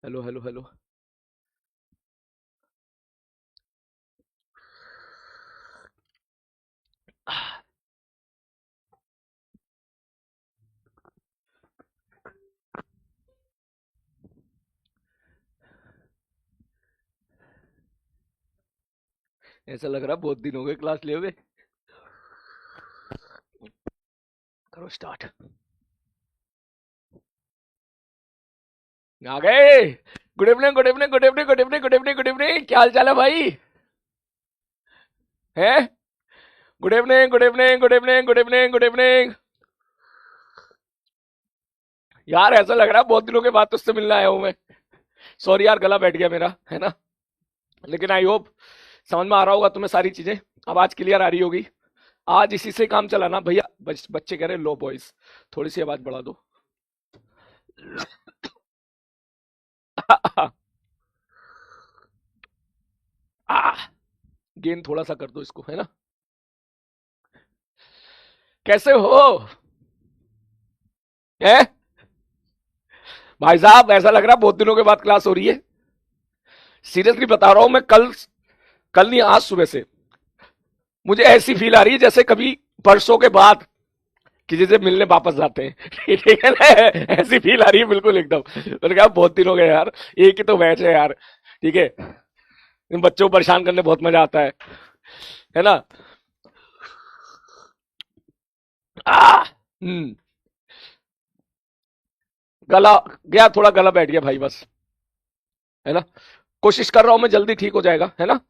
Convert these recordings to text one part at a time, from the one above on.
Hello hello hello. ऐसा लग रहा बहुत दिन हो गए क्लास लिए हुए। करो स्टार्ट। आ गए। Good evening good evening good evening good evening good evening good evening, क्या हाल चाल है भाई? है। Good evening good evening good evening good evening good evening. यार ऐसा लग रहा है बहुत दिनों के बाद तुझसे मिलने आया हूं मैं। सॉरी यार, गला बैठ गया मेरा, है ना। लेकिन आई होप समझ में आ रहा होगा तुम्हें सारी चीजें। आवाज क्लियर आ रही होगी। आज इसी से काम चलाना भैया। बच्चे कह रहे लो बॉयज, थोड़ी सी आवाज बढ़ा दो। गेन थोड़ा सा कर दो इसको, है ना। कैसे हो? है। भाई साहब ऐसा लग रहा है बहुत दिनों के बाद क्लास हो रही है। सीरियसली बता रहा हूं मैं, कल कल नहीं आज सुबह से मुझे ऐसी फील आ रही है जैसे कभी परसों के बाद किसी से मिलने वापस जाते हैं। ठीक है ना। ऐसी फील आ रही है बिल्कुल एकदम। मैंने कहा बहुत दिन हो गए यार। एक ही तो मैच है यार। ठीक है। इन बच्चों को परेशान करने बहुत मजा आता है ना। हम्म। गला गया, थोड़ा गला बैठ गया भाई बस, है ना। कोशिश कर रहा हूं मैं, जल्दी ठीक हो जाएगा, है ना।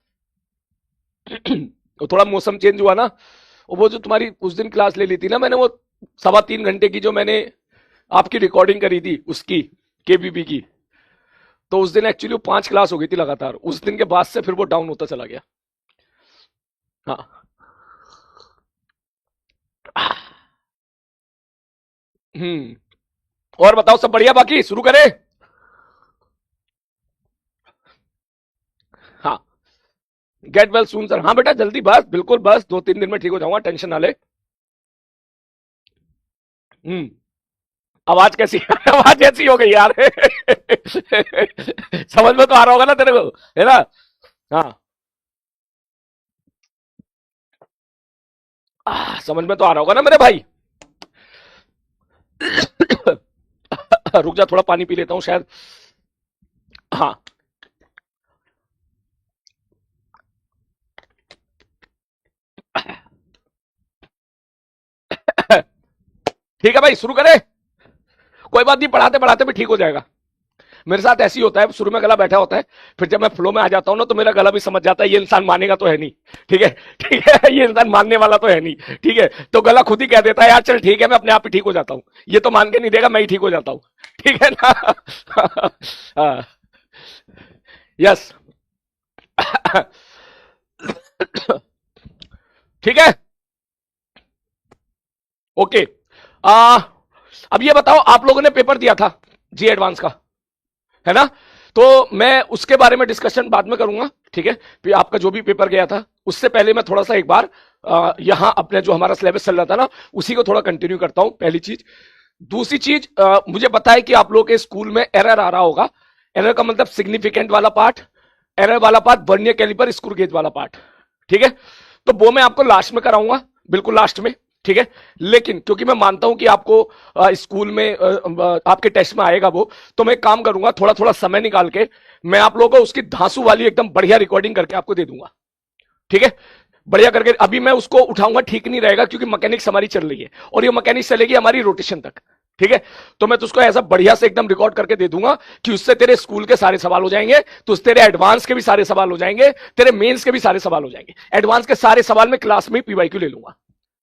वो थोड़ा मौसम चेंज हुआ ना। और वो जो तुम्हारी उस दिन क्लास ले ली थी ना मैंने, वो 3.25 घंटे की जो मैंने आपकी रिकॉर्डिंग करी थी उसकी, केबीबी की। तो उस दिन एक्चुअली वो 5 क्लास हो गई थी लगातार। उस दिन के बाद से फिर वो डाउन होता चला गया। हाँ। हम्म। और बताओ, सब बढ़िया? बाकी शुरू करें? हाँ। Get well soon sir. हाँ बेटा जल्दी, बस बिल्कुल, बस 2-3 दिन में ठीक हो जाऊंगा, टेंशन ना ले। हम्म। आवाज कैसी? आवाज कैसी हो गई यार? समझ में तो आ रहा होगा ना तेरे को, है ना। हाँ। समझ में तो आ रहा होगा ना मेरे भाई। रुक जा, थोड़ा पानी पी लेता हूँ शायद। हाँ। ठीक है भाई, शुरू करें। कोई बात नहीं, पढ़ाते पढ़ाते भी ठीक हो जाएगा। मेरे साथ ऐसी होता है, शुरू में गला बैठा होता है, फिर जब मैं फ्लो में आ जाता हूं ना तो मेरा गला भी समझ जाता है ये इंसान मानेगा तो है नहीं। ठीक है। ठीक है, ये इंसान मानने वाला तो है नहीं। ठीक है, तो गला खुद ही कह देता है यार चल ठीक है, मैं अपने आप ही ठीक हो जाता हूं। ये तो मान के नहीं देगा, मैं ही ठीक हो जाता हूं। ठीक है ना। यस। ठीक है। ओके। आ, अब ये बताओ, आप लोगों ने पेपर दिया था जी एडवांस का, है ना। तो मैं उसके बारे में डिस्कशन बाद में करूंगा। ठीक है। फिर आपका जो भी पेपर गया था, उससे पहले मैं थोड़ा सा एक बार यहां अपने जो हमारा सिलेबस चल रहा था ना, उसी को थोड़ा कंटिन्यू करता हूं, पहली चीज। दूसरी चीज, मुझे पता है कि आप लोगों के स्कूल में एरर आ रहा होगा। एरर का मतलब सिग्निफिकेंट वाला पार्ट, एरर वाला part, vernier calliper screw gauge वाला पार्ट। ठीक है। तो वो मैं आपको लास्ट में कराऊंगा, बिल्कुल लास्ट में। ठीक है। लेकिन क्योंकि मैं मानता हूं कि आपको स्कूल में आपके टेस्ट में आएगा वो, तो मैं एक काम करूंगा, थोड़ा थोड़ा समय निकाल के मैं आप लोगों को उसकी धांसू वाली एकदम बढ़िया रिकॉर्डिंग करके आपको दे दूंगा। ठीक है। बढ़िया करके अभी मैं उसको उठाऊंगा, ठीक नहीं रहेगा, क्योंकि मैकेनिक्स हमारी चल रही है और ये मैकेनिक्स चलेगी हमारी रोटेशन तक। ठीक है। तो मैं तुझको ऐसा बढ़िया से एकदम रिकॉर्ड करके दे दूंगा कि उससे तेरे स्कूल के सारे सवाल हो जाएंगे, तो उससे तेरे एडवांस के भी सारे सवाल हो जाएंगे, तेरे मेंस के भी सारे सवाल हो जाएंगे। एडवांस के सारे सवाल में क्लास में पीवाईक्यू ले लूंगा।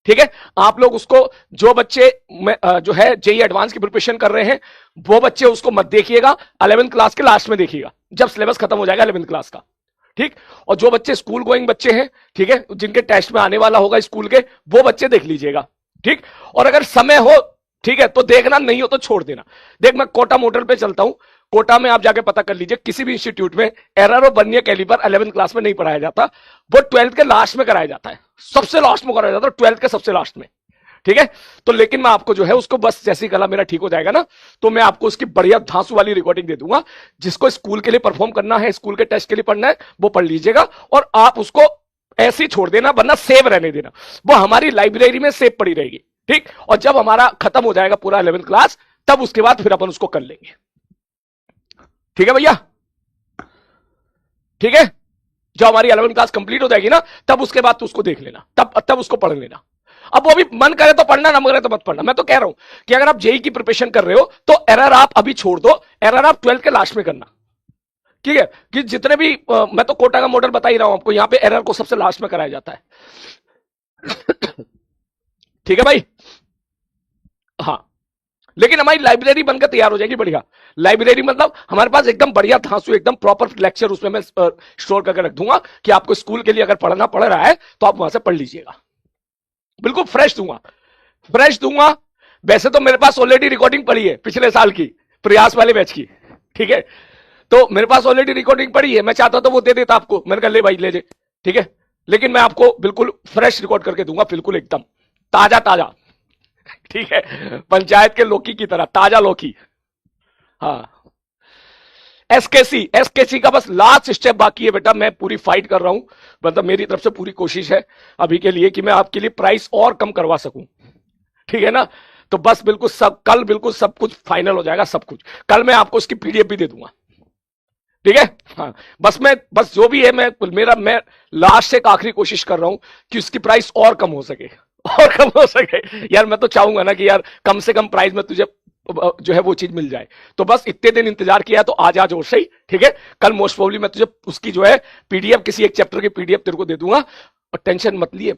ठीक है। आप लोग उसको, जो बच्चे जो है जेई एडवांस की प्रिपरेशन कर रहे हैं, वो बच्चे उसको मत देखिएगा, 11th क्लास के लास्ट में देखिएगा, जब सिलेबस खत्म हो जाएगा 11th क्लास का। ठीक। और जो बच्चे स्कूल गोइंग बच्चे हैं, ठीक है, जिनके टेस्ट में आने वाला होगा स्कूल के, वो बच्चे देख लीजिएगा। ठीक। और अगर समय हो, ठीक है, तो देखना, नहीं हो तो छोड़ देना। देख मैं कोटा मॉडल पे चलता हूं। कोटा में आप जाके पता कर लीजिए, किसी भी इंस्टीट्यूट में एरर और वर्नियर कैलिपर 11th क्लास में नहीं पढ़ाया जाता, वो 12th के लास्ट में कराया जाता है। सबसे लास्ट में कराया जाता है, 12th के सबसे लास्ट में। ठीक है। तो लेकिन मैं आपको जो है उसको बस जैसी गला मेरा ठीक हो जाएगा ना, तो मैं आपको उसकी बढ़िया धांसू वाली रिकॉर्डिंग दे दूंगा। जिसको स्कूल के लिए परफॉर्म करना है, स्कूल के टेस्ट के लिए पढ़ना है, वो पढ़ लीजिएगा और आप उसको ऐसे ही छोड़ देना, वरना सेव रहने देना। वो हमारी लाइब्रेरी में सेव पड़ी रहेगी, ठीक। और जब हमारा खत्म हो जाएगा पूरा 11th क्लास, तब उसके बाद फिर अपन उसको कर लेंगे। ठीक है भैया, ठीक है। जब हमारी 11th क्लास कंप्लीट हो जाएगी ना, तब उसके बाद तो उसको देख लेना, तब उसको पढ़ लेना। अब वो भी मन करे तो पढ़ना, ना मन करे तो मत पढ़ना। मैं तो कह रहा हूं कि अगर आप जेई की प्रिपरेशन कर रहे हो तो एरर आप अभी छोड़ दो, एरर आप 12th के लास्ट में करना, ठीक है। कि जितने भी मैं तो कोटा का मॉडल बता ही रहा हूं आपको, यहां पे एरर को सबसे लास्ट में कराया जाता है। ठीक है भाई, हाँ। लेकिन हमारी लाइब्रेरी बनकर तैयार हो जाएगी बढ़िया। लाइब्रेरी मतलब हमारे पास एकदम बढ़िया धांसू, एकदम प्रॉपर लेक्चर उसमें मैं स्टोर करके रख दूंगा कि आपको स्कूल के लिए अगर पढ़ना पड़ रहा है तो आप वहां से पढ़ लीजिएगा। बिल्कुल फ्रेश दूंगा, फ्रेश दूंगा। वैसे तो मेरे पास ऑलरेडी रिकॉर्डिंग पड़ी है पिछले साल की, प्रयास वाले बैच की, ठीक है। तो मेरे पास ऑलरेडी रिकॉर्डिंग पड़ी है, मैं चाहता तो वो दे देता आपको, मैंने कहा ले भाई ले दे, ठीक है। लेकिन मैं आपको बिल्कुल फ्रेश रिकॉर्ड करके दूंगा, बिल्कुल एकदम ताजा ताजा, ठीक है। पंचायत के लौकी की तरह ताजा लौकी। हाँ, एसकेसी का बस लास्ट स्टेप बाकी है बेटा, मैं पूरी फाइट कर रहा हूं, मतलब मेरी तरफ से पूरी कोशिश है अभी के लिए कि मैं आपके लिए प्राइस और कम करवा सकूं, ठीक है ना। तो बस बिल्कुल सब कल बिल्कुल सब कुछ फाइनल हो जाएगा, सब कुछ कल मैं आपको उसकी पीडीएफ भी दे दूंगा, ठीक है। हाँ, बस जो भी है मैं लास्ट से आखिरी कोशिश कर रहा हूं कि उसकी प्राइस और कम हो सके, और कम हो सके। यार मैं तो चाहूंगा ना कि यार कम से कम प्राइस में तुझे जो है वो चीज मिल जाए। तो बस इतने दिन इंतजार किया तो आज और सही, ठीक है। कल मोस्ट प्रोबेबली मैं तुझे उसकी जो है पीडीएफ, किसी एक चैप्टर की पीडीएफ तेरे को दे दूंगा, और टेंशन मत लिए,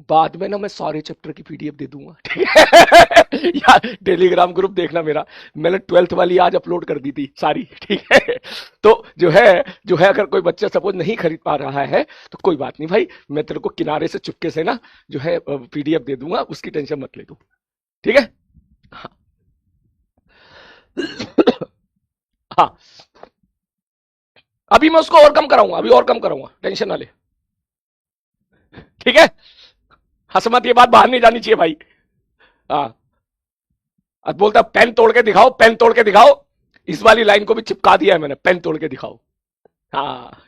बाद में ना मैं सारे चैप्टर की पीडीएफ दे दूंगा, ठीक है। यार टेलीग्राम ग्रुप देखना मेरा, मैंने 12th वाली आज अपलोड कर दी थी सारी, ठीक है। तो जो है अगर कोई बच्चा सपोज नहीं खरीद पा रहा है तो कोई बात नहीं भाई, मैं तेरे को किनारे से चुपके से ना जो है पीडीएफ दे दूंगा, उसकी टेंशन मत ले तू, ठीक है। हाँ, हाँ, अभी मैं उसको और कम कराऊंगा, अभी और कम कराऊंगा, टेंशन ना ले, ठीक है। हसमत ये बात बाहर नहीं जानी चाहिए भाई। हाँ, अब बोलता पेन तोड़ के दिखाओ, पेन तोड़ के दिखाओ, इस वाली लाइन को भी चिपका दिया है मैंने, पेन तोड़ के दिखाओ। हाँ।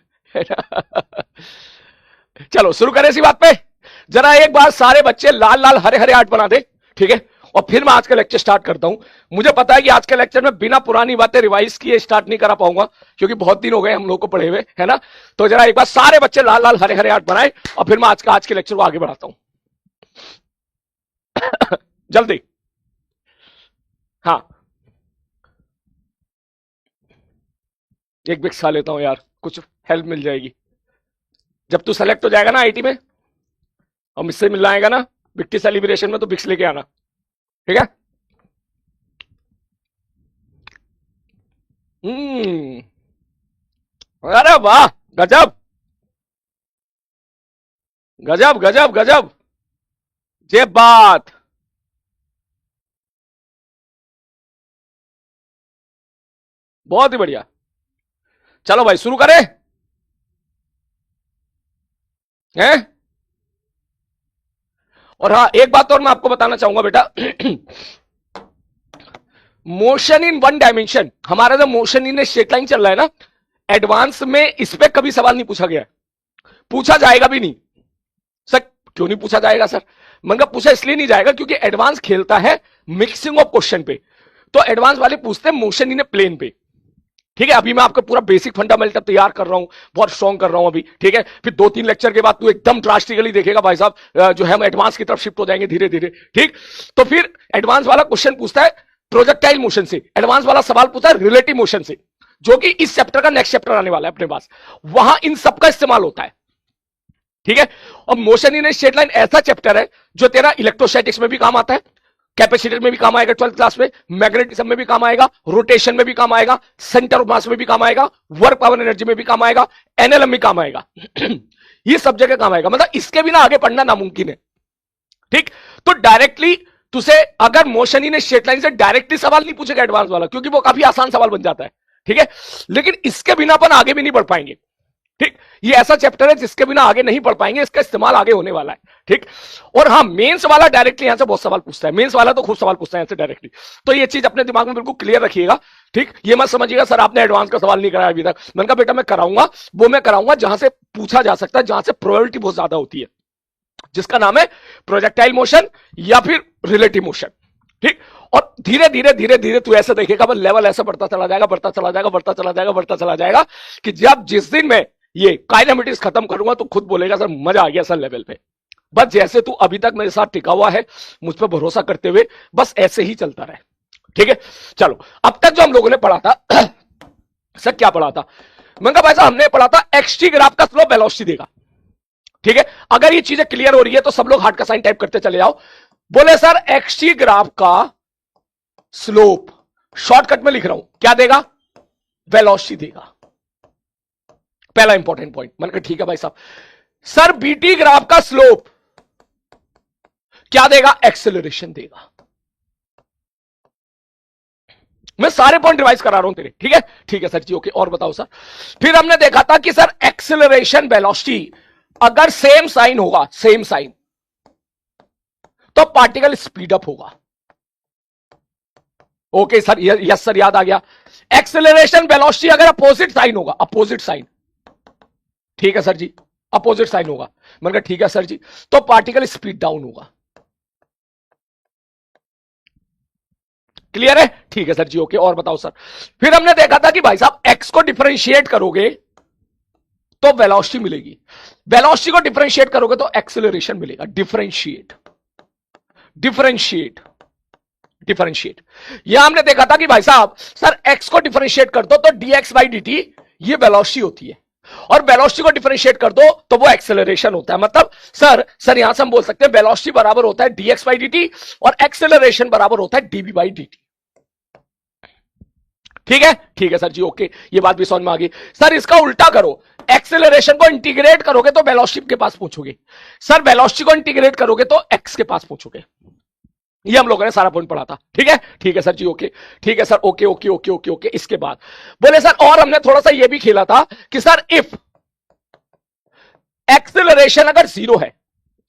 चलो शुरू करें इसी बात पे। जरा एक बार सारे बच्चे लाल लाल हरे हरे आर्ट बना दे, ठीक है। और फिर मैं आज का लेक्चर स्टार्ट करता हूं। मुझे पता है कि आज के लेक्चर में बिना पुरानी बातें रिवाइज किए स्टार्ट नहीं करा पाऊंगा, क्योंकि बहुत दिन हो गए हम लोग को पढ़े हुए, है ना। तो जरा एक बार सारे बच्चे लाल लाल हरे हरे आर्ट बनाए, और फिर मैं आज के लेक्चर को आगे बढ़ाता हूं। जल्दी, हाँ। एक बिक्स खा लेता हूं यार, कुछ हेल्प मिल जाएगी। जब तू सेलेक्ट हो जाएगा ना आईटी में और मुझसे मिलना आएगा ना विक्टी सेलिब्रेशन में, तो बिक्स लेके आना, ठीक है। अरे वाह, गजब गजब गजब गजब, ये बात। बहुत ही बढ़िया। चलो भाई शुरू करें, हैं। और हाँ, एक बात और मैं आपको बताना चाहूंगा बेटा, मोशन इन वन डायमेंशन, हमारा जो मोशन इन स्ट्रेट लाइन चल रहा है ना, एडवांस में इस पे कभी सवाल नहीं पूछा गया, पूछा जाएगा भी नहीं। सर क्यों नहीं पूछा जाएगा सर? मतलब पूछा इसलिए नहीं जाएगा क्योंकि एडवांस खेलता है मिक्सिंग ऑफ क्वेश्चन पे, तो एडवांस वाले पूछते हैं मोशन इन प्लेन पे, ठीक है। अभी मैं आपका पूरा बेसिक फंडामेंटल तैयार कर रहा हूं, बहुत स्ट्रॉन्ग कर रहा हूं अभी, ठीक है। फिर 2-3 लेक्चर के बाद तू एकदम ड्रास्टिकली देखेगा भाई साहब, जो है हम एडवांस की तरफ शिफ्ट हो जाएंगे धीरे धीरे, ठीक। तो फिर एडवांस वाला क्वेश्चन पूछता है प्रोजेक्टाइल मोशन से, एडवांस वाला सवाल पूछता है रिलेटिव मोशन से, जो कि इस चैप्टर का नेक्स्ट चैप्टर आने वाला है अपने पास, वहां इन सबका इस्तेमाल होता है, ठीक है। और मोशन इन स्ट्रेट लाइन ऐसा चैप्टर है जो तेरा इलेक्ट्रोस्टैटिक्स में भी काम आता है, कैपेसिटर में भी काम आएगा 12th क्लास में, मैग्नेटिज्म में भी काम आएगा, रोटेशन में भी काम आएगा, सेंटर ऑफ मास में भी काम आएगा, वर्क पावर एनर्जी में भी काम आएगा, एनएलएम में काम आएगा। ये सब जगह काम आएगा, मतलब इसके बिना आगे पढ़ना नामुमकिन है, ठीक। तो डायरेक्टली तुझे अगर मोशन इन स्ट्रेट लाइन से डायरेक्टली सवाल नहीं पूछेगा एडवांस वाला, क्योंकि वो काफी आसान सवाल बन जाता है, ठीक है। लेकिन इसके बिना अपन आगे भी नहीं बढ़ पाएंगे, ठीक, ये ऐसा चैप्टर है जिसके बिना आगे नहीं पढ़ पाएंगे, इसका इस्तेमाल आगे होने वाला है। ठीक, और हाँ, मेंस वाला डायरेक्टली यहां से बहुत सवाल पूछता है, मेंस वाला तो खूब सवाल पूछता है यहां से डायरेक्टली, तो ये चीज अपने दिमाग में बिल्कुल क्लियर रखिएगा। ठीक, ये मत समझिएगा सर आपने एडवांस का सवाल नहीं कराया अभी तक। मैंने कहा बेटा मैं कराऊंगा, वो मैं कराऊंगा जहां से पूछा जा सकता है, जहां से प्रोबेबिलिटी बहुत ज्यादा होती है, जिसका नाम है प्रोजेक्टाइल मोशन या फिर रिलेटिव मोशन। ठीक, और धीरे धीरे धीरे धीरे तू ऐसे देखेगा, बस लेवल ऐसे बढ़ता चला जाएगा, बढ़ता चला जाएगा, बढ़ता चला जाएगा, बढ़ता चला जाएगा, कि जब जिस दिन मैं ये काइनेमेटिक्स खत्म करूंगा तो खुद बोलेगा सर मजा आ गया सर लेवल पे। बस जैसे तू अभी तक मेरे साथ टिका हुआ है, मुझ पर भरोसा करते हुए बस ऐसे ही चलता रहे। ठीक है, चलो अब तक जो हम लोगों ने पढ़ा था सर क्या पढ़ा था, मैंने कहा भाई साहब हमने पढ़ा था एक्सटी ग्राफ का स्लोप वेलोसिटी देगा। ठीक है, अगर ये चीजें क्लियर हो रही है तो सब लोग हार्ट का साइन टाइप करते चले जाओ। बोले सर एक्सटी ग्राफ का स्लोप, शॉर्टकट में लिख रहा हूं, क्या देगा, वेलोसिटी देगा। पहला इंपॉर्टेंट पॉइंट। मैंने कहा ठीक है भाई साहब। सर बीटी ग्राफ का स्लोप क्या देगा, एक्सेलरेशन देगा। मैं सारे पॉइंट रिवाइज करा रहा हूं तेरे, ठीक है, ठीक है सर जी, ओके। और बताओ सर, फिर हमने देखा था कि सर एक्सेलरेशन वेलोसिटी अगर सेम साइन होगा, सेम साइन, तो पार्टिकल स्पीड अप होगा। ओके सर, यस सर, याद आ गया। एक्सेलरेशन वेलोसिटी अगर अपोजिट साइन होगा, अपोजिट साइन, ठीक है सर जी, अपोजिट साइन होगा, मैंने कहा ठीक है सर जी, तो पार्टिकल स्पीड डाउन होगा। क्लियर है, ठीक है सर जी, ओके। और बताओ सर, फिर हमने देखा था कि भाई साहब एक्स को डिफरेंशिएट करोगे तो वेलोसिटी मिलेगी, वेलोसिटी को डिफरेंशिएट करोगे तो एक्सेलरेशन मिलेगा। Differentiate, differentiate, differentiate. यहां हमने देखा था कि भाई साहब सर एक्स को डिफरेंशिएट कर दो तो dx बाई dt ये वेलोसिटी होती है, और वेलोसिटी को डिफरेंशिएट कर दो तो वो एक्सेलरेशन होता है। मतलब सर यहां से हम बोल सकते हैं वेलोसिटी बराबर होता है dx बाई dt और एक्सेलरेशन बराबर होता है dv बाई dt। ठीक है सर जी, ओके, ये बात भी समझ में आ गई। सर इसका उल्टा करो, एक्सेलरेशन को इंटीग्रेट करोगे तो वेलोसिटी के पास पहुंचोगे, सर वेलोसिटी को इंटीग्रेट करोगे तो एक्स के पास पहुंचोगे। ये हम लोगों ने सारा पॉइंट पढ़ा था। ठीक है सर जी, ओके, ठीक है sir, okay okay okay okay okay. इसके बाद बोले सर और हमने थोड़ा सा ये भी खेला था कि सर इफ एक्सेलरेशन अगर जीरो है,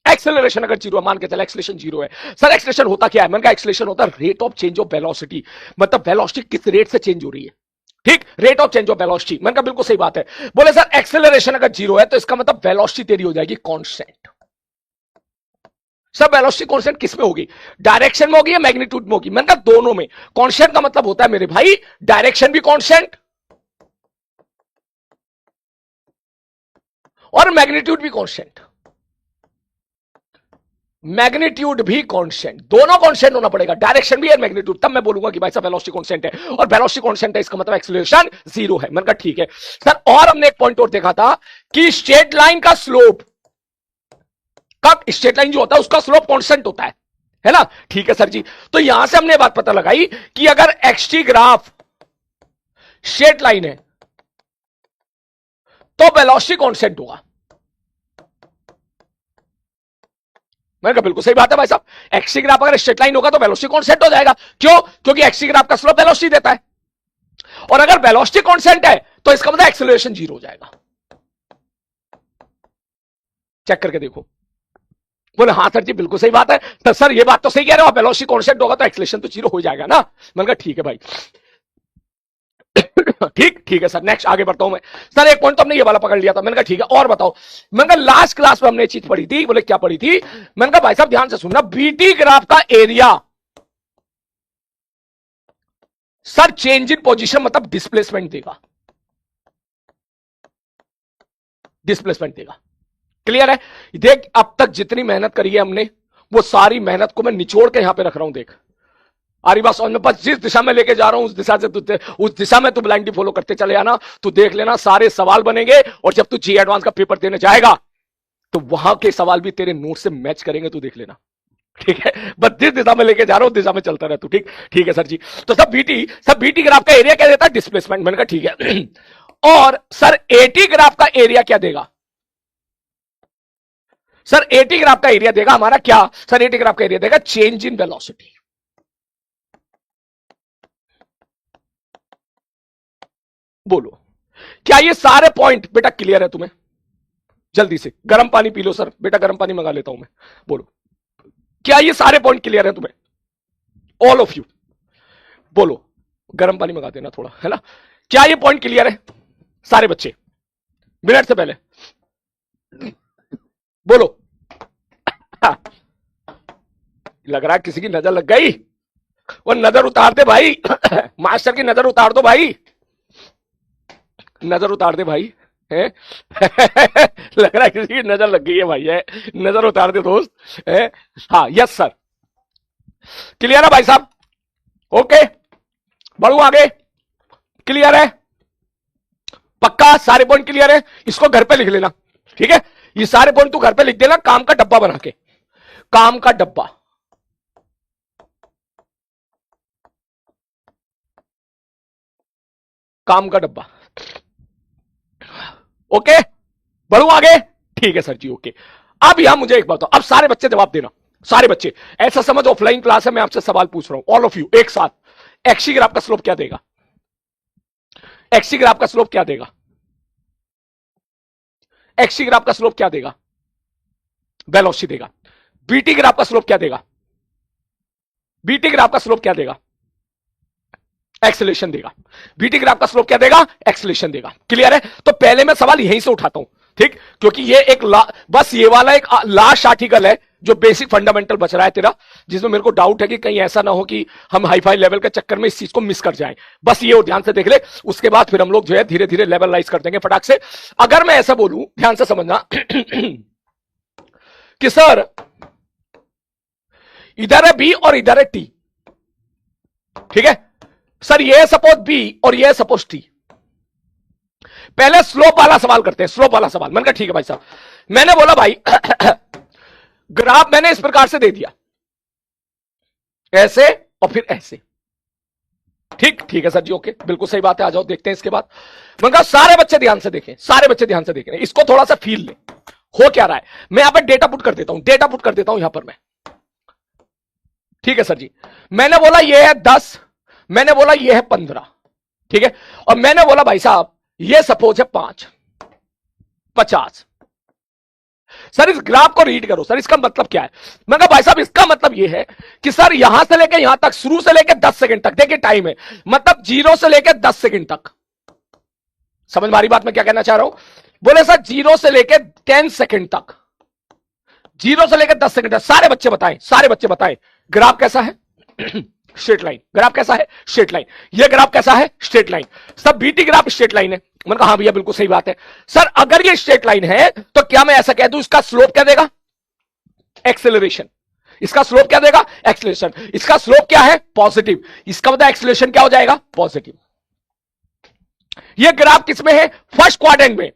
एक्सेलरेशन अगर जीरो है, मान के चले एक्सेलरेशन जीरो है, सर एक्सेलरेशन होता क्या है, मैंने कहा एक्सेलरेशन होता है rate of change of velocity, मतलब वेलोसिटी किस रेट से चेंज हो रही है। ठीक, rate of change of velocity, मैंने कहा बिल्कुल सही बात है। बोले सर एक्सेलरेशन अगर जीरो है तो इसका मतलब वेलोसिटी तेरी हो जाएगी कांस्टेंट। सब वेलोसिटी कांस्टेंट किस में होगी, डायरेक्शन में होगी या मैग्नीट्यूड में होगी, मैंने कहा दोनों में। कांस्टेंट का मतलब होता है मेरे भाई डायरेक्शन भी कांस्टेंट और मैग्नीट्यूड भी कांस्टेंट, मैग्नीट्यूड भी कांस्टेंट, दोनों कांस्टेंट होना पड़ेगा, डायरेक्शन भी और मैग्नीट्यूड, तब मैं बोलूंगा कि भाई साहब वेलोसिटी कांस्टेंट है, और वेलोसिटी कांस्टेंट है इसका मतलब एक्सेलरेशन जीरो है। मैंने कहा ठीक है सर। और हमने एक पॉइंट और देखा था कि स्ट्रेट लाइन का स्लोप, स्ट्रेट लाइन जो होता है उसका स्लोप कांस्टेंट होता है ना। ठीक है सर जी, तो यहां से हमने बात पता लगाई कि अगर एक्सटी ग्राफ स्ट्रेट लाइन है तो वेलोसिटी कांस्टेंट होगा। मैंने कहा बिल्कुल सही बात है भाई साहब, एक्सटी ग्राफ अगर स्ट्रेट लाइन होगा तो वेलोसिटी कांस्टेंट हो जाएगा। क्यों, क्योंकि एक्सटी ग्राफ का स्लोप वेलोसिटी देता है, और अगर वेलोसिटी कांस्टेंट है तो इसका मतलब एक्सेलरेशन जीरो हो जाएगा। चेक करके देखो। बोले हाँ सर जी बिल्कुल सही बात है, तो सर ये बात तो सही कह रहे हो, वेलोसिटी कांस्टेंट होगा तो एक्सेलरेशन तो जीरो हो जाएगा ना। मैंने कहा ठीक है भाई ठीक है सर, नेक्स्ट आगे बढ़ता हूं मैं। सर एक पॉइंट तो हमने ये वाला पकड़ लिया था, मैंने कहा ठीक है और बताओ। मैंने कहा लास्ट क्लास में हमने ये चीज पढ़ी थी, बोले क्या पढ़ी थी, मैंने कहा भाई साहब ध्यान से सुनना, बीटी ग्राफ का area sir change in position मतलब डिस्प्लेसमेंट देगा, डिस्प्लेसमेंट देगा। क्लियर है, देख अब तक जितनी मेहनत करी है हमने वो सारी मेहनत को मैं निचोड़ के यहां पे रख रहा हूं। देख आ रही बात समझ में, बस जिस दिशा में लेके जा रहा हूं उस दिशा में तू ब्लाइंडली फॉलो करते चले आना। तू देख लेना सारे सवाल बनेंगे, और जब तू जी एडवांस का पेपर देने जाएगा तो वहां के सवाल भी तेरे नोट से मैच करेंगे, तू देख लेना। ठीक है, बस जिस दिशा में लेके जा रहा हूं उस दिशा में चलता रहे तू। ठीक है सर जी। तो सब बीटी ग्राफ का एरिया क्या देता है, डिस्प्लेसमेंट। मैंने कहा ठीक है। और सर एटी ग्राफ का एरिया क्या देगा, सर एटी ग्राफ का एरिया देगा हमारा क्या, सर एटी ग्राफ का एरिया देगा चेंज इन वेलोसिटी। बोलो क्या ये सारे पॉइंट बेटा क्लियर है तुम्हें? जल्दी से गर्म पानी पी लो सर, बेटा गर्म पानी मंगा लेता हूं मैं। बोलो, क्या ये सारे पॉइंट क्लियर है तुम्हें? ऑल ऑफ यू बोलो, गर्म पानी मंगा देना थोड़ा, है ना? क्या ये पॉइंट क्लियर है सारे बच्चे? मिनट से पहले बोलो। लग रहा है किसी की नजर लग गई। वो नजर उतार दे भाई। मास्टर की नजर उतार दो भाई, नजर उतार दे भाई, है? लग रहा है किसी की नजर लग गई है भाई, है? नजर उतार दे दोस्त, है? हाँ, यस सर, क्लियर है भाई साहब? ओके, बढ़ू आगे, क्लियर है? पक्का सारे पॉइंट क्लियर है? इसको घर पे लिख लेना, ठीक है? ये सारे पॉइंट तू घर पे लिख देना, काम का डब्बा बना के, काम का डब्बा। काम का डब्बा, ओके, बढ़ू आगे, ठीक है सर जी, ओके। अब यहां मुझे एक बात बताओ, अब सारे बच्चे जवाब देना, सारे बच्चे। ऐसा समझ ऑफलाइन क्लास है, मैं आपसे सवाल पूछ रहा हूं, ऑल ऑफ यू एक साथ। एक्सी ग्राफ का स्लोप क्या देगा? एक्सी ग्राफ का स्लोप क्या देगा? एक्सी ग्राफ का स्लोप क्या देगा? वेलोसिटी देगा। बीटी ग्राफ का स्लोप क्या देगा? बीटी ग्राफ का स्लोप क्या देगा? एक्सेलेरेशन देगा। बीटी ग्राफ का स्लोप क्या देगा? एक्सेलेरेशन देगा। क्लियर है? तो पहले मैं सवाल यहीं से उठाता हूं, ठीक? क्योंकि ये एक बस ये वाला एक लास्ट आर्टिकल है जो बेसिक फंडामेंटल बच रहा है तेरा, जिसमें मेरे को डाउट है कि कहीं ऐसा ना हो कि हम हाईफाई लेवल के चक्कर में इस चीज को मिस कर जाएं। बस ये ध्यान से देख ले, उसके बाद फिर हम लोग जो है धीरे धीरे लेवल राइज कर देंगे फटाक से। अगर मैं ऐसा बोलूं, ध्यान से समझना कि सर इधर है बी और इधर है टी, ठीक है सर, ये है सपोज बी और ये है सपोज टी। पहले स्लोप वाला सवाल करते हैं, स्लोप वाला सवाल। मैंने कहा ठीक है भाई साहब, मैंने बोला भाई ग्राफ मैंने इस प्रकार से दे दिया, ऐसे और फिर ऐसे, ठीक? ठीक है सर जी, ओके, बिल्कुल सही बात है, आ जाओ देखते हैं इसके बाद। मैंने कहा सारे बच्चे ध्यान से देखें, सारे बच्चे ध्यान से देखें, इसको थोड़ा सा फील लें, हो क्या रहा है। मैं यहां पर डेटा पुट कर देता हूं, डेटा पुट कर देता हूं यहां पर मैं, ठीक है सर जी। मैंने बोला ये है 10, मैंने बोला ये है 15, ठीक है? और मैंने बोला भाई साहब ये सपोज है 5, 50। सर इस ग्राफ को रीड करो, सर इसका मतलब क्या है? मैं कहा भाई साहब इसका मतलब ये है कि सर यहां से लेकर यहां तक, शुरू से लेकर 10 सेकंड तक, देखिए टाइम है, मतलब 0 से लेकर 10 सेकंड तक। समझ मारी बात मैं क्या कहना चाह रहा हूं? बोले सर 0 से लेकर 10 सेकंड तक, 0 से लेकर 10 सेकंड तक। सारे बच्चे बताएं, सारे बच्चे बताएं ग्राफ कैसा है? Straight line. ग्राफ कैसा है? Straight line. ये ग्राफ कैसा है? Straight line. सब बीटी ग्राफ स्ट्रेट लाइन है। मैंने कहा हाँ भैया बिल्कुल सही बात है। सर अगर ये स्ट्रेट लाइन है तो क्या मैं ऐसा कह दूं इसका स्लोप क्या देगा? एक्सेलरेशन। इसका स्लोप क्या देगा? एक्सेलरेशन। इसका स्लोप क्या है? पॉजिटिव। इसका मतलब एक्सेलरेशन क्या हो जाएगा? पॉजिटिव। ये ग्राफ किसमें है? फर्स्ट क्वाड्रेंट में।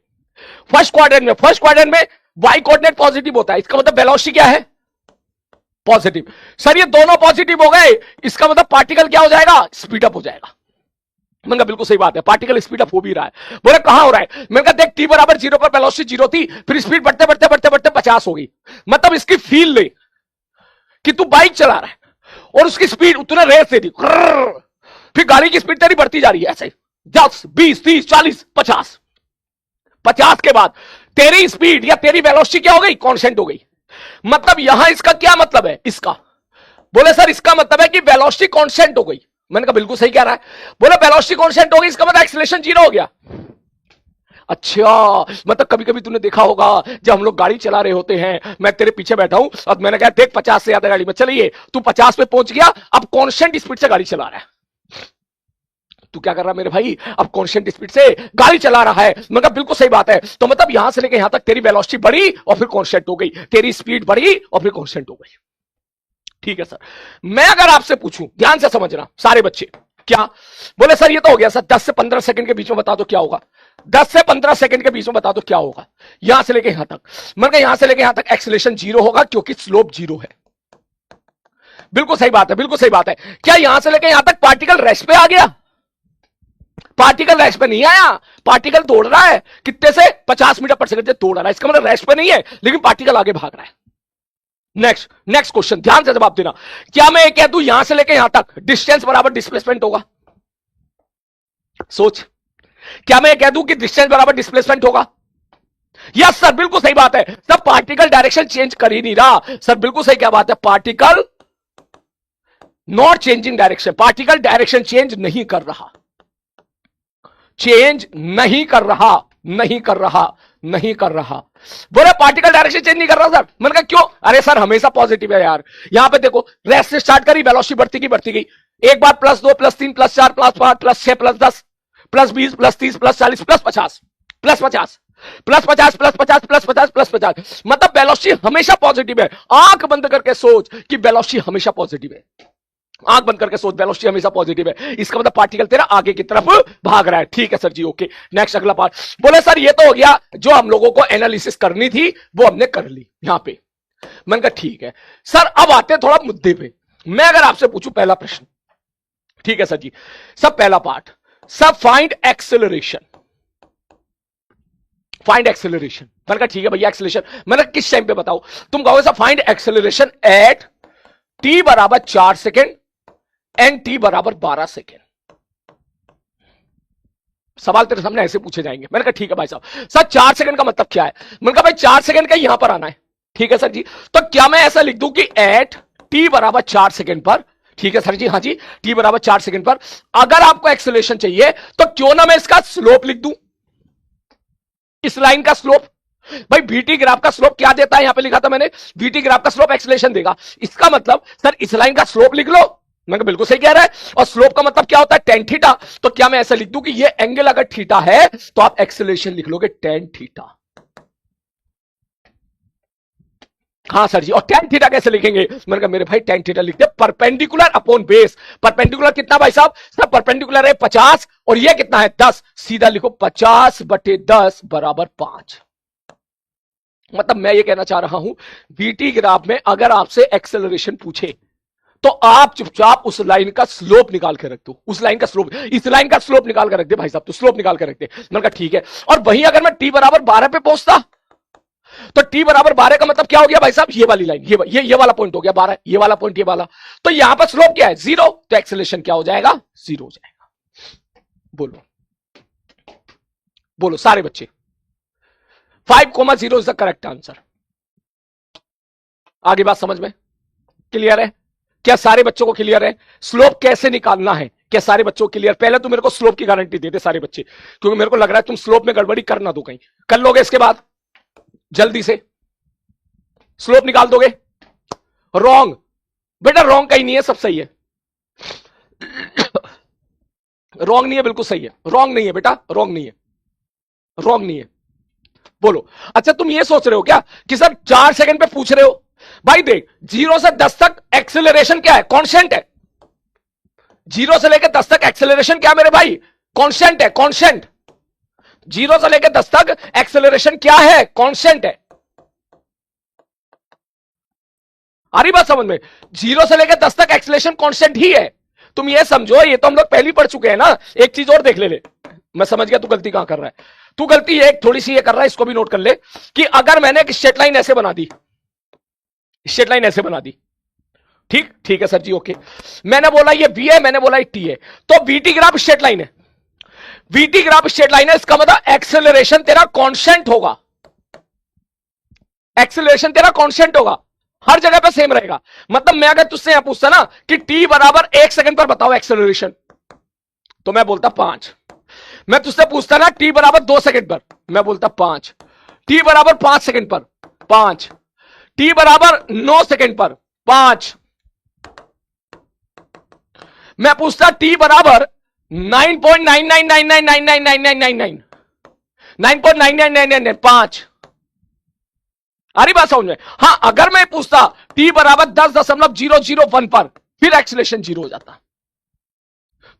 फर्स्ट क्वाड्रेंट में, फर्स्ट क्वाड्रेंट में वाई कोऑर्डिनेट पॉजिटिव होता है, इसका मतलब वेलोसिटी क्या है? पॉजिटिव। सर ये दोनों पॉजिटिव हो गए, इसका मतलब पार्टिकल क्या हो जाएगा? स्पीड अप हो जाएगा। मैंने कहा बिल्कुल सही बात है, पार्टिकल स्पीड अप हो भी रहा है। बोले कहां हो रहा है? मैंने कहा देख, टी बराबर 0 पर वेलोसिटी 0 थी, फिर स्पीड बढ़ते बढ़ते बढ़ते बढ़ते 50 हो गई। मतलब इसकी फील ले कि तू बाइक चला रहा है और उसकी स्पीड उतने रेस दे दी, फिर गाड़ी की स्पीड तेरी बढ़ती जा रही है ऐसे 10 20 30 40 50। 50 के बाद तेरी स्पीड या तेरी वेलोसिटी क्या हो गई? कांस्टेंट हो गई। मतलब यहां इसका क्या मतलब है? इसका बोले सर इसका मतलब है कि वेलोसिटी कांस्टेंट हो गई। मैंने कहा बिल्कुल सही कह रहा है। बोले वेलोसिटी कांस्टेंट हो गई, इसका मतलब एक्सेलरेशन 0 हो गया। अच्छा, मतलब कभी कभी तूने देखा होगा जब हम लोग गाड़ी चला रहे होते हैं, मैं तेरे पीछे बैठा हूं और मैंने कहा देख 50 से ज्यादा गाड़ी में चलिए, तू 50 पे पहुंच गया, अब कांस्टेंट स्पीड से गाड़ी चला रहा है। तू क्या कर रहा है मेरे भाई? अब कांस्टेंट स्पीड से गाड़ी चला रहा है। मैंने कहा बिल्कुल सही बात है। तो मतलब यहां से लेकर यहां तक तेरी वेलोसिटी बढ़ी और फिर कांस्टेंट हो गई, तेरी स्पीड बढ़ी और फिर कांस्टेंट हो गई। ठीक है सर। मैं अगर आपसे पूछूं, ध्यान से समझना सारे बच्चे, क्या बोले सर ये तो हो गया सर, 10 से 15 सेकंड के बीच में बता दो क्या होगा? 10 से 15 सेकंड के बीच में बता दो क्या होगा यहां से लेके यहां तक? मैंने कहा यहां से लेके यहां तक एक्सेलरेशन 0 होगा क्योंकि स्लोप 0 है। बिल्कुल सही बात है, बिल्कुल सही बात है। क्या यहां से लेके यहां तक पार्टिकल रेस्ट पे आ गया? पार्टिकल रेस्ट पे नहीं आया, पार्टिकल दौड़ रहा है कितने से? 50 मीटर पर सेकंड से दौड़ रहा है। इसका मतलब रेस्ट पे नहीं है, लेकिन पार्टिकल आगे भाग रहा है। नेक्स्ट नेक्स्ट क्वेश्चन, ध्यान से जवाब देना। क्या मैं कह दूं यहां से लेकर यहां तक डिस्टेंस बराबर डिस्प्लेसमेंट होगा? सोच, क्या मैं कह दूं कि डिस्टेंस बराबर डिस्प्लेसमेंट होगा? यस सर, बिल्कुल सही बात है सर, पार्टिकल डायरेक्शन चेंज कर ही नहीं रहा सर, बिल्कुल सही क्या बात है, particle not changing direction, particle direction change नहीं कर रहा, चेंज नहीं कर रहा, नहीं कर रहा, नहीं कर रहा। बोले पार्टिकल डायरेक्शन चेंज नहीं कर रहा सर, मैंने कहा क्यों? अरे सर हमेशा पॉजिटिव है यार, यहां पे देखो रेस्ट से स्टार्ट करी, वेलोसिटी बढ़ती गई, एक बार +2 +3 +4 +5 +6 +10 +20 +30 +40 +50 +50 +50 +50 +50 +50, मतलब वेलोसिटी हमेशा पॉजिटिव है। आंख बंद करके सोच कि वेलोसिटी हमेशा पॉजिटिव है, आंख बंद करके सोच, वेलोसिटी हमेशा पॉजिटिव है, इसका मतलब पार्टिकल तेरा आगे की तरफ भाग रहा है। ठीक है सर जी, ओके। नेक्स्ट अगला पार्ट। बोले सर ये तो हो गया जो हम लोगों को एनालिसिस करनी थी वो हमने कर ली यहां पे। मैंने कहा ठीक है सर, अब आते हैं थोड़ा मुद्दे पे। मैं अगर आपसे पूछूं पहला प्रश्न, ठीक है सर जी, सब पहला पार्ट, सब फाइंड एक्सेलरेशन, फाइंड एक्सेलरेशन। मैंने कहा ठीक है भैया एक्सेलरेशन, मैंने किस टाइम पे बताओ? तुम कहोगे sir find acceleration at t बराबर 4 सेकेंड एंड t बराबर 12 सेकेंड। सवाल तेरे सामने ऐसे पूछे जाएंगे। मैंने कहा ठीक है भाई साहब, सर 4 सेकंड का मतलब क्या है? मैंने कहा भाई 4 सेकंड का यहां पर आना है, ठीक है सर जी, तो क्या मैं ऐसा लिख दूं कि एट t बराबर 4 सेकंड पर, ठीक है सर जी, हाँ जी, t बराबर 4 सेकंड पर अगर आपको एक्सेलरेशन चाहिए तो क्यों ना मैं इसका स्लोप लिख दूं, इस लाइन का स्लोप। भाई बीटी ग्राफ का स्लोप क्या देता है? यहां पे लिखा था मैंने, बीटी ग्राफ का स्लोप एक्सेलरेशन देगा, इसका मतलब सर इस लाइन का स्लोप लिख लो। मैं बिल्कुल सही कह रहा है, और स्लोप का मतलब क्या होता है? Tan theta. तो क्या मैं ऐसा लिख दूं कि ये एंगल अगर थीटा है तो आप एक्सेलरेशन लिख लोगे टेन थीटा। हाँ सर जी, और टेन थीटा कैसे लिखेंगे? मैंने कहा मेरे भाई टेन थीटा लिखते परपेंडिकुलर अपॉन बेस। परपेंडिकुलर कितना भाई साहब? सर परपेंडिकुलर है 50 और ये कितना है 10, सीधा लिखो 50/10 बराबर 5। मतलब मैं ये कहना चाह रहा हूं, बीटी ग्राफ में अगर आपसे एक्सेलरेशन पूछे तो आप चुपचाप उस लाइन का स्लोप निकाल के रख दो, उस लाइन का स्लोप, इस लाइन का स्लोप निकाल के रख दे भाई साहब, तो स्लोप निकाल के रख दे। मैंने कहा ठीक है। और वहीं अगर मैं t बराबर 12 पे पहुंचता तो t बराबर 12 का मतलब क्या हो गया भाई साहब? ये वाली लाइन, ये वाला पॉइंट हो गया 12, ये वाला पॉइंट, ये वाला, तो यहां पर स्लोप क्या है? 0, तो एक्सेलरेशन क्या हो जाएगा? 0 हो जाएगा। बोलो बोलो सारे बच्चे, 5,0 इज द करेक्ट आंसर। आगे बात समझ में क्लियर है? क्या सारे बच्चों को क्लियर है स्लोप कैसे निकालना है? क्या सारे बच्चों को क्लियर? पहले तो मेरे को स्लोप की गारंटी दे दे सारे बच्चे, क्योंकि मेरे को लग रहा है तुम स्लोप में गड़बड़ी कर ना दो कहीं। कर लोगे इसके बाद जल्दी से स्लोप निकाल दोगे? रॉन्ग बेटा, रॉन्ग कहीं नहीं है, सब सही है। रॉन्ग नहीं है, बिल्कुल सही है। रॉन्ग नहीं है बेटा, रॉन्ग नहीं है, रॉन्ग नहीं है। बोलो। अच्छा तुम ये सोच रहे हो क्या कि सर 4 सेकंड पे पूछ रहे हो? भाई देख 0 से 10 तक एक्सेलरेशन क्या है? कांस्टेंट है। 0 से लेकर 10 तक एक्सेलरेशन क्या मेरे भाई? कांस्टेंट है, कांस्टेंट। 0 से लेकर 10 तक एक्सेलरेशन क्या है? कांस्टेंट है। आ रही बात समझ में? 0 से लेकर 10 तक एक्सेलरेशन कांस्टेंट ही है। तुम ये समझो, ये तो हम लोग पहले पढ़ चुके हैं ना। एक चीज और देख ले, मैं समझ गया तू गलती कहां कर रहा है। तू गलती एक थोड़ी सी ये कर रहा है, इसको भी नोट कर ले, कि अगर मैंने एक स्ट्रेट लाइन ऐसे बना दी, स्ट्रेट लाइन ऐसे बना दी, ठीक ठीक है सर जी, ओके। मैंने बोला ये बी है, मैंने बोला ये टी है, तो बीटी ग्राफ स्ट्रेट लाइन है, बीटी ग्राफ स्ट्रेट लाइन है, इसका मतलब एक्सेलरेशन तेरा कांस्टेंट होगा, एक्सेलरेशन तेरा कांस्टेंट होगा, हर जगह पे सेम रहेगा। मतलब मैं अगर तुझसे यहां पूछता ना कि टी बराबर 1 सेकंड पर बताओ एक्सेलरेशन, तो मैं बोलता 5। मैं तुझसे पूछता ना टी बराबर 2 सेकंड पर, मैं बोलता 5। टी बराबर 5 सेकंड पर 5। टी बराबर 9 सेकंड पर 5। मैं पूछता टी बराबर 9.9999999999 9.9999 5। आ रही बात समझ में? हां अगर मैं पूछता टी बराबर 10.001 पर, फिर एक्सेलरेशन 0 हो जाता।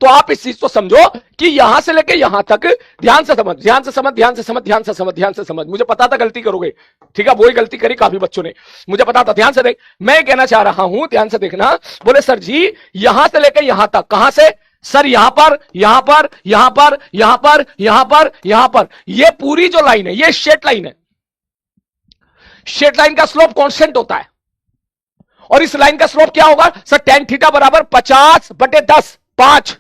तो आप इस चीज को समझो कि यहां से लेके यहां तक ध्यान से समझ, ध्यान से समझ, ध्यान से समझ, ध्यान से समझ, ध्यान से समझ। मुझे पता था गलती करोगे, ठीक है, वही गलती करी काफी बच्चों ने, मुझे पता था। ध्यान से देख, मैं कहना चाह रहा हूं, ध्यान से देखना। बोले सर जी यहां से लेके यहां तक, कहां से सर? यहां पर, यहां पर, यहां पर, यहां पर, यहां पर, यहां पर, ये पूरी जो लाइन है ये स्ट्रेट लाइन है। स्ट्रेट लाइन का स्लोप कांस्टेंट होता है, और इस लाइन का स्लोप क्या होगा सर? tan थीटा बराबर 50/10 5।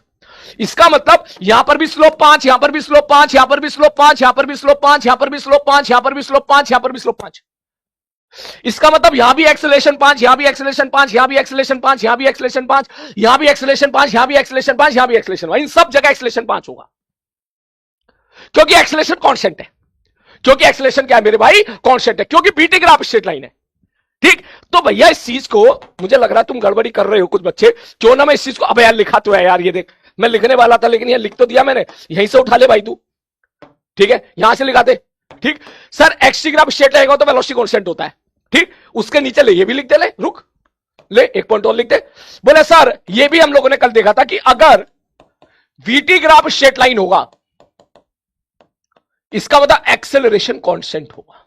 इसका मतलब यहां पर भी स्लोप 5, यहां पर भी स्लोप 5, यहां पर भी स्लोप 5, यहां पर भी स्लोप 5, यहां पर भी स्लोप 5, यहां पर भी स्लोप 5, यहां पर भी स्लोप 5। इसका मतलब यहां भी एक्सेलेरेशन 5, यहां भी एक्सेलेरेशन 5, यहां भी एक्सेलेरेशन 5, यहां भी एक्सेलेरेशन 5, यहां भी एक्सेलेरेशन 5, यहां भी एक्सेलेरेशन 5, यहां भी एक्सेलेरेशन 5, इन सब जगह एक्सेलेरेशन 5 होगा, क्योंकि एक्सेलेरेशन कांस्टेंट है। क्योंकि एक्सेलेरेशन क्या है मेरे भाई? कांस्टेंट है, क्योंकि बीटी ग्राफ स्ट्रेट लाइन है। ठीक, तो भैया इस चीज को, मुझे लग रहा है तुम गड़बड़ी कर रहे हो कुछ बच्चे, क्यों ना मैं इस चीज को, अब यार लिखा तो है यार, ये देख मैं लिखने वाला था लेकिन यार लिख तो दिया मैंने, यहीं से उठा ले भाई तू, ठीक है, यहां से लिखा दे। ठीक sir, XT graph straight line तो वेलोसिटी कांस्टेंट होता है। ठीक, उसके नीचे ले, ये भी लिख दे, ले रुक, ले एक पॉइंट और लिख दे। बोले सर ये भी हम लोगों ने कल देखा था कि अगर वीटी ग्राफ स्ट्रेट लाइन होगा, इसका मतलब एक्सेलरेशन कांस्टेंट होगा।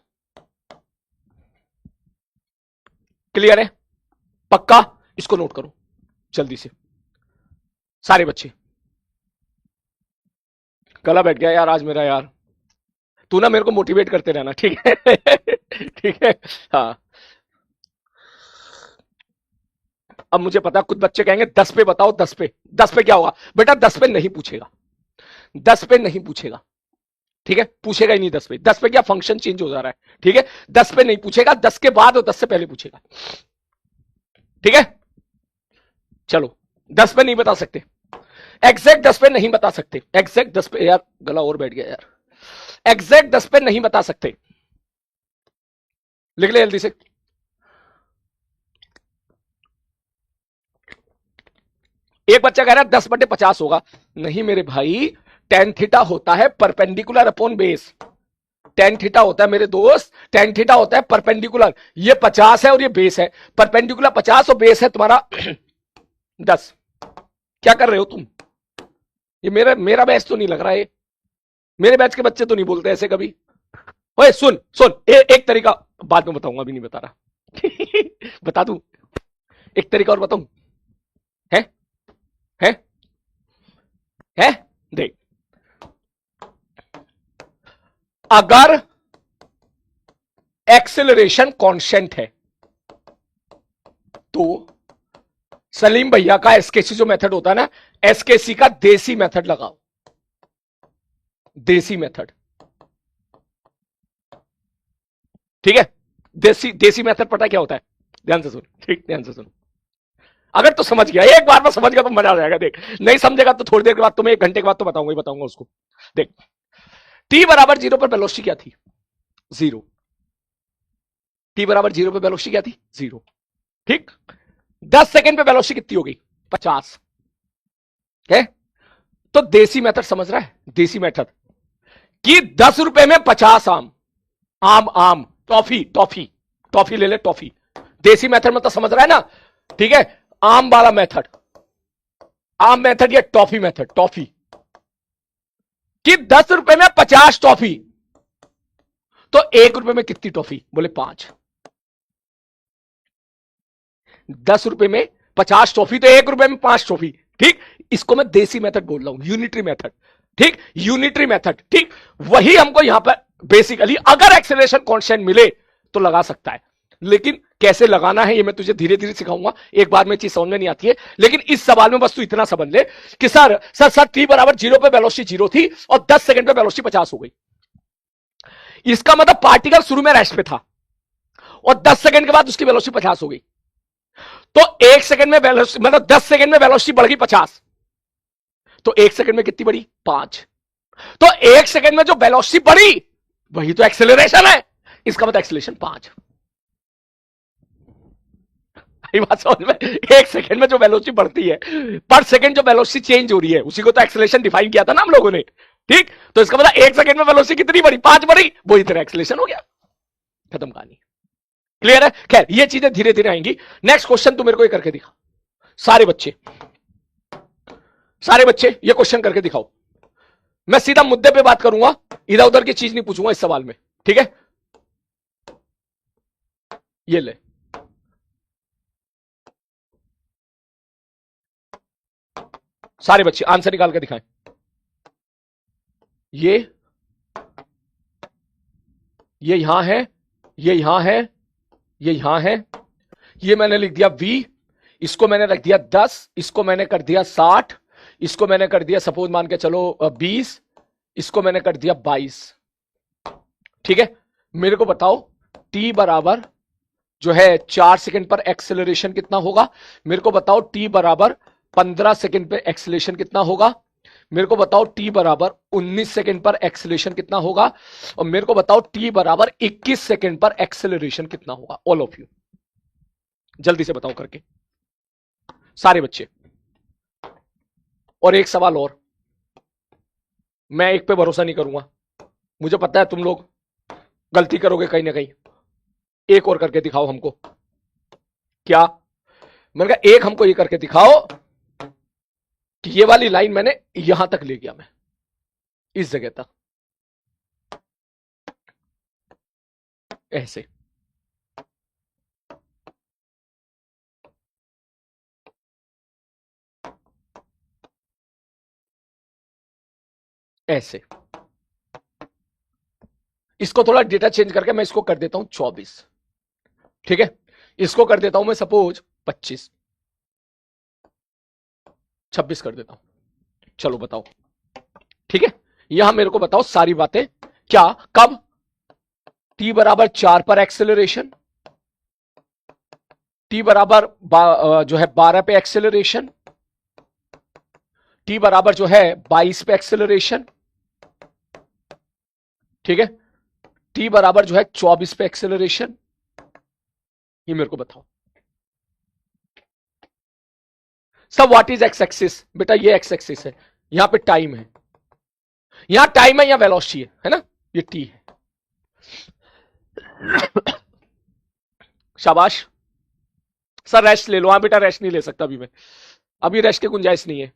क्लियर है? पक्का? इसको नोट करो जल्दी से सारे बच्चे। गला बैठ गया यार आज मेरा, यार तू ना मेरे को मोटिवेट करते रहना, ठीक है? ठीक है, हाँ। अब मुझे पता कुछ बच्चे कहेंगे 10 पे बताओ, 10 पे, 10 पे क्या होगा बेटा? 10 पे नहीं पूछेगा, 10 पे नहीं पूछेगा, ठीक है, पूछेगा ही नहीं 10 पे। 10 पे क्या, फंक्शन चेंज हो जा रहा है, ठीक है? 10 पे नहीं पूछेगा, 10 के बाद और 10 से पहले पूछेगा, ठीक है? चलो 10 पे नहीं बता सकते, एग्जैक्ट 10 पे नहीं बता सकते, एग्जैक्ट 10 पे, यार गला और बैठ गया यार, एग्जैक्ट 10 पे नहीं बता सकते, लिख ले जल्दी से। एक बच्चा कह रहा है 10/50 होगा, नहीं मेरे भाई, टेन थीटा होता है perpendicular upon base, tan theta होता है मेरे दोस्त, टेन थीटा होता है परपेंडिकुलर, ये 50 है और ये बेस है, परपेंडिकुलर 50 और बेस है तुम्हारा 10। क्या कर रहे हो तुम? ये मेरा बैच तो नहीं लग रहा है, मेरे बैच के बच्चे तो नहीं बोलते ऐसे कभी। ओए सुन सुन, एक तरीका बाद में बताऊंगा, अभी नहीं बता रहा। बता दूं एक तरीका और बताऊं? है है है देख, अगर एक्सेलरेशन कांस्टेंट है तो सलीम भैया का एसकेसी जो मेथड होता है ना, एसकेसी का देसी मेथड लगाओ, देसी मेथड, ठीक है? देसी मेथड पता क्या होता है? ध्यान से सुन, ठीक, ध्यान से सुन। अगर तो समझ गया, एक बार में समझ गया तो मजा आ जाएगा। देख, नहीं समझेगा तो थोड़ी देर के बाद, तुम्हें 1 घंटे के बाद तो बताऊंगा ही बताऊंगा उसको। देख, t बराबर 0 पर वेलोसिटी क्या थी? 0। t बराबर 0 पर वेलोसिटी क्या थी? 0। ठीक, 10 सेकेंड पे वेलोसिटी कितनी हो गई? 50 है? तो देसी मेथड समझ रहा है? देसी मेथड कि 10 रुपए में 50 आम, आम आम, टॉफी टॉफी टॉफी ले ले, टॉफी। देसी मेथड में तो समझ रहा है ना, ठीक है? आम वाला मेथड, आम मेथड या टॉफी मेथड, टॉफी कि 10 रुपए में 50 टॉफी, तो 1 रुपए में कितनी टॉफी? बोले 5। 10 रुपए में 50 टॉफी, तो 1 रुपए में 5 टॉफी। ठीक, इसको मैं देसी मेथड बोल रहा हूं, यूनिटरी मेथड। ठीक, यूनिटरी मेथड, ठीक, वही हमको यहां पर बेसिकली, अगर एक्सेलरेशन कांस्टेंट मिले तो लगा सकता है, लेकिन कैसे लगाना है ये मैं तुझे धीरे धीरे सिखाऊंगा, एक बार में चीज समझ में नहीं आती है। लेकिन इस सवाल में बस तू इतना समझ ले कि सर t बराबर 0 पे वेलोसिटी 0 थी और 10 सेकंड पे वेलोसिटी 50 हो गई। इसका मतलब पार्टिकल शुरू में रेस्ट पे था और 10 सेकंड के बाद उसकी वेलोसिटी 50 हो गई, तो 1 सेकंड में वेलोसिटी, मतलब 10 सेकंड में वेलोसिटी बढ़ गई 50, तो 1 सेकंड में कितनी बढ़ी? 5। तो 1 सेकंड में जो वेलोसिटी बढ़ी वही तो एक्सेलरेशन है, इसका मतलब एक्सेलरेशन 5। बात समझ में? 1 सेकंड में जो वेलोसिटी बढ़ती है, पर सेकंड जो वेलोसिटी चेंज हो रही है, उसी को तो एक्सेलरेशन डिफाइन किया था ना हम लोगों ने। ठीक, तो इसका मतलब 1 सेकंड में वेलोसिटी कितनी बढ़ी? 5 बढ़ी, वही तेरा एक्सेलरेशन हो गया, खत्म कहानी। क्लियर है? खैर, ये चीजें धीरे धीरे आएंगी। नेक्स्ट क्वेश्चन तू मेरे को ये करके दिखा, सारे बच्चे, सारे बच्चे ये क्वेश्चन करके दिखाओ। मैं सीधा मुद्दे पे बात करूंगा, इधर उधर की चीज नहीं पूछूंगा इस सवाल में, ठीक है? ये ले, सारे बच्चे आंसर निकाल के दिखाएं। ये यहां है, ये यहां है, ये यहां है, ये मैंने लिख दिया v, इसको मैंने रख दिया 10, इसको मैंने कर दिया 60, इसको मैंने कर दिया सपोज मान के चलो 20, इसको मैंने कर दिया 22। ठीक है, मेरे को बताओ टी बराबर जो है 4 सेकंड पर एक्सेलरेशन कितना होगा। मेरे को बताओ टी बराबर 15 सेकंड पे एक्सेलरेशन कितना होगा। मेरे को बताओ टी बराबर 19 सेकंड पर एक्सेलरेशन कितना होगा। और मेरे को बताओ टी बराबर 21 सेकंड पर एक्सेलरेशन कितना होगा। ऑल ऑफ यू जल्दी से बताओ करके, सारे बच्चे। और एक सवाल और, मैं एक पे भरोसा नहीं करूंगा, मुझे पता है तुम लोग गलती करोगे कहीं ना कहीं। एक और करके दिखाओ हमको। क्या? मैंने कहा एक हमको ये करके दिखाओ कि ये वाली लाइन मैंने यहां तक ले गया, मैं इस जगह तक ऐसे। ऐसे इसको थोड़ा डेटा चेंज करके मैं इसको कर देता हूं 24। ठीक है, इसको कर देता हूं मैं सपोज 25, 26 कर देता हूं। चलो बताओ। ठीक है, यहां मेरे को बताओ सारी बातें। क्या? कब? टी बराबर 4 पर एक्सेलरेशन, टी बराबर जो है 12 पे एक्सेलरेशन, टी बराबर जो है 22 पे एक्सेलरेशन। ठीक है, टी बराबर जो है 24 पे एक्सेलरेशन। ये मेरे को बताओ सब। What is x axis? बेटा ये एक्स एक्सिस है, यहां पे टाइम है, यहां टाइम है, यहां वेलोसिटी है ना, ये टी है। शाबाश सर, रेस्ट ले लो। हाँ बेटा रेस्ट नहीं ले सकता अभी मैं, अभी रेस्ट की गुंजाइश नहीं है।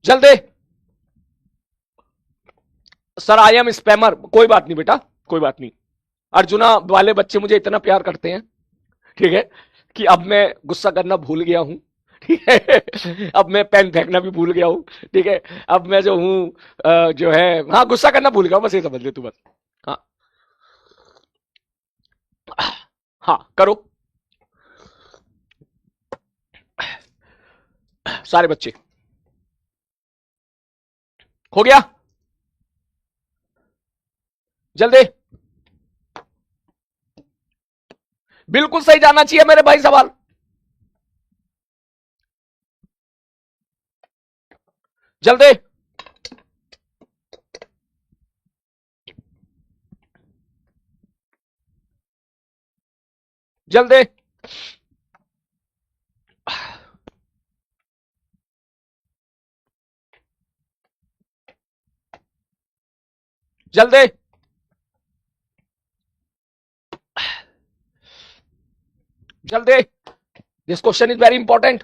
जल्दी सर, आई एम स्पैमर। कोई बात नहीं बेटा, कोई बात नहीं। अर्जुना वाले बच्चे मुझे इतना प्यार करते हैं, ठीक है, कि अब मैं गुस्सा करना भूल गया हूं। ठीक है, अब मैं पेन फेंकना भी भूल गया हूं। ठीक है, अब मैं जो हूं जो है, हाँ गुस्सा करना भूल गया हूं, बस ये समझ ले तू बस। हाँ हाँ करो सारे बच्चे। हो गया? जल्दी, बिल्कुल सही जाना चाहिए मेरे भाई सवाल। जल्दी जल्दी जल्दी जल्दी। This question is very important.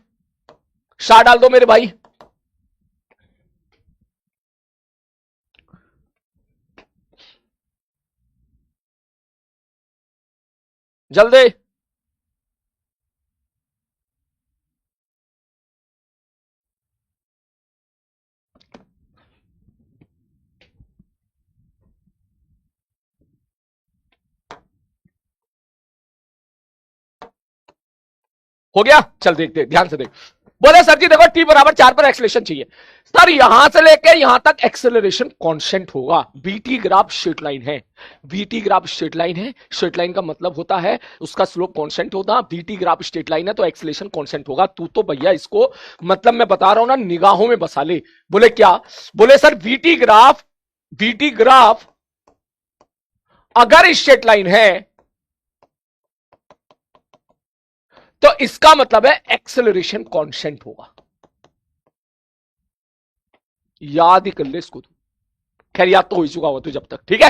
Star डाल दो मेरे भाई। जल्दी हो गया? चल देख देख ध्यान से देख। बोले सर जी देखो टी बराबर 4 पर एक्सेलरेशन चाहिए। सर यहां से लेके यहां तक एक्सेलरेशन कांस्टेंट होगा। बीटी ग्राफ स्ट्रेट लाइन है, बीटी ग्राफ स्ट्रेट लाइन है। स्ट्रेट लाइन का मतलब होता है उसका स्लोप कांस्टेंट होता है। बीटी ग्राफ स्ट्रेट लाइन है तो एक्सेलरेशन कांस्टेंट होगा। तू तो भैया इसको मतलब मैं बता रहा हूं ना, निगाहों में बसा ले। बोले क्या? बोले सर बीटी ग्राफ अगर स्ट्रेट लाइन है तो इसका मतलब है एक्सेलरेशन कांस्टेंट होगा। याद ही कर ले इसको तू। खैर याद तो हो ही चुका हुआ तू जब तक। ठीक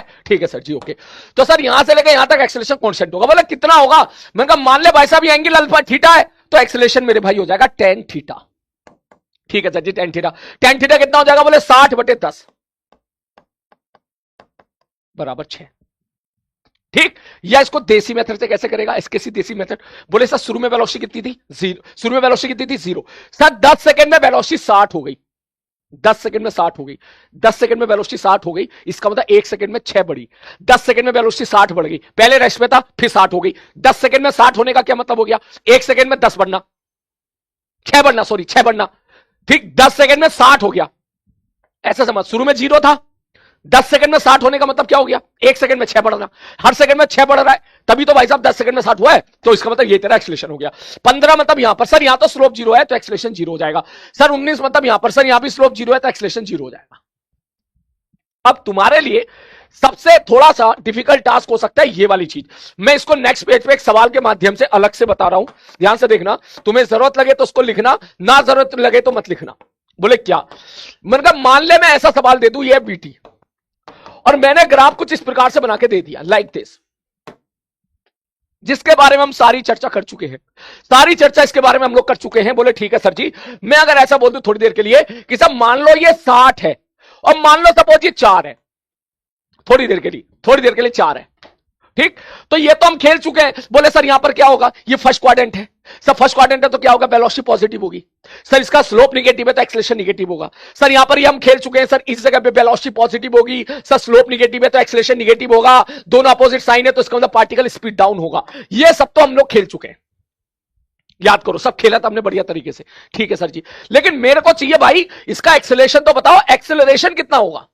है सर जी, ओके। तो सर यहां से लेकर यहां तक एक्सेलरेशन कांस्टेंट होगा। बोले कितना होगा? मैंने कहा मान ले भाई साहब ये एंगल अल्फा थीटा है तो एक्सेलरेशन मेरे भाई हो जाएगा tan थीटा। ठीक है सर जी, tan थीटा। tan थीटा कितना हो जाएगा? बोले 60/10 बराबर 6। ठीक, या इसको देसी मेथड से कैसे करेगा? इसके देसी मेथड। बोले सर शुरू में वेलोसिटी कितनी थी? 0। शुरू में वेलोसिटी कितनी थी? 0। सर 10 सेकंड में वेलोसिटी 60 हो गई। 10 सेकंड में 60 हो गई। 10 सेकंड में वेलोसिटी 60 हो गई, इसका मतलब 1 सेकंड में 6 बढ़ी। 10 सेकंड में वेलोसिटी 60 बढ़ गई, पहले रेस्ट में था फिर 60 हो गई। 10 सेकंड में 60 होने का क्या मतलब हो गया? 1 सेकंड में 10 बढ़ना। 6 बढ़ना, सॉरी 6 बढ़ना, ठीक, 10 सेकंड में 60 हो गया, ऐसा समझ। शुरू में 0 था, 10 सेकंड में 60 होने का मतलब क्या हो गया, 1 सेकंड में 6 बढ़ रहा, हर सेकंड में 6 बढ़ रहा है, तभी तो भाई साहब 10 सेकंड में 60 हुआ है, तो इसका मतलब ये तेरा एक्सेलरेशन हो गया। 15 मतलब यहां पर सर, यहां तो स्लोप 0 है तो एक्सेलरेशन 0 हो जाएगा। सर 19 मतलब यहां पर सर, यहां भी स्लोप 0 है तो एक्सेलरेशन 0 हो जाएगा। अब तुम्हारे लिए सबसे थोड़ा सा डिफिकल्ट टास्क हो सकता है ये वाली चीज, मैं इसको नेक्स्ट पेज पे एक सवाल के माध्यम से अलग से बता रहा हूं, ध्यान से देखना, तुम्हें जरूरत लगे तो उसको लिखना, ना जरूरत लगे तो मत लिखना। बोले क्या, मैंने कहा मान ले मैं ऐसा सवाल दे दूं, ये बीटी, और मैंने ग्राफ कुछ इस प्रकार से बना के दे दिया, लाइक दिस, जिसके बारे में हम सारी चर्चा कर चुके हैं, सारी चर्चा इसके बारे में हम लोग कर चुके हैं। बोले ठीक है सर जी, मैं अगर ऐसा बोल दूं थोड़ी देर के लिए कि सब मान लो ये 60 है, और मान लो सपोज ये 4 है, थोड़ी देर के लिए 4 है, ठीक, तो ये तो हम खेल चुके हैं। बोले सर यहां पर क्या होगा, ये फर्स्ट क्वाड्रेंट है, सर फर्स्ट क्वाड्रेंट है तो क्या होगा, वेलोसिटी पॉजिटिव होगी, सर इसका स्लोप निगेटिव है तो एक्सेलरेशन निगेटिव होगा। सर यहां पर ये हम खेल चुके हैं, सर इस जगह पे वेलोसिटी पॉजिटिव होगी, सर स्लोप निगेटिव है तो एक्सेलरेशन निगेटिव होगा, दोनों अपोजिट साइन है तो इसका मतलब पार्टिकल स्पीड डाउन होगा। ये सब तो हम लोग खेल चुके हैं, याद करो, सब खेला था हमने बढ़िया तरीके से, ठीक है सर जी, लेकिन मेरे को चाहिए भाई इसका एक्सेलरेशन तो बताओ, एक्सेलरेशन कितना होगा।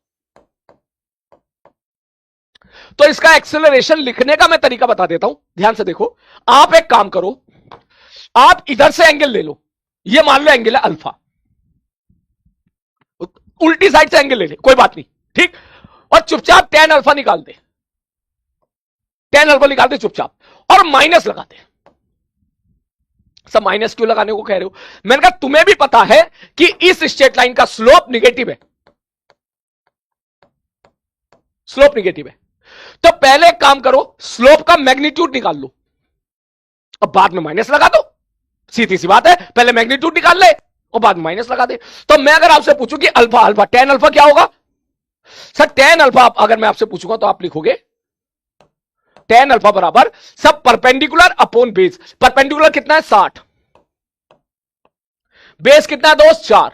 तो इसका एक्सेलरेशन लिखने का मैं तरीका बता देता हूं, ध्यान से देखो। आप एक काम करो, आप इधर से एंगल ले लो, ये मान लो एंगल है अल्फा, उल्टी साइड से एंगल ले ले, कोई बात नहीं, ठीक, और चुपचाप tan अल्फा निकाल दे, tan अल्फा निकाल दे चुपचाप, और माइनस लगा दे। सब माइनस क्यों लगाने को कह रहे हो, मैंने कहा तुम्हें भी पता है कि इस स्ट्रेट लाइन का स्लोप निगेटिव है, स्लोप निगेटिव है, तो पहले एक काम करो, स्लोप का मैग्नीट्यूड निकाल लो, और बाद में माइनस लगा दो, सीधी सी बात है, पहले मैग्नीट्यूड निकाल ले और बाद में माइनस लगा दे। तो मैं अगर आपसे पूछूं कि अल्फा अल्फा tan अल्फा क्या होगा, सर tan अल्फा अगर मैं आपसे पूछूंगा तो आप लिखोगे tan अल्फा बराबर सब परपेंडिकुलर अपॉन बेस, परपेंडिकुलर कितना है 60, बेस कितना है दोस्त 4,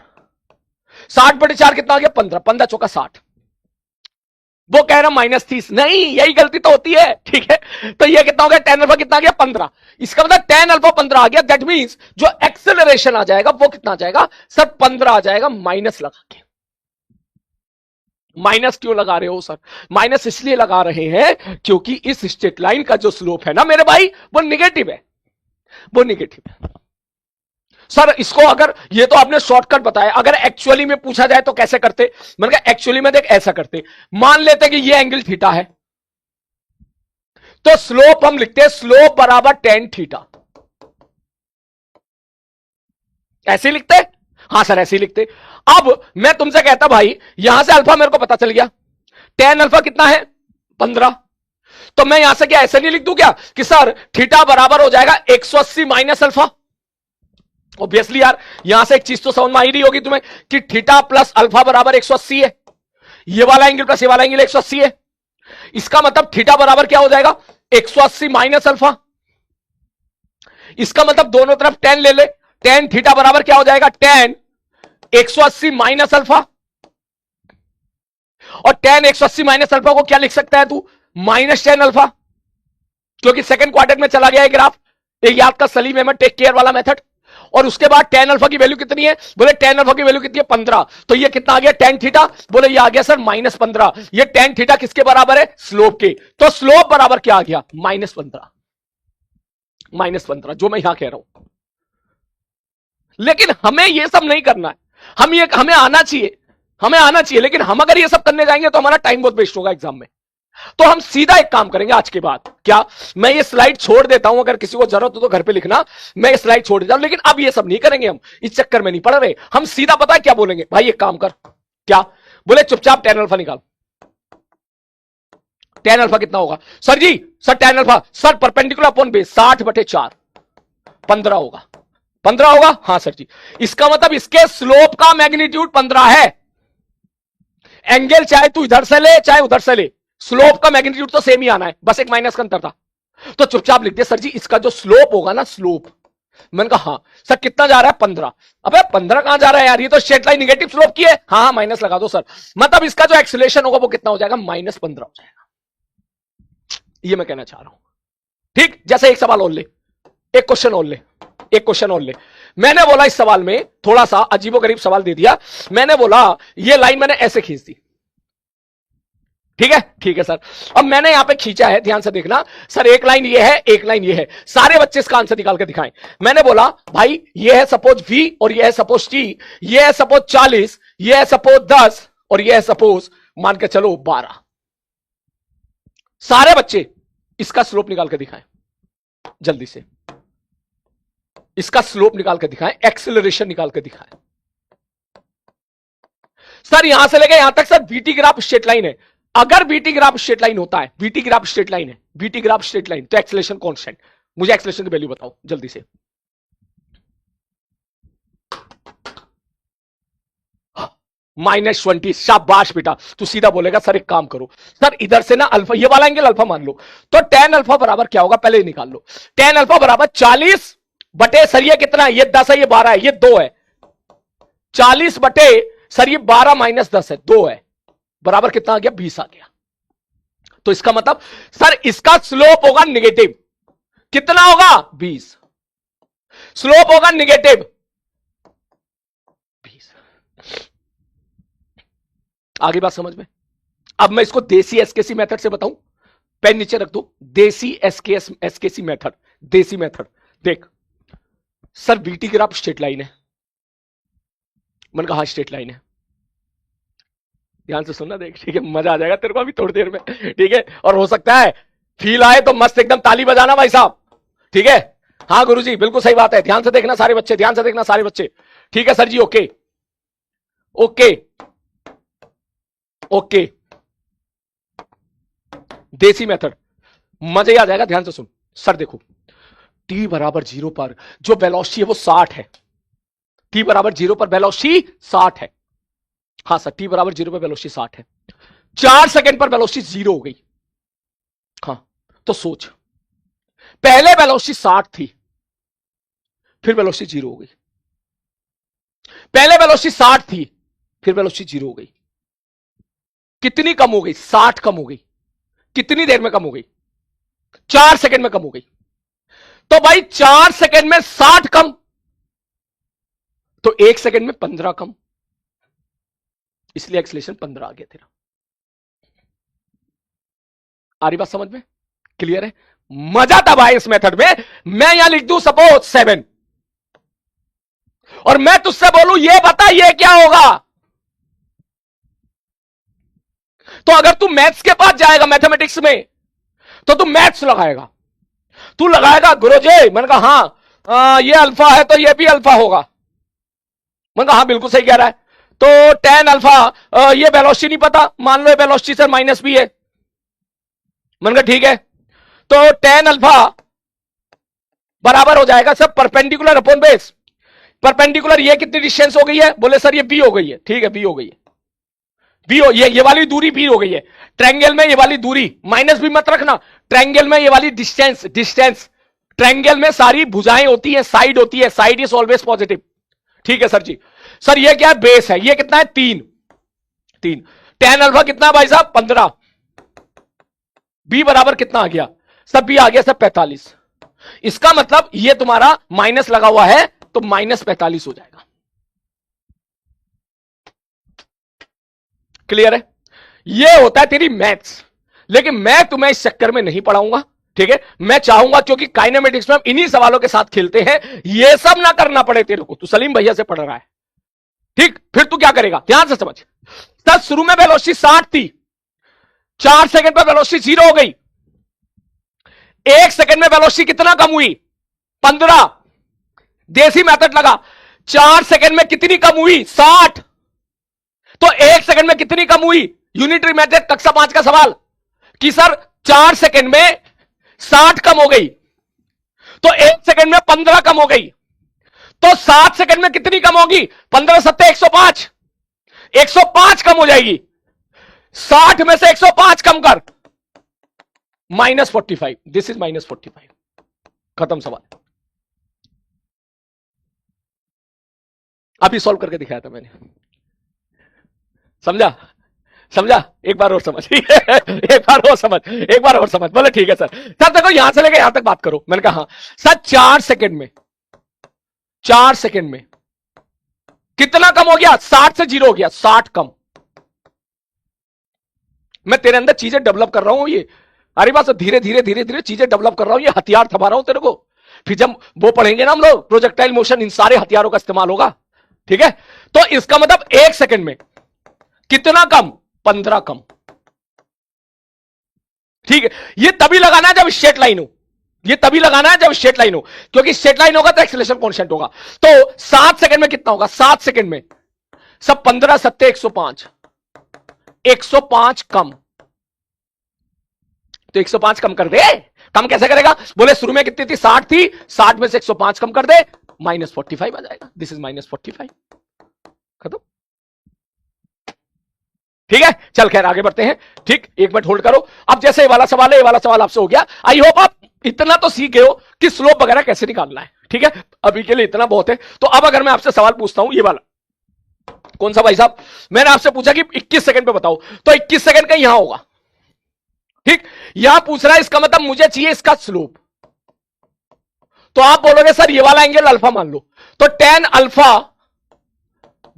60/4 कितना आ गया 15, 15 चौका 60, वो कह रहा -30, नहीं यही गलती तो होती है, ठीक है, तो ये कितना हो गया, tan अल्फा कितना आ गया 15, इसका मतलब tan अल्फा 15 आ गया, दैट मींस जो एक्सेलरेशन आ जाएगा वो कितना आ जाएगा सर 15 आ जाएगा, माइनस लगा के। माइनस क्यों लगा रहे हो सर, माइनस इसलिए लगा रहे हैं क्योंकि इस स्ट्रेट लाइन का जो स्लोप है ना मेरे भाई, वो निगेटिव है, वो निगेटिव है। सर इसको अगर, ये तो आपने शॉर्टकट बताया, अगर एक्चुअली में पूछा जाए तो कैसे करते, मैंने कहा एक्चुअली में देख ऐसा करते, मान लेते कि ये एंगल थीटा है, तो स्लोप हम लिखते हैं स्लोप बराबर tan थीटा, ऐसे लिखते, हाँ सर ऐसे लिखते। अब मैं तुमसे कहता भाई यहां से अल्फा मेरे को पता चल गया, tan अल्फा कितना है 15, तो मैं यहां से क्या ऐसे नहीं लिख दूं क्या कि सर थीटा बराबर हो जाएगा 180 माइनस अल्फा। ऑब्वियसली यार यहां से एक चीज तो समझ में आई रही होगी तुम्हें कि थीटा प्लस अल्फा बराबर 180 है, ये वाला एंगल प्लस ये वाला एंगल 180 है, इसका मतलब थीटा बराबर क्या हो जाएगा 180 माइनस अल्फा, इसका मतलब दोनों तरफ tan ले ले, tan थीटा बराबर क्या हो जाएगा tan 180 माइनस अल्फा, और tan 180 माइनस अल्फा को क्या लिख सकता है तू -tan अल्फा, क्योंकि सेकंड क्वाड्रेंट में चला गया है ग्राफ, एक याद का सलीम अहमद टेक केयर वाला मेथड। और उसके बाद tan अल्फा की वैल्यू कितनी है, बोले tan अल्फा की वैल्यू कितनी है 15, तो ये कितना आ गया tan थीटा, बोले ये आ गया सर -15, ये tan थीटा किसके बराबर है स्लोप के, तो स्लोप बराबर क्या आ गया -15, -15 जो मैं यहां कह रहा हूं। लेकिन हमें ये सब नहीं करना है, हमें आना चाहिए, हमें आना चाहिए, लेकिन हम अगर ये सब करने जाएंगे तो हमारा टाइम बहुत वेस्ट होगा एग्जाम में। तो हम सीधा एक काम करेंगे आज के बाद, क्या मैं ये स्लाइड छोड़ देता हूं, अगर किसी को जरूरत हो तो घर पे लिखना, मैं ये स्लाइड छोड़ देता हूं, लेकिन अब ये सब नहीं करेंगे, हम इस चक्कर में नहीं पड़ रहे, हम सीधा पता है क्या बोलेंगे, भाई एक काम कर, क्या बोले चुपचाप tan अल्फा निकाल, tan अल्फा कितना होगा sir ji, sir tan alpha sir perpendicular upon base 60/4 15 होगा, 15 होगा, हाँ सर जी, इसका मतलब इसके स्लोप का मैग्नीट्यूड 15 है, एंगल चाहे तू इधर से ले चाहे उधर से ले, स्लोप का मैग्नीट्यूड तो सेम ही आना है, बस एक माइनस का अंतर था। तो चुपचाप लिख दे सर जी इसका जो स्लोप होगा ना, स्लोप, मैंने कहा हाँ सर कितना जा रहा है 15, अबे 15 कहां जा रहा है यार, ये तो स्ट्रेट लाइन निगेटिव स्लोप की है, हाँ हाँ माइनस लगा दो सर, मतलब इसका जो एक्सेलरेशन होगा वो कितना हो जाएगा -15 हो जाएगा, ये मैं कहना चाह रहा हूं। ठीक, जैसे एक सवाल और ले, एक क्वेश्चन और ले, एक क्वेश्चन और ले, मैंने बोला इस सवाल में थोड़ा सा अजीबोगरीब सवाल दे दिया, मैंने बोला ये लाइन मैंने ऐसे खींच दी, ठीक है सर। अब मैंने यहां पे खींचा है, ध्यान से देखना सर, एक लाइन ये है, एक लाइन ये है, सारे बच्चे इसका आंसर निकाल के दिखाएं। मैंने बोला भाई ये है सपोज V और ये है सपोज T, ये है सपोज 40, ये है सपोज 10 और ये है सपोज मान के चलो 12। सारे बच्चे इसका स्लोप निकाल के दिखाएं जल्दी से, इसका स्लोप निकाल के दिखाएं, एक्सेलरेशन निकाल के दिखाएं। सर यहां से लेके यहां तक sir BT graph straight line है, अगर बीटी ग्राफ स्ट्रेट लाइन होता है, बीटी ग्राफ स्ट्रेट लाइन है, बीटी ग्राफ स्ट्रेट लाइन, तो एक्सेलरेशन कांस्टेंट, मुझे एक्सेलरेशन की वैल्यू बताओ जल्दी से। -20, शाबाश बेटा। तू सीधा बोलेगा सर एक काम करो सर, इधर से ना अल्फा, ये वाला एंगल अल्फा मान लो, तो tan अल्फा बराबर क्या होगा पहले निकाल लो। tan अल्फा बराबर 40 बटे सर ये कितना है, ये 10 है, ये 12 है, ये 2 है। 40 बटे सर ये 12 - 10 है, 2 है, बराबर कितना आ गया, 20 आ गया। तो इसका मतलब सर इसका स्लोप होगा निगेटिव, कितना होगा, 20। स्लोप होगा निगेटिव 20। आगे बात समझ में। अब मैं इसको देसी एसकेसी मेथड से बताऊं, पेन नीचे रख दो, देसी एसकेसी मेथड, देसी मेथड। देख sir BT graph straight line है, मैंने कहा स्ट्रेट लाइन है, ध्यान से सुनना देख, ठीक है, मजा आ जाएगा तेरे को अभी थोड़ी देर में, ठीक है। और हो सकता है फील आए तो मस्त एकदम ताली बजाना भाई साहब, ठीक है। हाँ गुरुजी बिल्कुल सही बात है, ध्यान से देखना सारे बच्चे, ध्यान से देखना सारे बच्चे, ठीक है सर जी, ओके ओके ओके। देसी मेथड मजे आ जाएगा, ध्यान से सुन। सर देखो t बराबर 0 पर जो वेलोसिटी है वो 60 है, t बराबर 0 पर वेलोसिटी 60 है। हाँ सर t बराबर 0 पर वेलोसिटी 60 है, 4 सेकंड पर वेलोसिटी 0 हो गई। हाँ तो सोच, पहले वेलोसिटी 60 थी, फिर वेलोसिटी 0 हो गई, पहले वेलोसिटी 60 थी, फिर वेलोसिटी 0 हो गई। कितनी कम हो गई, 60 कम हो गई। कितनी देर में कम हो गई, 4 सेकंड में कम हो गई। तो भाई 4 सेकंड में 60 कम, तो 1 सेकंड में 15 कम, इसलिए एक्सेलरेशन 15 आ गया तेरा। आ रही बात समझ में, क्लियर है। मजा तब आए इस मेथड में, मैं यहां लिख दूं सपोज 7 और मैं तुझसे बोलूं ये बता ये क्या होगा, तो अगर तू मैथ्स के पास जाएगा मैथमेटिक्स में तो तू मैथ्स लगाएगा, तू लगाएगा गुरुजी, मैंने कहा हाँ ये अल्फा है तो ये भी अल्फा होगा, मैंने कहा हाँ बिल्कुल सही कह रहा है। तो tan अल्फा ये वेलोसिटी नहीं पता, मान लो ये वेलोसिटी सर -b है, मैंने कहा ठीक है, तो tan अल्फा बराबर हो जाएगा सब परपेंडिकुलर अपॉन बेस। परपेंडिकुलर ये कितनी डिस्टेंस हो गई है, बोले सर ये b हो गई है, ठीक है b हो गई है, बी हो, ये वाली दूरी बी हो गई है। ट्रायंगल में ये वाली दूरी -b मत रखना, ट्रायंगल में ये वाली डिस्टेंस ट्रायंगल में सारी भुजाएं होती है, साइड होती है, साइड इज ऑलवेज पॉजिटिव, ठीक है सर जी। सर ये क्या है, बेस है, ये कितना है 3 tan अल्फा कितना भाई साहब 15, बी बराबर कितना आ गया सर, बी आ गया सर 45। इसका मतलब ये तुम्हारा माइनस लगा हुआ है तो -45 हो जाएगा, क्लियर है। ये होता है तेरी मैथ्स, लेकिन मैं तुम्हें इस चक्कर में नहीं पढ़ाऊंगा, ठीक है। मैं चाहूंगा क्योंकि काइनेमेटिक्स में हम इन्हीं सवालों के साथ खेलते हैं, ये सब ना करना पड़े तेरे को, तू सलीम भैया से पढ़ रहा है, ठीक। फिर तू क्या करेगा, ध्यान से समझ। सर शुरू में वेलोसिटी 60 थी, 4 सेकंड पर वेलोसिटी 0 हो गई, 1 सेकंड में वेलोसिटी कितना कम हुई 15, देसी मेथड लगा, 4 सेकंड में कितनी कम हुई 60, तो 1 सेकंड में कितनी कम हुई, यूनिटरी मेथड कक्षा 5 का सवाल कि सर 4 सेकंड में 60 कम हो गई, तो 1 सेकंड में 15 कम हो गई, तो 7 सेकंड में कितनी कम होगी, 15 7 105, 105 कम हो जाएगी। 60 में से 105 कम कर, -45, दिस इज -45, खत्म सवाल। अभी सॉल्व करके दिखाया था मैंने, समझा, एक बार और समझ एक बार और समझ, बोले ठीक है सर। सर देखो यहां से लेकर यहां तक बात करो, मैंने कहा हाँ सर 4 सेकंड में 4 सेकंड में कितना कम हो गया? 60 से 0 हो गया, 60 कम। मैं तेरे अंदर चीजें डेवलप कर रहा हूं, ये अरे बात धीरे धीरे धीरे धीरे चीजें डेवलप कर रहा हूं, ये हथियार थमा रहा हूं तेरे को। फिर जब वो पढ़ेंगे ना हम लोग प्रोजेक्टाइल मोशन, इन सारे हथियारों का इस्तेमाल होगा, ठीक है। तो इसका मतलब 1 सेकंड में कितना कम? 15 कम, ठीक है। ये तभी लगाना है जब स्ट्रेट लाइन हो, ये तभी लगाना है जब स्ट्रेट लाइन हो, क्योंकि स्ट्रेट लाइन होगा तो एक्सेलरेशन कांस्टेंट होगा। तो 7 सेकंड में कितना होगा? 7 सेकंड में सब 15 सत्ते 105, 105 कम। तो 105 कम कर दे। कम कैसे करेगा? बोले शुरू में कितनी थी? 60 थी, 60 में से 105 कम कर दे, -45 आ जाएगा। दिस इज -45, खत्म, ठीक है। चल खैर आगे बढ़ते हैं, ठीक। एक मिनट होल्ड करो। अब जैसे ये वाला सवाल है, ये वाला सवाल आपसे हो गया। आई होप आप इतना तो सीख गए हो कि स्लोप वगैरह कैसे निकालना है, ठीक है। अभी के लिए इतना बहुत है। तो अब अगर मैं आपसे सवाल पूछता हूं, ये वाला कौन सा भाई साहब? मैंने आपसे पूछा कि 21 सेकंड पे बताओ, तो 21 सेकंड का यहां होगा, ठीक। यहां पूछ रहा है, इसका मतलब मुझे चाहिए इसका स्लोप। तो आप बोलोगे सर ये वाला एंगल अल्फा मान लो, तो tan अल्फा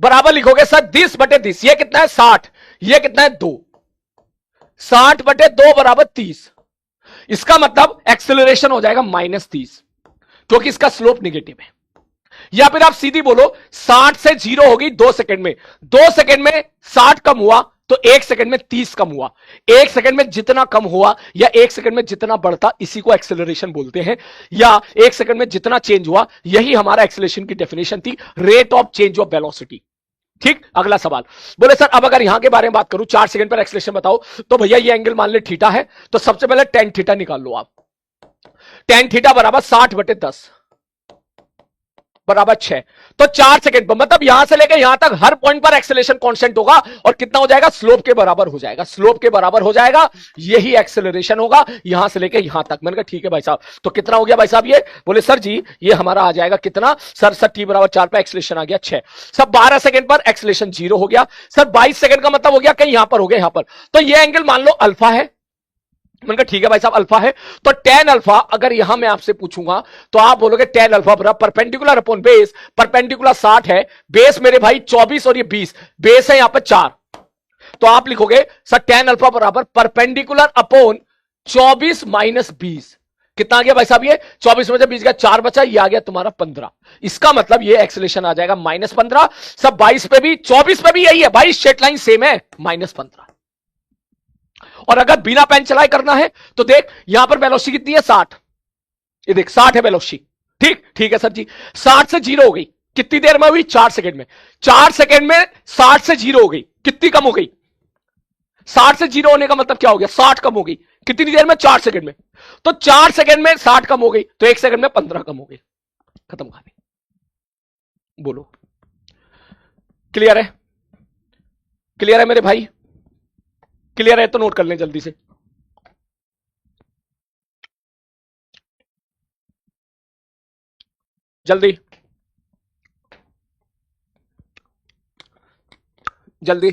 बराबर लिखोगे सर 30/30। ये कितना है? 60। ये कितना है? 2। 60/2 बराबर 30। इसका मतलब एक्सेलरेशन हो जाएगा -30, क्योंकि इसका स्लोप निगेटिव है। या फिर आप सीधी बोलो 60 से 0 होगी 2 सेकंड में, 2 सेकंड में 60 कम हुआ तो 1 सेकंड में 30 कम हुआ। 1 सेकंड में जितना कम हुआ या 1 सेकंड में जितना बढ़ता, इसी को एक्सेलरेशन बोलते हैं। या 1 सेकंड में जितना चेंज हुआ, यही हमारा एक्सेलरेशन की डेफिनेशन थी, rate of change of velocity, ठीक। अगला सवाल, बोले सर अब अगर यहां के बारे में बात करूं, 4 सेकंड पर एक्सेलरेशन बताओ, तो भैया ये एंगल मान ले थीटा है, तो सबसे पहले tan थीटा निकाल लो आप। tan थीटा बराबर 60/10 बराबर 6। तो 4 सेकंड पर, मतलब यहां से लेकर यहां तक हर पॉइंट पर एक्सेलरेशन कांस्टेंट होगा, और कितना हो जाएगा? स्लोप के बराबर हो जाएगा, स्लोप के बराबर हो जाएगा। यही एक्सेलरेशन होगा यहां से लेकर यहां तक। मैंने कहा ठीक है भाई साहब, तो कितना हो गया भाई साहब ये? बोले सर जी ये हमारा आ जाएगा कितना? सर t बराबर 4 पर एक्सेलरेशन आ गया 6। सब 12 सेकंड पर एक्सेलरेशन 0 हो गया। सर 22 सेकंड का मतलब हो गया कहीं यहां पर हो गया, यहां पर। तो ये एंगल मान लो अल्फा है। मैंने कहा ठीक है भाई साहब अल्फा है, तो tan अल्फा अगर यहां मैं आपसे पूछूंगा, तो आप बोलोगे tan अल्फा बराबर परपेंडिकुलर अपॉन बेस। परपेंडिकुलर 60 है, बेस मेरे भाई 24 और ये 20, बेस है यहां पर 4। तो आप लिखोगे सर tan अल्फा बराबर परपेंडिकुलर अपॉन 24 माइनस 20। कितना आ गया भाई साहब? ये 24 में से 20 का 4 बचा, ये आ गया तुम्हारा 15। इसका मतलब ये एक्सेलरेशन आ जाएगा -15। सब 22 पे भी 24 पे भी यही है भाई, स्ट्रेट लाइन सेम है, -15। और अगर बिना पेन चलाए करना है तो देख यहां पर वेलोसिटी कितनी है? 60। ये देख 60 है वेलोसिटी, ठीक। ठीक है सर जी, 60 से 0 हो गई, कितनी देर में हुई? 4 सेकंड में। 4 सेकंड में 60 से 0 हो गई, कितनी कम हो गई? 60 से 0 होने का मतलब क्या हो गया? 60 कम हो गई, कितनी देर में? 4 सेकंड में। तो 4 सेकंड में 60 कम हो गई, तो 1 सेकंड में 15 कम हो गई। खत्म कहानी। बोलो क्लियर है? क्लियर है मेरे भाई? क्लियर है तो नोट कर लें जल्दी से। जल्दी जल्दी,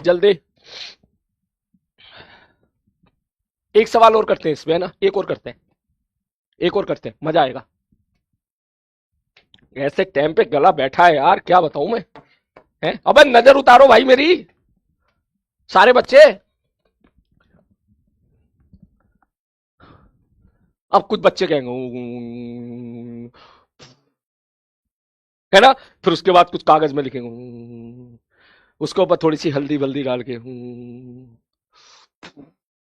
जल्दी। एक सवाल और करते हैं इसमें, है ना? एक और करते हैं, एक और करते हैं, मजा आएगा। ऐसे टाइम पे गला बैठा है यार, क्या बताऊं मैं, है? अबे नजर उतारो भाई मेरी, सारे बच्चे। अब कुछ बच्चे कहेंगे है ना, फिर उसके बाद कुछ कागज में लिखेंगे, उसके ऊपर थोड़ी सी हल्दी वल्दी डाल के,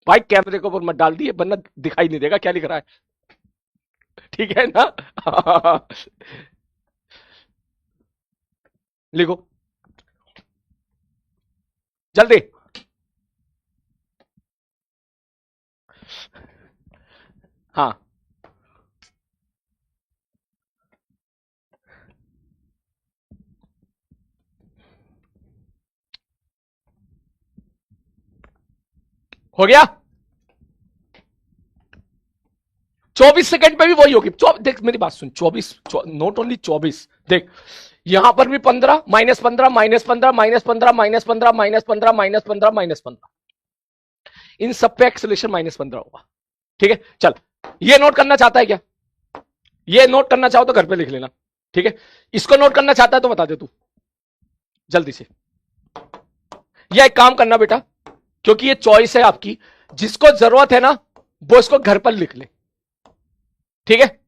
भाई कैमरे के ऊपर मत डाल दिए वरना दिखाई नहीं देगा क्या लिख रहा है, ठीक है ना? लिखो जल्दी। हाँ हो गया। 24 सेकंड पे भी वही होगी। देख मेरी बात सुन, 24 नॉट ओनली 24, देख यहां पर भी 15 -15 -15 -15 -15 -15 -15 -15 -15, इन सब पे एक्सेलरेशन -15 होगा। ठीक है, चल ये नोट करना चाहता है क्या? ये नोट करना चाहो तो घर पे लिख लेना, ठीक है। इसको नोट करना चाहता है तो बता दे तू जल्दी से। या एक काम करना बेटा, क्योंकि ये चॉइस है आपकी, जिसको जरूरत है ना वो इसको घर पर लिख ले, ठीक है।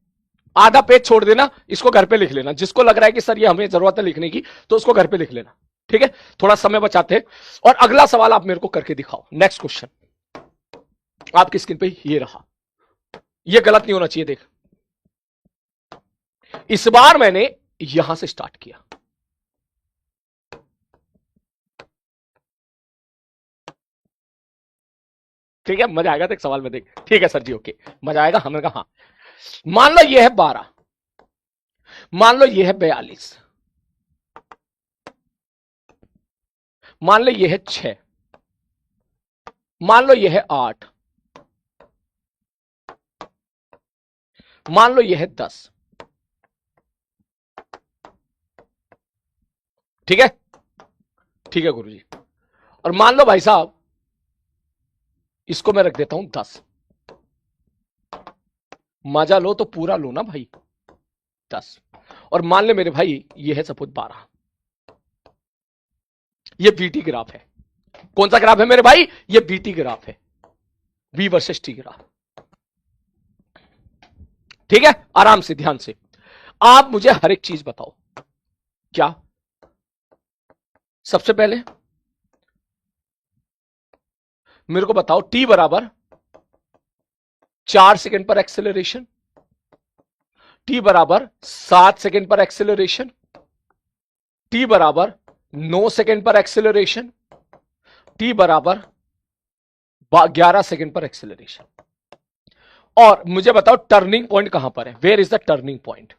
आधा पेज छोड़ देना, इसको घर पे लिख लेना। जिसको लग रहा है कि सर ये हमें जरूरत है लिखने की, तो उसको घर पे लिख लेना, ठीक है। थोड़ा समय बचाते हैं। और अगला सवाल आप मेरे को करके दिखाओ। नेक्स्ट क्वेश्चन आपकी स्क्रीन पे ये रहा। ये गलत नहीं होना चाहिए। देख, इस बार मैंने यहां से स्टार्ट किया, ठीक है। मजा आएगा। देख सवाल में देख, ठीक है सर जी, ओके, मजा आएगा। हमने कहा हाँ। मान लो ये है 12, मान लो ये है 42, मान लो ये है 6, मान लो ये है 8, मान लो ये है 10, ठीक है, ठीक है गुरुजी। और मान लो भाई साहब इसको मैं रख देता हूं 10। मजा लो तो पूरा लो ना भाई, 10। और मान ले मेरे भाई ये है सपोज 12। ये बीटी ग्राफ है। कौन सा ग्राफ है मेरे भाई? ये बीटी ग्राफ है, बी वर्सेस टी ग्राफ, ठीक है। आराम से, ध्यान से आप मुझे हर एक चीज बताओ। क्या सबसे पहले मेरे को बताओ, टी बराबर 4 सेकंड पर एक्सेलरेशन, टी बराबर 7 सेकंड पर एक्सेलरेशन, टी बराबर 9 सेकंड पर एक्सेलरेशन, टी बराबर 11 सेकंड पर एक्सेलरेशन। और मुझे बताओ टर्निंग पॉइंट कहां पर है? Where is the turning point?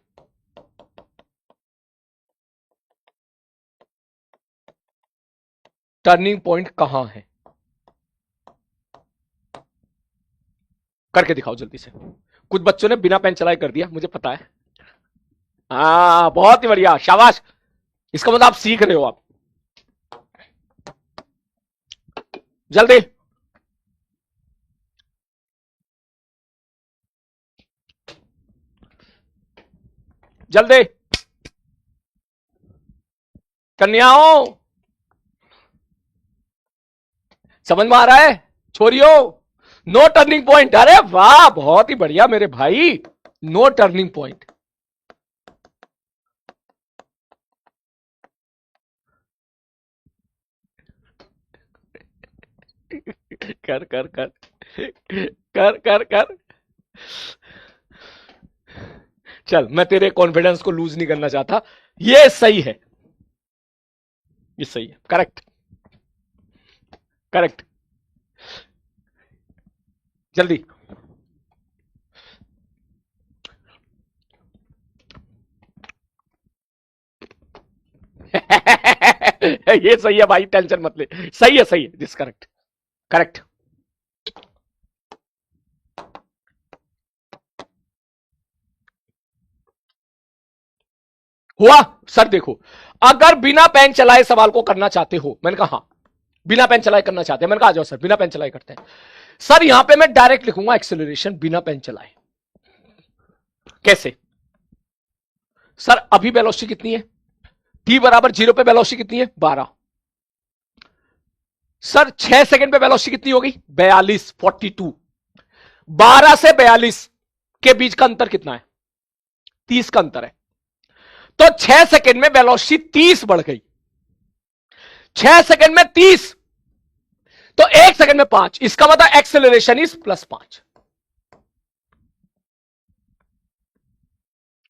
Turning point कहां है? करके दिखाओ जल्दी से। कुछ बच्चों ने बिना पेन चलाए कर दिया, मुझे पता है। हाँ बहुत ही बढ़िया, शाबाश। इसका मतलब आप सीख रहे हो। आप जल्दी जल्दी, कन्याओं समझ में आ रहा है? छोरियों, नो टर्निंग पॉइंट। अरे वाह, बहुत ही बढ़िया मेरे भाई, नो टर्निंग पॉइंट। कर कर कर कर कर कर। चल, मैं तेरे कॉन्फिडेंस को लूज नहीं करना चाहता। ये सही है, ये सही है, करेक्ट करेक्ट। जल्दी ये सही है भाई, टेंशन मत ले। सही है, सही है, दिस करेक्ट करेक्ट। हुआ सर। देखो, अगर बिना पेन चलाए सवाल को करना चाहते हो, मैंने कहा हाँ बिना पेन चलाए करना चाहते हैं, मैंने कहा आ जाओ सर बिना पेन चलाए करते हैं। सर यहां पे मैं डायरेक्ट लिखूंगा एक्सेलरेशन बिना पेन चलाए। कैसे? सर अभी वेलोसिटी कितनी है? टी बराबर 0 पे वेलोसिटी कितनी है? 12। सर 6 सेकंड पे वेलोसिटी कितनी होगी? 42, 42। 12 से 42 के बीच का अंतर कितना है? 30 का अंतर है। तो 6 सेकंड में वेलोसिटी 30 बढ़ गई। 6 सेकंड में 30, तो 1 सेकंड में 5। इसका मतलब एक्सेलरेशन इज +5।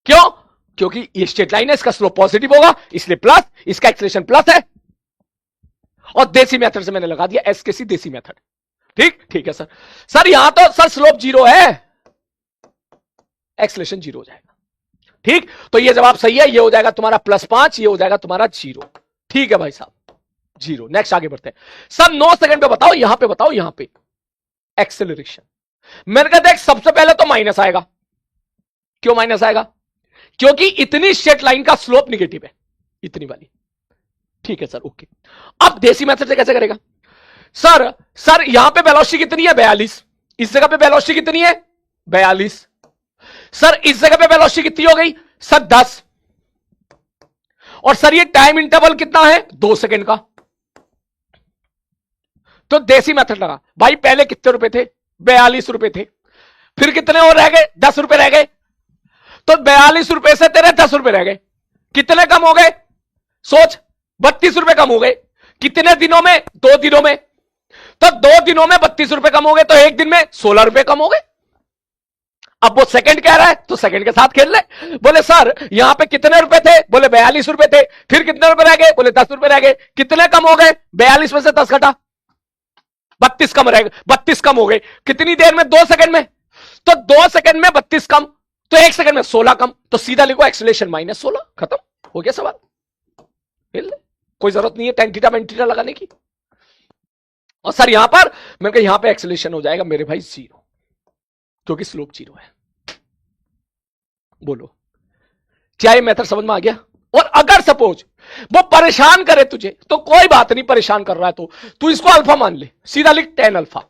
क्यों? क्योंकि ये स्ट्रेट लाइन है, इसका स्लोप पॉजिटिव होगा, इसलिए प्लस, इसका एक्सेलरेशन प्लस है। और देसी मेथड से मैंने लगा दिया, एसकेसी देसी मेथड। ठीक ठीक है सर। सर यहां तो सर स्लोप 0 है, एक्सेलरेशन 0 हो जाएगा। ठीक, तो ये जवाब सही है। ये हो जाएगा तुम्हारा +5, ये हो जाएगा तुम्हारा 0। ठीक है भाई साहब, 0। नेक्स्ट आगे बढ़ते हैं। सर 9 सेकंड पे बताओ, यहां पे बताओ, यहां पे एक्सेलरेशन। मैंने कहा देख, सबसे पहले तो माइनस आएगा। क्यों माइनस आएगा? क्योंकि इतनी स्ट्रेट लाइन का स्लोप निगेटिव है, इतनी वाली। ठीक है सर, ओके। अब देसी मेथड से कैसे करेगा? सर यहां पे वेलोसिटी कितनी है? 42। इस जगह पे वेलोसिटी कितनी है? 42। सर इस जगह पे वेलोसिटी कितनी हो गई? सर 10। और सर ये टाइम इंटरवल कितना है? 2 सेकंड का। तो देसी मेथड लगा भाई। पहले कितने रुपए थे? 42 रुपए थे। फिर कितने और रह गए? 10 रुपए रह गए। तो 42 रुपए से तेरे 10 रुपए रह गए। कितने कम हो गए? सोच, 32 रुपए कम हो गए। कितने दिनों में? 2 दिनों में। तो 2 दिनों में 32 रुपए कम हो गए, तो एक दिन में 16 रुपए कम हो गए। अब वो सेकंड कह रहा है तो सेकंड के साथ खेल ले। बोले सर यहां पे कितने रुपए थे? बोले 42 रुपए थे। फिर कितने रुपए रह गए? बोले 10 रुपए रह गए। कितने कम हो गए? 42 में से 10 घटा, 32 कम रह गए। 32 कम हो गए कितनी देर में? 2 सेकंड में। तो 2 सेकंड में 32 कम, तो 1 सेकंड में 16 कम। तो सीधा लिखो एक्सेलरेशन माइनस 16। खत्म हो गया सवाल। कोई जरूरत नहीं है टेन थीटा बेन थीटा लगाने की। और सर यहां पर मैं कहा यहां पे एक्सेलरेशन हो जाएगा मेरे भाई 0, क्योंकि स्लोप 0 है। बोलो क्या ये मेथड समझ में आ गया? और अगर सपोज वो परेशान करे तुझे तो कोई बात नहीं, परेशान कर रहा है तो तू इसको अल्फा मान ले। सीधा लिख tan alpha.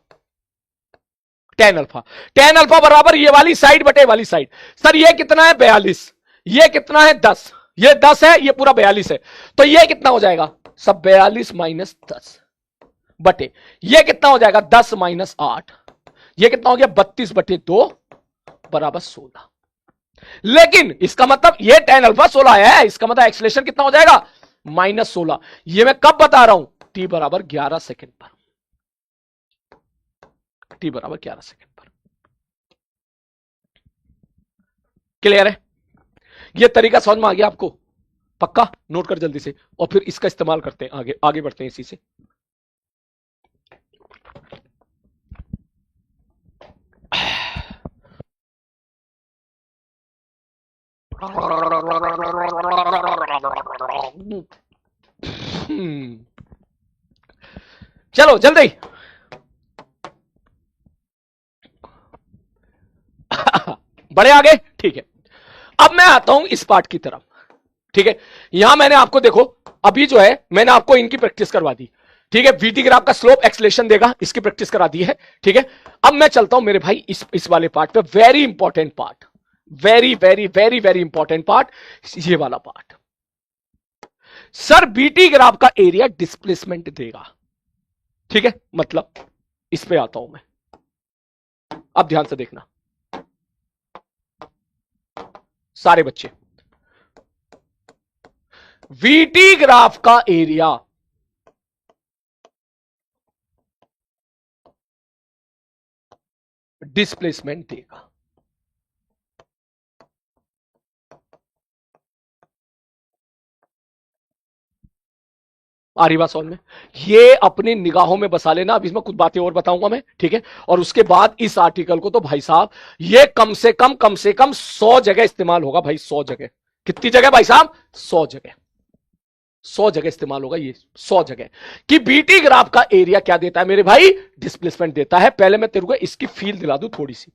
tan alpha, tan alpha बराबर ये वाली साइड बटे वाली साइड। सर ये कितना है? 42। ये कितना है? 10। ये 10 है, ये पूरा 42 है। तो ये कितना हो जाएगा? सब 42 माइनस 10 बटे ये कितना हो जाएगा? 10 माइनस 8। ये कितना हो गया? 32 बटे 2 बराबर 16। लेकिन इसका मतलब ये tan अल्फा 16 है, इसका मतलब एक्सेलरेशन कितना हो जाएगा? माइनस 16। ये मैं कब बता रहा हूं? t बराबर 11 सेकंड पर। t बराबर 11 सेकंड पर। क्लियर है? ये तरीका समझ में आ गया आपको? पक्का नोट कर जल्दी से, और फिर इसका इस्तेमाल करते हैं, आगे आगे बढ़ते हैं इसी से। चलो जल्दी। बड़े आगे, ठीक है। अब मैं आता हूं इस पार्ट की तरफ, ठीक है। यहां मैंने आपको देखो, अभी जो है मैंने आपको इनकी प्रैक्टिस करवा दी, ठीक है। वीटी ग्राफ का स्लोप एक्सेलरेशन देगा, इसकी प्रैक्टिस करा दी है, ठीक है। अब मैं चलता हूं मेरे भाई इस वाले पार्ट पे, very important part, very very very very important part, ये वाला पार्ट। सर बीटी ग्राफ का एरिया डिस्प्लेसमेंट देगा, ठीक है। मतलब इस पे आता हूं मैं, अब ध्यान से देखना सारे बच्चे। वीटी ग्राफ का एरिया डिस्प्लेसमेंट देगा। आ रही बात समझ में? ये अपनी निगाहों में बसा लेना, अब इसमें कुछ बातें और बताऊंगा मैं, ठीक है। और उसके बाद इस आर्टिकल को तो भाई साहब ये कम से कम 100 जगह इस्तेमाल होगा भाई, 100 जगह। कितनी जगह भाई साहब? 100 जगह, 100 जगह इस्तेमाल होगा ये, 100 जगह। कि बीटी ग्राफ का एरिया क्या देता है मेरे भाई? डिस्प्लेसमेंट देता है। पहले मैं तेरे को इसकी फील दिला दूं थोड़ी सी।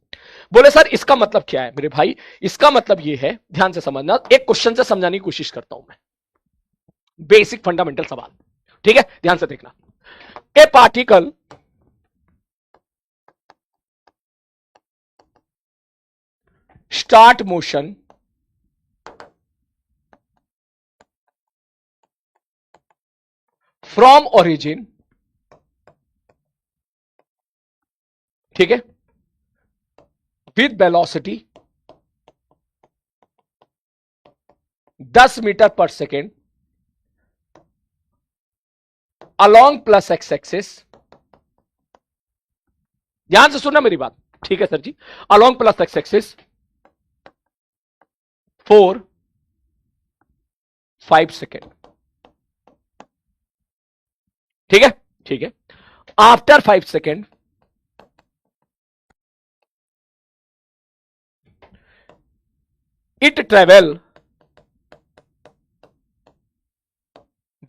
बोले सर इसका मतलब क्या है मेरे भाई? इसका मतलब ये है, ध्यान से समझना, एक क्वेश्चन से समझाने की कोशिश करता हूं मैं, बेसिक फंडामेंटल सवाल, ठीक है। ध्यान से देखना। A particle start motion from origin, ठीक है, with velocity 10 metre per second along plus x axis. ध्यान से सुनना मेरी बात, ठीक है sir ji. Along plus x axis 4-5 second, ठीक है, ठीक है। After 5 second it travel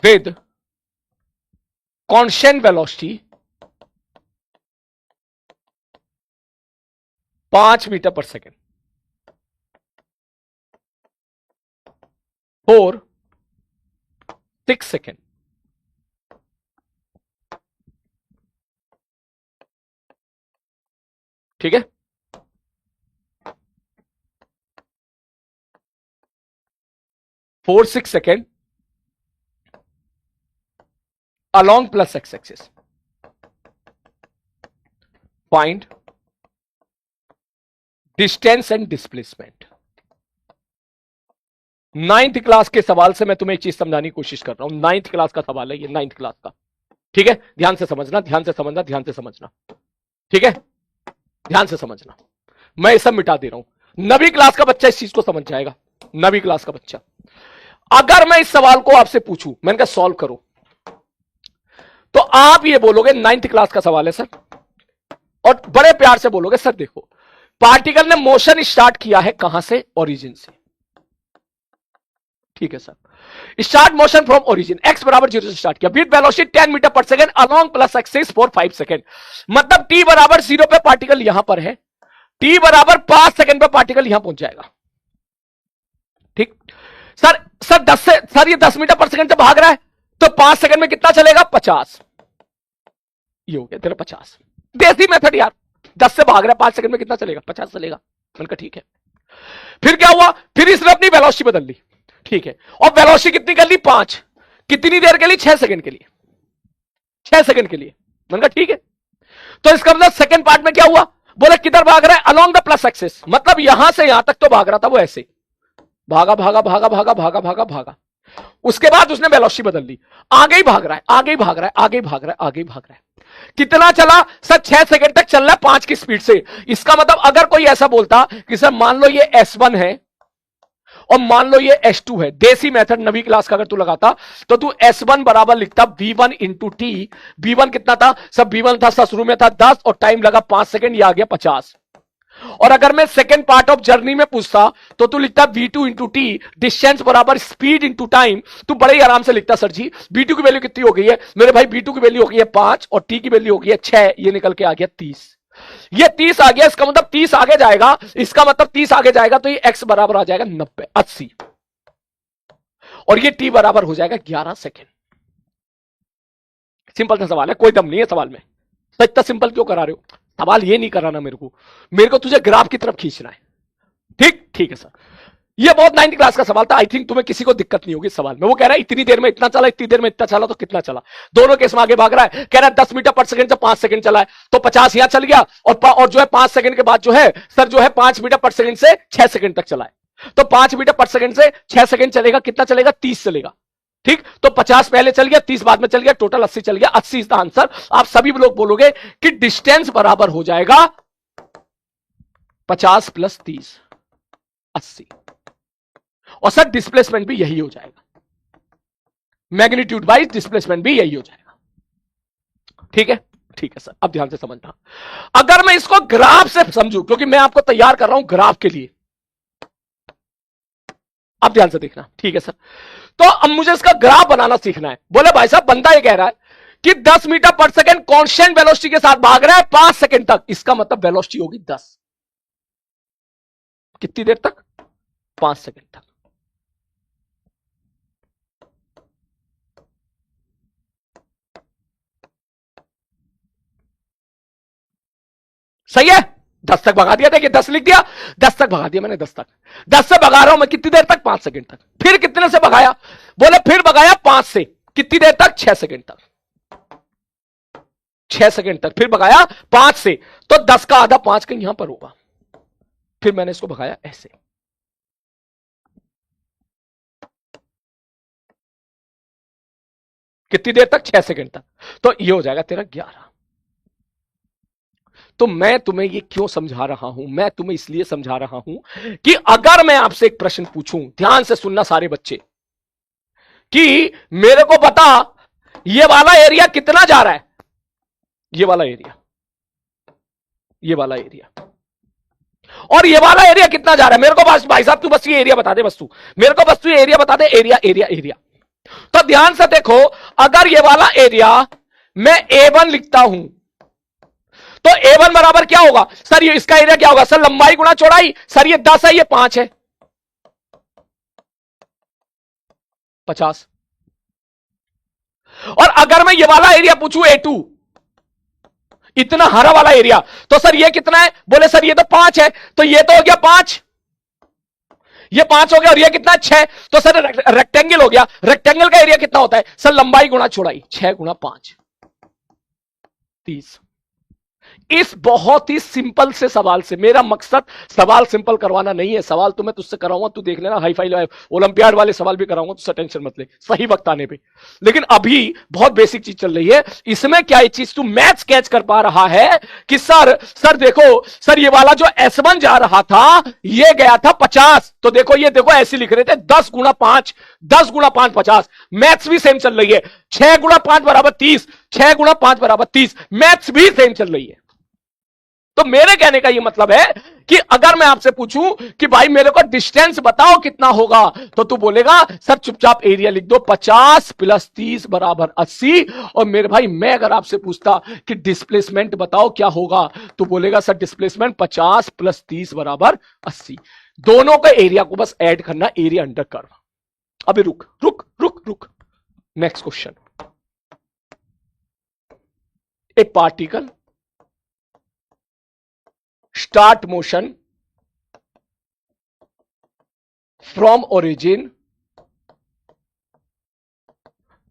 with constant velocity 5 metre per second for 6 second. ठीक है, four six second along plus x axis. Find distance and displacement. 9th class के सवाल से मैं तुम्हें एक चीज समझाने की कोशिश कर रहा हूं। 9th क्लास का सवाल है ये, 9th क्लास का। ठीक है, ध्यान से समझना, ध्यान से समझना, ध्यान से समझना। ठीक है, ध्यान से समझना। मैं ये सब मिटा दे रहा हूं। 9वीं क्लास का बच्चा इस चीज को समझ जाएगा। 9वीं क्लास का बच्चा, अगर मैं इस सवाल को आपसे पूछूं, मैंने कहा सॉल्व करो, तो आप ये बोलोगे 9th क्लास का सवाल है सर, और बड़े प्यार से बोलोगे सर देखो, पार्टिकल ने मोशन स्टार्ट किया है कहां से? ओरिजिन से। ठीक है sir, start motion from origin, x बराबर 0 से स्टार्ट किया, with velocity 10 metre per second along plus axis for 5 second. मतलब टी बराबर 0 पे पार्टिकल यहां पर है, टी बराबर 5 सेकेंड पे पार्टिकल यहां पहुंच जाएगा। ठीक सर, सर 10 से, सर ये 10 मीटर पर सेकेंड से भाग रहा है, तो 5 सेकेंड में कितना चलेगा? 50। ये हो गया तेरा 50। देसी मेथड यार, 10 से भाग रहा है, 5 सेकंड में कितना चलेगा? 50 चलेगा। मैंने कहा ठीक है। फिर क्या हुआ? फिर इसने अपनी वेलोसिटी बदल ली। ठीक है, और वेलोसिटी कितनी कर ली? 5। कितनी देर के लिए? 6 सेकंड के लिए। 6 सेकंड के लिए। मैंने कहा ठीक है। तो इसका मतलब सेकंड पार्ट में क्या हुआ? बोले किधर भाग रहा है? Along the plus axis. मतलब यहां से यहां तक तो भाग रहा था वो, ऐसे भागा भागा भागा भागा भागा भागा भागा। उसके बाद उसने वेलोसिटी बदल ली, आगे ही भाग रहा है, आगे ही भाग रहा है, आगे ही भाग रहा है, आगे ही भाग रहा है। कितना चला सर? 6 सेकंड तक चल रहा है 5 की स्पीड से। इसका मतलब अगर कोई ऐसा बोलता कि सर मान लो ये S1 है और मान लो ये S2 है, देसी मेथड 9वीं क्लास का अगर तू लगाता तो तू S1 बराबर लिखता V1 इंटू टी। V1 कितना था सब? V1 था सर शुरू में था 10 और टाइम लगा 5 सेकंड, ये आ गया 50। और अगर मैं सेकेंड पार्ट ऑफ जर्नी में पूछता तो तू लिखता V2 इंटू टी, डिस्टेंस बराबर स्पीड इंटू टाइम। तू बड़े ही आराम से लिखता सर जी V2 की वैल्यू कितनी हो गई है मेरे भाई? V2 की वैल्यू हो गई है 5 और टी की वैल्यू हो गई है 6, ये निकल के आ गया 30। ये 30 आ गया, इसका मतलब 30 आगे जाएगा, इसका मतलब 30 आगे जाएगा तो ये x बराबर आ जाएगा 90 80, और ये t बराबर हो जाएगा 11 सेकेंड। सिंपल सा सवाल है, कोई दम नहीं है सवाल में। तो इतना सिंपल क्यों करा रहे हो? सवाल ये नहीं कराना मेरे को तुझे ग्राफ की तरफ खींचना है। ठीक, ठीक है सर। ये बहुत 9th क्लास का सवाल था। आई थिंक तुम्हें किसी को दिक्कत नहीं होगी इस सवाल में। वो कह रहा है इतनी देर में इतना चला, इतनी देर में इतना चला, तो कितना चला? दोनों केस में आगे भाग रहा है। कह रहा है 10 मीटर पर सेकंड से 5 सेकंड चला है, तो 50 यहां चल गया, और जो है 5 सेकंड के बाद जो है सर जो है 5 मीटर पर सेकंड से 6 सेकंड तक चला है। तो 5 मीटर पर सेकंड से 6 सेकंड चलेगा, कितना चलेगा? 30 चलेगा। ठीक, तो 50 पहले चल गया, 30 बाद में चल गया, टोटल 80 चल गया। 80 इज द आंसर। आप सभी लोग बोलोगे कि डिस्टेंस बराबर हो जाएगा 50 प्लस 30 80, और सर डिस्प्लेसमेंट भी यही हो जाएगा, मैग्नीट्यूड वाइज डिस्प्लेसमेंट भी यही हो जाएगा। ठीक है, ठीक है सर। अब ध्यान से समझना, अगर मैं इसको ग्राफ से समझूं, क्योंकि मैं आपको तैयार कर रहा हूं ग्राफ के लिए, अब ध्यान से देखना। ठीक है सर, तो अब मुझे इसका ग्राफ बनाना सीखना है। बोले भाई साहब बंदा ये कह रहा है कि 10 मीटर पर सेकंड कांस्टेंट वेलोसिटी के साथ भाग रहा है 5 सेकंड तक, इसका मतलब वेलोसिटी होगी 10। कितनी देर तक? 5 सेकंड तक। सही है? 10 तक भगा दिया, देखिए 10 लिख दिया, 10 तक भगा दिया मैंने, 10 तक। 10 से भगा रहा हूं मैं कितनी देर तक? 5 सेकंड तक। फिर कितने से भगाया? बोले फिर भगाया 5 से, कितनी देर तक? 6 सेकंड तक। 6 सेकंड तक फिर भगाया 5 से, तो 10 का आधा 5 का यहां पर होगा। फिर मैंने इसको भगाया ऐसे, कितनी देर तक? 6 सेकंड तक। तो ये हो जाएगा तेरा 11। तो मैं तुम्हें ये क्यों समझा रहा हूं? मैं तुम्हें इसलिए समझा रहा हूं कि अगर मैं आपसे एक प्रश्न पूछूं, ध्यान से सुनना सारे बच्चे, कि मेरे को बता ये वाला एरिया कितना जा रहा है, ये वाला एरिया, ये वाला एरिया, और ये वाला एरिया कितना जा रहा है मेरे को बस भाई साहब तू बस ये एरिया बता दे, बस तू मेरे को बस तू ये एरिया बता दे, एरिया एरिया एरिया। तो ध्यान से देखो, अगर ये वाला एरिया मैं A1 लिखता हूं, तो A1 बराबर क्या होगा सर? ये इसका एरिया क्या होगा सर? लंबाई गुणा चौड़ाई। सर ये 10 है, ये 5 है, 50। और अगर मैं ये वाला एरिया पूछूं A2, इतना हरा वाला एरिया। तो सर ये कितना है? बोले सर ये तो 5 है, तो ये तो हो गया 5, ये 5 हो गया, और ये कितना 6, तो सर रेक्टेंगल हो गया। रेक्टेंगल का एरिया कितना होता है सर? लंबाई गुणा चौड़ाई, 6 गुणा 5 30। इस बहुत ही सिंपल से सवाल से, मेरा मकसद सवाल सिंपल करवाना नहीं है, सवाल तो मैं तुझसे कराऊंगा, तू देख लेना, हाई फाई ओलंपियाड वाले सवाल भी कराऊंगा, तुझसे टेंशन मत ले, सही वक्त आने पे। लेकिन अभी बहुत बेसिक चीज चल रही है, इसमें क्या ये चीज तू मैथ्स कैच कर पा रहा है कि सर देखो सर, ये वाला जो S1 जा रहा था ये गया था 50, तो देखो ये देखो ऐसे लिख रहे थे 10 गुणा 5, 10 गुणा 5 50। मैथ्स भी सेम चल रही है, 6 गुणा 5 बराबर 30, 6 गुणा 5 बराबर 30, मैथ्स भी सेम चल रही है। तो मेरे कहने का यह मतलब है कि अगर मैं आपसे पूछूं कि भाई मेरे को डिस्टेंस बताओ कितना होगा, तो तू बोलेगा सर चुपचाप एरिया लिख दो, 50 + 30 बराबर 80। और मेरे भाई मैं अगर आपसे पूछता कि डिस्प्लेसमेंट बताओ क्या होगा, तो बोलेगा सर डिस्प्लेसमेंट 50 + 30 बराबर 80। दोनों का एरिया को बस ऐड करना, एरिया अंडर कर्व। अभी रुक रुक रुक रुक, next question. A particle start motion from origin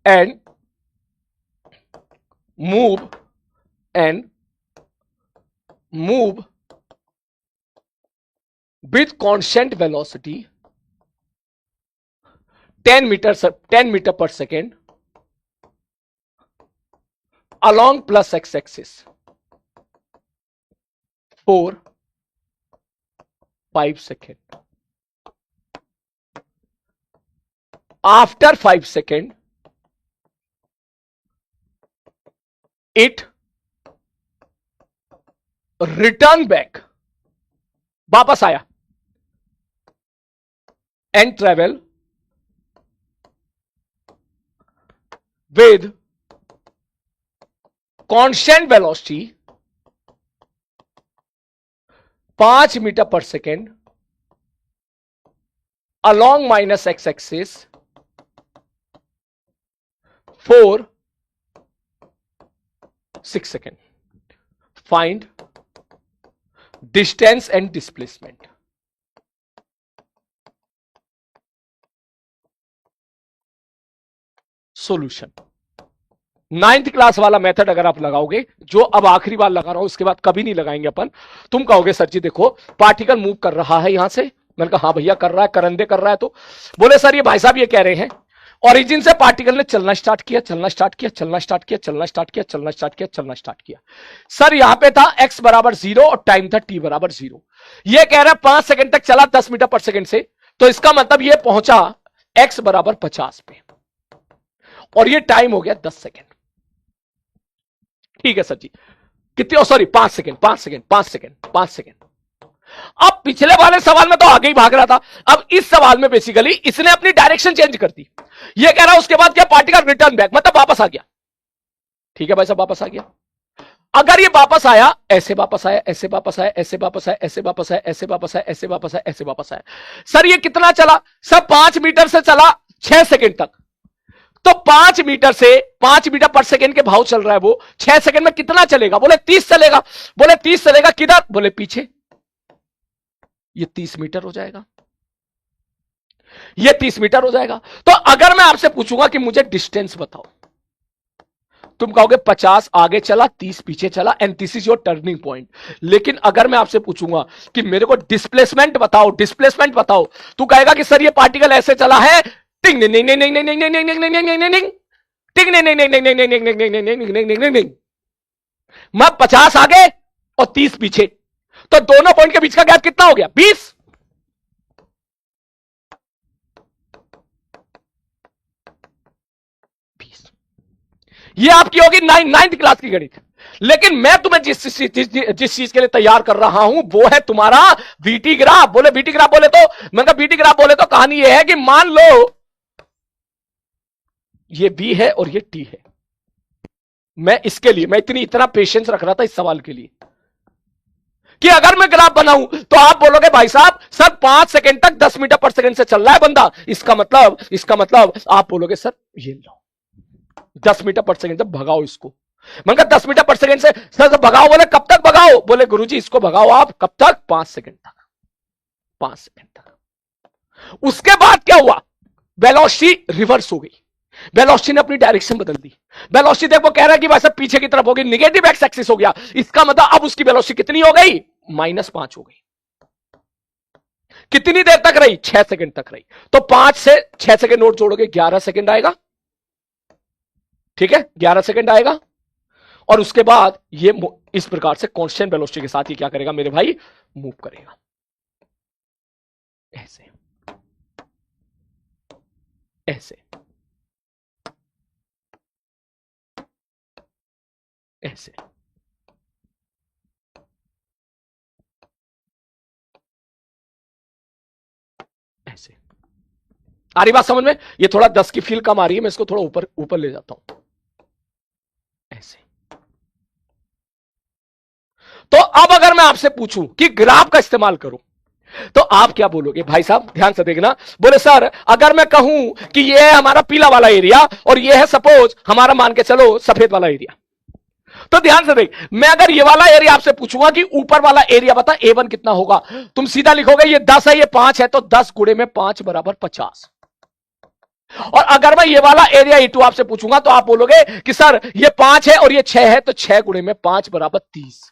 and move with constant velocity 10 meter per second along plus x-axis for 5 seconds. After 5 seconds, it return back, वापस आया, and travel with constant velocity 5 metre per second along minus x-axis for 6 seconds. Find distance and displacement. Solution. 9th class वाला method अगर आप लगाओगे, जो अब आखिरी बार लगा रहा हूं, उसके बाद कभी नहीं लगाएंगे अपन, तुम कहोगे सर जी देखो पार्टिकल मूव कर रहा है यहां से। मैंने कहा हाँ भैया कर रहा है, करंदे कर रहा है। तो बोले सर ये भाई साहब ये कह रहे हैं ओरिजिन से पार्टिकल ने चलना स्टार्ट किया, चलना स्टार्ट किया, चलना स्टार्ट किया, चलना स्टार्ट किया, चलना स्टार्ट किया, चलना स्टार्ट किया। सर यहां पे था x बराबर 0 और टाइम था t बराबर 0। ये कह रहा है 5 सेकंड तक चला 10 मीटर पर सेकंड से, तो इसका मतलब ये पहुंचा x बराबर 50 पे, और ये टाइम हो गया 10 सेकंड। ठीक है सर जी, कितने? Sorry 5 second, 5 second, 5 second, 5 second. अब पिछले वाले सवाल में तो आगे ही भाग रहा था, अब इस सवाल में बेसिकली इसने अपनी डायरेक्शन चेंज कर दी। ये कह रहा है उसके बाद क्या, पार्टिकल रिटर्न बैक, मतलब वापस आ गया। ठीक है भाई साहब, वापस आ गया। अगर ये वापस आया, ऐसे वापस आया, ऐसे वापस आया, ऐसे वापस आया, ऐसे वापस आया, ऐसे वापस आया, ऐसे वापस आया, ऐसे वापस आया। सर ये कितना चला? सर 5 मीटर से चला 6 सेकंड तक, तो 5 मीटर से 5 मीटर पर सेकंड के भाव चल रहा है वो, 6 सेकंड में कितना चलेगा? बोले 30 चलेगा। बोले 30 चलेगा किधर? बोले पीछे। ये 30 मीटर हो जाएगा, ये 30 मीटर हो जाएगा। तो अगर मैं आपसे पूछूंगा कि मुझे डिस्टेंस बताओ, तुम कहोगे 50 आगे चला, 30 पीछे चला, and this is your turning point. लेकिन अगर मैं आपसे पूछूंगा कि मेरे को डिस्प्लेसमेंट बताओ, डिस्प्लेसमेंट बताओ, तू कहेगा कि सर ये पार्टिकल ऐसे चला है, टिंग नहीं नहीं नहीं नहीं नहीं नहीं नहीं नहीं नहीं नहीं नहीं नहीं टिंग नहीं नहीं नहीं नहीं नहीं नहीं नहीं नहीं नहीं नहीं नहीं नहीं नहीं, मैं 50 आगे और 30 पीछे, तो दोनों पॉइंट के बीच का गैप कितना हो गया? 20। ये आपकी होगी 9th क्लास की गणित। लेकिन मैं तुम्हें जिस चीज के लिए तैयार कर रहा हूं वो है तुम्हारा बीटी ग्राफ। बोले बीटी ग्राफ, बोले तो मैं कहा बीटी ग्राफ बोले तो कहानी ये है कि मान लो ये बी है और ये टी है। मैं इसके लिए मैं इतना पेशेंस रख रहा था इस सवाल के लिए कि अगर मैं ग्राफ बनाऊं तो आप बोलोगे भाई साहब सर 5 सेकंड तक 10 मीटर पर सेकंड से चल रहा है बंदा, इसका मतलब आप बोलोगे सर ये लो 10 मीटर पर सेकंड तक भगाओ इसको, मैंने कहा 10 मीटर पर सेकंड से सर भगाओ, बोले कब तक भगाओ, बोले गुरुजी इसको भगाओ आप कब तक, 5 सेकंड तक, 5 सेकंड तक। उसके बाद क्या हुआ, वेलोसिटी रिवर्स हो गई, वेलोसिटी ने अपनी डायरेक्शन बदल दी। वेलोसिटी देखो कह रहा है कि वैसे पीछे की तरफ होगी, निगेटिव एक्स एक्सिस हो गया, इसका मतलब अब उसकी वेलोसिटी कितनी हो गई, -5 हो गई। कितनी देर तक रही, 6 सेकंड तक रही। तो 5 से 6 सेकंड और जोड़ोगे 11 सेकंड आएगा, ठीक है, 11 सेकंड आएगा। और उसके बाद ये इस प्रकार से कांस्टेंट वेलोसिटी के साथ ही क्या करेगा मेरे भाई, मूव करेगा ऐसे ऐसे ऐसे। ऐसे आ रही बात समझ में? ये थोड़ा 10 की फील कम आ रही है, मैं इसको थोड़ा ऊपर ऊपर ले जाता हूं ऐसे। तो अब अगर मैं आपसे पूछूं कि ग्राफ का इस्तेमाल करूं तो आप क्या बोलोगे भाई साहब, ध्यान से देखना। बोले सर अगर मैं कहूं कि ये है हमारा पीला वाला एरिया और ये है सपोज हमारा मान के चलो सफेद वाला एरिया, तो ध्यान से देख, मैं अगर ये वाला एरिया आपसे पूछूंगा कि ऊपर वाला एरिया बता A1 कितना होगा, तुम सीधा लिखोगे ये 10 है ये 5 है, तो 10 गुणे में 5 बराबर 50। और अगर मैं ये वाला एरिया E2 आपसे पूछूंगा तो आप बोलोगे कि सर ये 5 है और ये 6 है, तो 6 गुणे में 5 बराबर 30।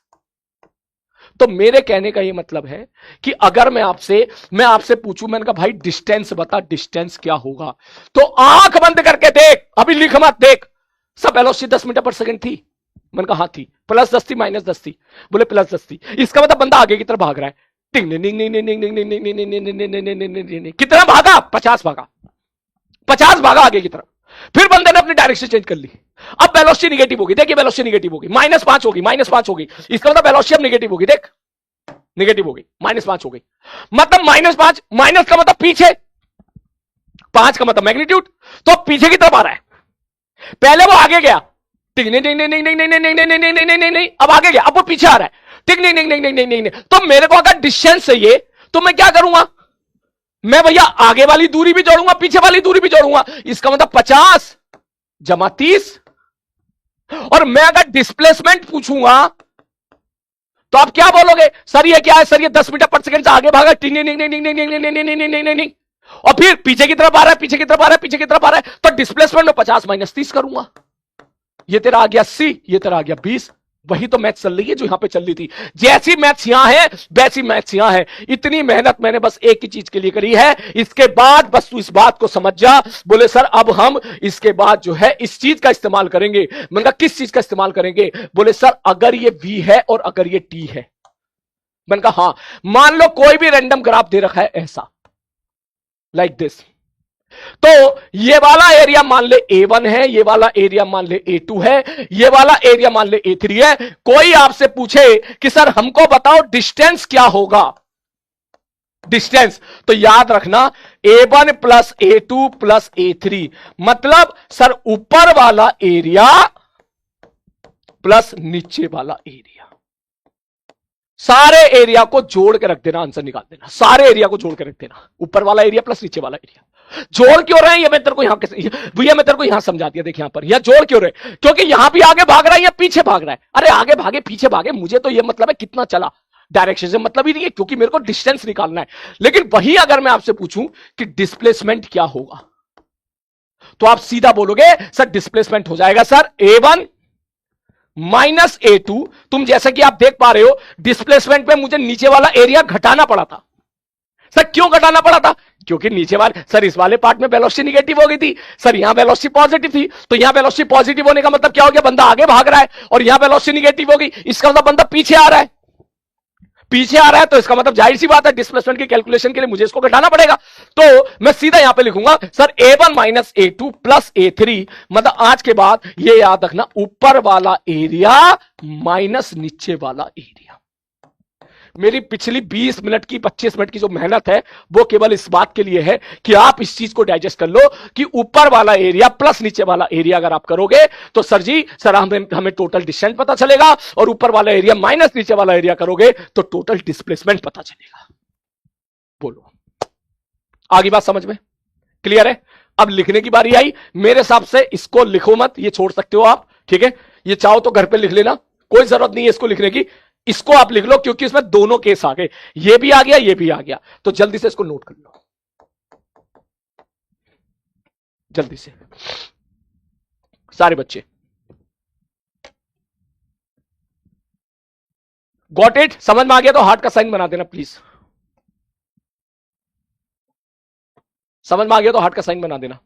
तो मेरे कहने का ये मतलब है कि अगर मैं आपसे पूछूं, मैंने कहा भाई डिस्टेंस बता, डिस्टेंस क्या होगा, तो आंख बंद करके देख, अभी लिख मत, देख सब वेलोसिटी 10 मीटर पर सेकंड थी, मैंने कहा हाँ थी, +10 थी -10 थी, बोले +10 थी, इसका मतलब बंदा आगे की तरफ भाग रहा है, कितना भागा, 50 भागा, 50 भागा आगे की तरफ। फिर बंदे ने अपनी डायरेक्शन चेंज कर ली, अब वेलोसिटी निगेटिव होगी, देखिए वेलोसिटी निगेटिव होगी, -5 होगी, -5 होगी, इसका मतलब वेलोसिटी अब निगेटिव होगी, देख निगेटिव होगी, -5 हो गई, मतलब -5, माइनस का मतलब पीछे, 5 का मतलब मैग्नीट्यूड, तो पीछे की तरफ आ रहा है, पहले वो आगे गया, टिक नहीं नहीं नहीं नहीं नहीं नहीं नहीं नहीं नहीं नहीं नहीं नहीं, अब आगे गया, अब वो पीछे आ रहा है, टिक नहीं नहीं नहीं नहीं नहीं नहीं, तो मेरे को अगर डिस्टेंस चाहिए तो मैं क्या करूंगा, मैं भैया आगे वाली दूरी भी जोड़ूंगा पीछे वाली दूरी भी जोड़ूंगा, इसका मतलब 50 + 30। और मैं अगर डिस्प्लेसमेंट पूछूंगा तो आप क्या बोलोगे, सर ये क्या है, सर ये 10 मीटर पर सेकंड से आगे भागा, नहीं, और फिर पीछे की तरफ आ रहा है, पीछे की तरफ आ रहा है, पीछे की तरफ आ रहा है, तो डिस्प्लेसमेंट में 50 - 30 करूंगा, ये तेरा आ गया 80, ये तेरा आ गया 20। वही तो मैथ चल रही है जो यहां पे चल रही थी, जैसी मैथ्स यहां है वैसी मैथ्स यहां है। इतनी मेहनत मैंने बस एक ही चीज के लिए करी है, इसके बाद बस तू इस बात को समझ जा। बोले सर अब हम इसके बाद जो है इस चीज का इस्तेमाल करेंगे, मैंने कहा किस चीज का इस्तेमाल करेंगे, बोले सर अगर ये V है और अगर ये T है, मैंने कहा हां, मान लो कोई भी रैंडम ग्राफ दे रखा है ऐसा, लाइक दिस, तो ये वाला एरिया मान ले A1 है, ये वाला एरिया मान ले A2 है, ये वाला एरिया मान ले A3 है। कोई आपसे पूछे कि सर हमको बताओ डिस्टेंस क्या होगा, डिस्टेंस, तो याद रखना A1 + A2 + A3, मतलब सर ऊपर वाला एरिया प्लस नीचे वाला एरिया, सारे एरिया को जोड़ के रख देना, आंसर निकाल देना, सारे एरिया को जोड़ के रख देना, ऊपर वाला एरिया प्लस नीचे वाला एरिया। जोड़ क्यों रहे हैं ये मैं तेरे को यहां भैया मैं तेरे को यहां समझा दिया, देख यहां पर यह जोड़ क्यों रहे, क्योंकि यहां भी आगे भाग रहा है या पीछे भाग रहा है, अरे आगे भागे पीछे भागे मुझे तो यह मतलब है कितना चला, डायरेक्शन से मतलब ही नहीं है, क्योंकि मेरे को डिस्टेंस निकालना है। लेकिन वही अगर मैं आपसे पूछूं कि डिस्प्लेसमेंट क्या होगा, तो आप सीधा बोलोगे सर डिस्प्लेसमेंट हो जाएगा सर A1 - A2। तुम जैसा कि आप देख पा रहे हो डिस्प्लेसमेंट पे मुझे नीचे वाला एरिया घटाना पड़ा था। सर क्यों घटाना पड़ा था, क्योंकि नीचे वाले सर इस वाले पार्ट में वेलोसिटी निगेटिव हो गई थी, सर यहां वेलोसिटी पॉजिटिव थी, तो यहां वेलोसिटी पॉजिटिव होने का मतलब क्या हो गया, बंदा आगे भाग रहा है, और यहां वेलोसिटी निगेटिव होगी, इसका मतलब बंदा पीछे आ रहा है, पीछे आ रहा है, तो इसका मतलब जाहिर सी बात है डिस्प्लेसमेंट की कैलकुलेशन के लिए मुझे इसको घटाना पड़ेगा। तो मैं सीधा यहां पे लिखूंगा सर A1 - A2 + A3, मतलब आज के बाद ये याद रखना ऊपर वाला एरिया माइनस नीचे वाला एरिया। मेरी पिछली 20 मिनट की 25 मिनट की जो मेहनत है वो केवल इस बात के लिए है कि आप इस चीज को डाइजेस्ट कर लो कि ऊपर वाला एरिया प्लस नीचे वाला एरिया अगर आप करोगे तो सर जी सर हमें टोटल डिस्टेंस पता चलेगा, और ऊपर वाला एरिया माइनस नीचे वाला एरिया करोगे तो टोटल डिस्प्लेसमेंट पता चलेगा। बोलो आगे बात समझ में क्लियर है? अब लिखने की बारी आई, मेरे हिसाब से इसको लिखो मत, ये छोड़ सकते हो आप, ठीक है, ये चाहो तो घर पे लिख लेना, कोई जरूरत नहीं है इसको लिखने की, इसको आप लिख लो क्योंकि इसमें दोनों केस आ गए, ये भी आ गया ये भी आ गया, तो जल्दी से इसको नोट कर लो, जल्दी से सारे बच्चे। Got it? समझ में आ गया तो हार्ट का साइन बना देना प्लीज। समझ में आ गया तो हार्ट का साइन बना देना।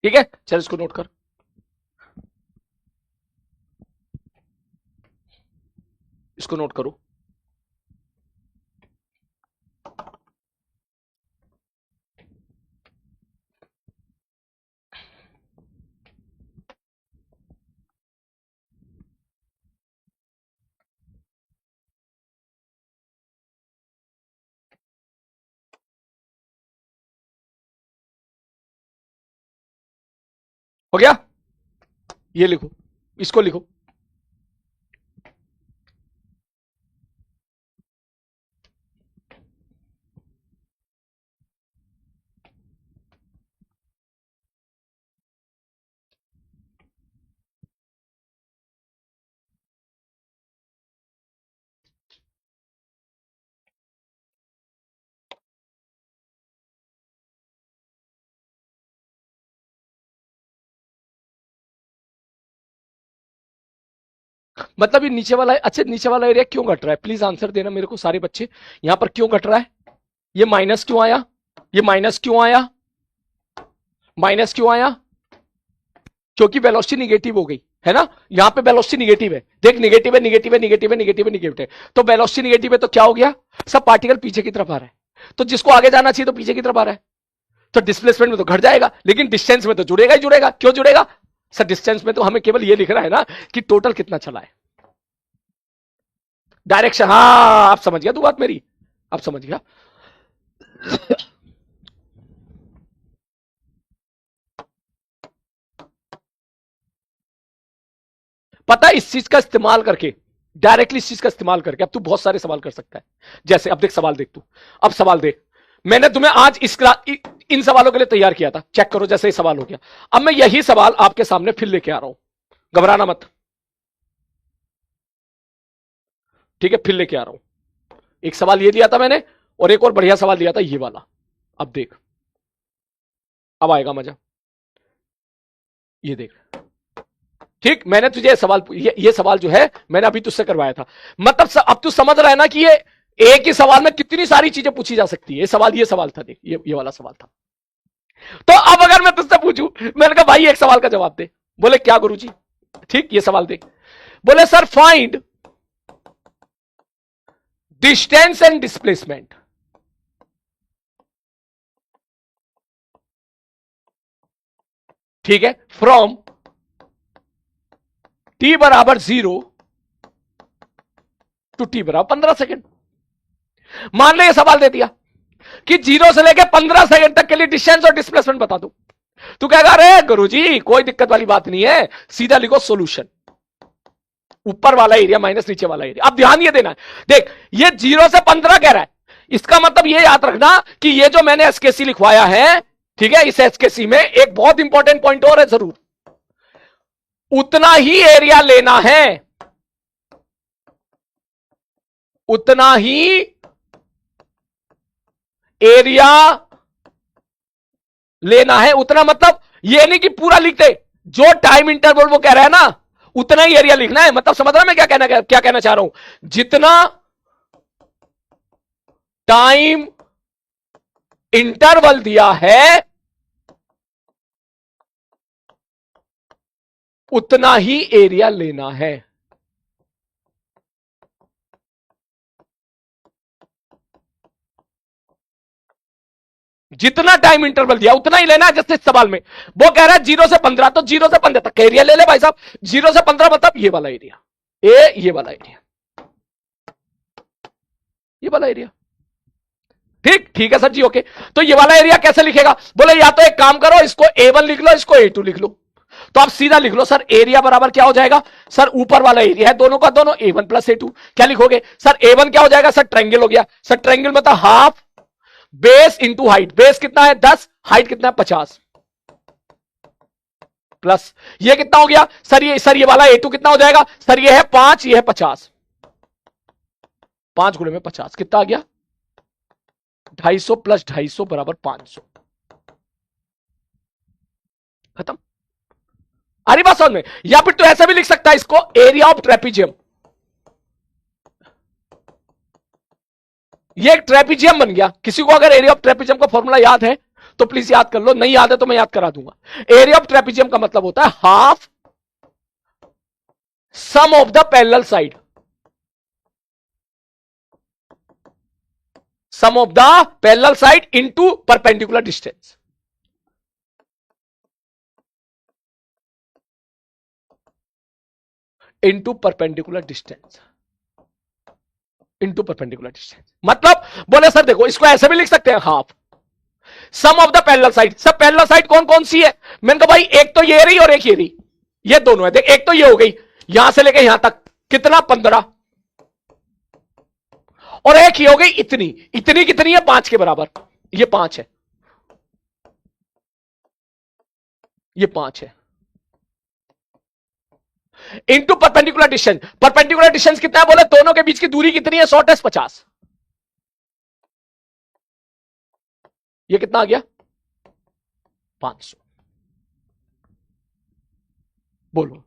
ठीक है, चल इसको नोट कर, इसको नोट करो। हो गया? ये लिखो, इसको लिखो। मतलब ये नीचे वाला, अच्छा नीचे वाला एरिया क्यों घट रहा है, प्लीज आंसर देना मेरे को सारे बच्चे, यहां पर क्यों घट रहा है, ये माइनस क्यों आया, ये माइनस क्यों आया, माइनस क्यों आया, क्योंकि वेलोसिटी निगेटिव हो गई है ना, यहां पे वेलोसिटी निगेटिव है, देख निगेटिव है निगेटिव है निगेटिव है निगेटिव है निगेटिव है, तो वेलोसिटी निगेटिव है तो क्या हो गया, सब पार्टिकल पीछे की तरफ आ रहा है, तो जिसको आगे जाना चाहिए तो पीछे की तरफ आ रहा है, तो डिस्प्लेसमेंट में तो घट जाएगा, लेकिन डिस्टेंस में तो जुड़ेगा ही जुड़ेगा, क्यों जुड़ेगा सर, डिस्टेंस में तो हमें केवल ये लिखना है ना कि टोटल कितना चला है, डायरेक्शन, हाँ आप समझ गया तू बात मेरी, आप समझ गया। पता है इस चीज का इस्तेमाल करके, डायरेक्टली इस चीज का इस्तेमाल करके अब तू बहुत सारे सवाल कर सकता है, जैसे अब देख सवाल देख तू, अब सवाल देख, मैंने तुम्हें आज इन सवालों के लिए तैयार किया था, चेक करो जैसे ये सवाल हो गया, अब मैं यही सवाल आपके सामने फिर लेके आ रहा हूं, घबराना मत, ठीक है, फिर लेके आ रहा हूं, एक सवाल ये दिया था मैंने और एक और बढ़िया सवाल दिया था ये वाला, अब देख, अब आएगा मजा, ये देख, ठीक, मैंने तुझे सवाल ये सवाल जो है मैंने अभी तुझसे करवाया था, मतलब अब तू समझ रहा है ना कि ये एक ही सवाल में कितनी सारी चीजें पूछी जा सकती है, ये सवाल था, देख ये वाला सवाल था, तो अब अगर मैं तुझसे पूछूं, मैंने कहा भाई एक सवाल का जवाब दे, बोले क्या गुरुजी, ठीक ये सवाल देख, बोले sir find distance and displacement, ठीक है, फ्रॉम टी बराबर 0 टू टी बराबर 15 सेकेंड, मान ले ये सवाल दे दिया कि 0 से लेकर 15 सेकेंड तक के लिए डिस्टेंस और डिस्प्लेसमेंट बता दो, तू क्या कह रहे गुरुजी कोई दिक्कत वाली बात नहीं है, सीधा लिखो सॉल्यूशन, ऊपर वाला एरिया माइनस नीचे वाला एरिया, अब ध्यान ये देना है, देख ये 0 से 15 कह रहा है, इसका मतलब ये याद रखना कि ये जो मैंने एसकेसी लिखवाया है, ठीक है, इस एसकेसी में एक बहुत इंपॉर्टेंट पॉइंट और है जरूर, उतना ही एरिया लेना है, उतना ही एरिया लेना है, उतना मतलब ये नहीं कि पूरा लिख दे, जो टाइम इंटरवल वो कह रहा है ना उतना ही एरिया लिखना है, मतलब समझ रहा मैं क्या कहना चाह रहा हूं, जितना टाइम इंटरवल दिया है उतना ही एरिया लेना है। जितना टाइम इंटरवल दिया उतना ही लेना है। जैसे इस सवाल में वो कह रहा है 0 से 15, तो 0 से 15 तक एरिया ले ले भाई साहब। 0 से 15 मतलब ये वाला एरिया, ये वाला एरिया, ये वाला एरिया। ठीक ठीक है सर जी, ओके। तो ये वाला एरिया कैसे लिखेगा? बोले या तो एक काम करो, इसको A1 लिख लो, इसको A2 लिख लो। तो आप सीधा लिख लो सर, एरिया बराबर क्या हो जाएगा सर, ऊपर वाला एरिया है दोनों का दोनों, A1 प्लस A2। क्या लिखोगे सर? A1 क्या हो जाएगा सर? ट्रायंगल हो गया सर। ट्रायंगल मतलब half base into height. Base कितना है 10, हाइट कितना है 50, प्लस ये कितना हो गया सर ये वाला A2 कितना हो जाएगा सर? ये है 5, ये है 50, 5 गुणे में 50 कितना आ गया? 250 प्लस 250 बराबर 500। खत्म। आ रही बात समझ में? या फिर तो ऐसा भी लिख सकता है इसको, एरिया ऑफ ट्रेपीजियम। ये एक ट्रेपीजियम बन गया। किसी को अगर एरिया ऑफ ट्रेपीजियम का फॉर्मूला याद है तो प्लीज याद कर लो, नहीं याद है तो मैं याद करा दूंगा। एरिया ऑफ ट्रेपीजियम का मतलब होता है half sum of the parallel side, sum of the parallel side into perpendicular distance. Into perpendicular distance, into perpendicular distance. मतलब बोले सर देखो इसको ऐसे भी लिख सकते हैं, half sum of the parallel side. सब पैरेलल साइड कौन कौन सी है? मैंने कहा भाई एक तो ये रही और एक ये रही, ये दोनों है। देख एक तो ये हो गई यहां से लेके यहां तक कितना 15, और एक ये हो गई इतनी। इतनी कितनी है? 5 के बराबर। ये 5 है, ये 5 है। Into perpendicular distance. Perpendicular distance कितना है? बोले दोनों के बीच की दूरी कितनी है? 100 - 50। ये कितना आ गया? 500। बोलो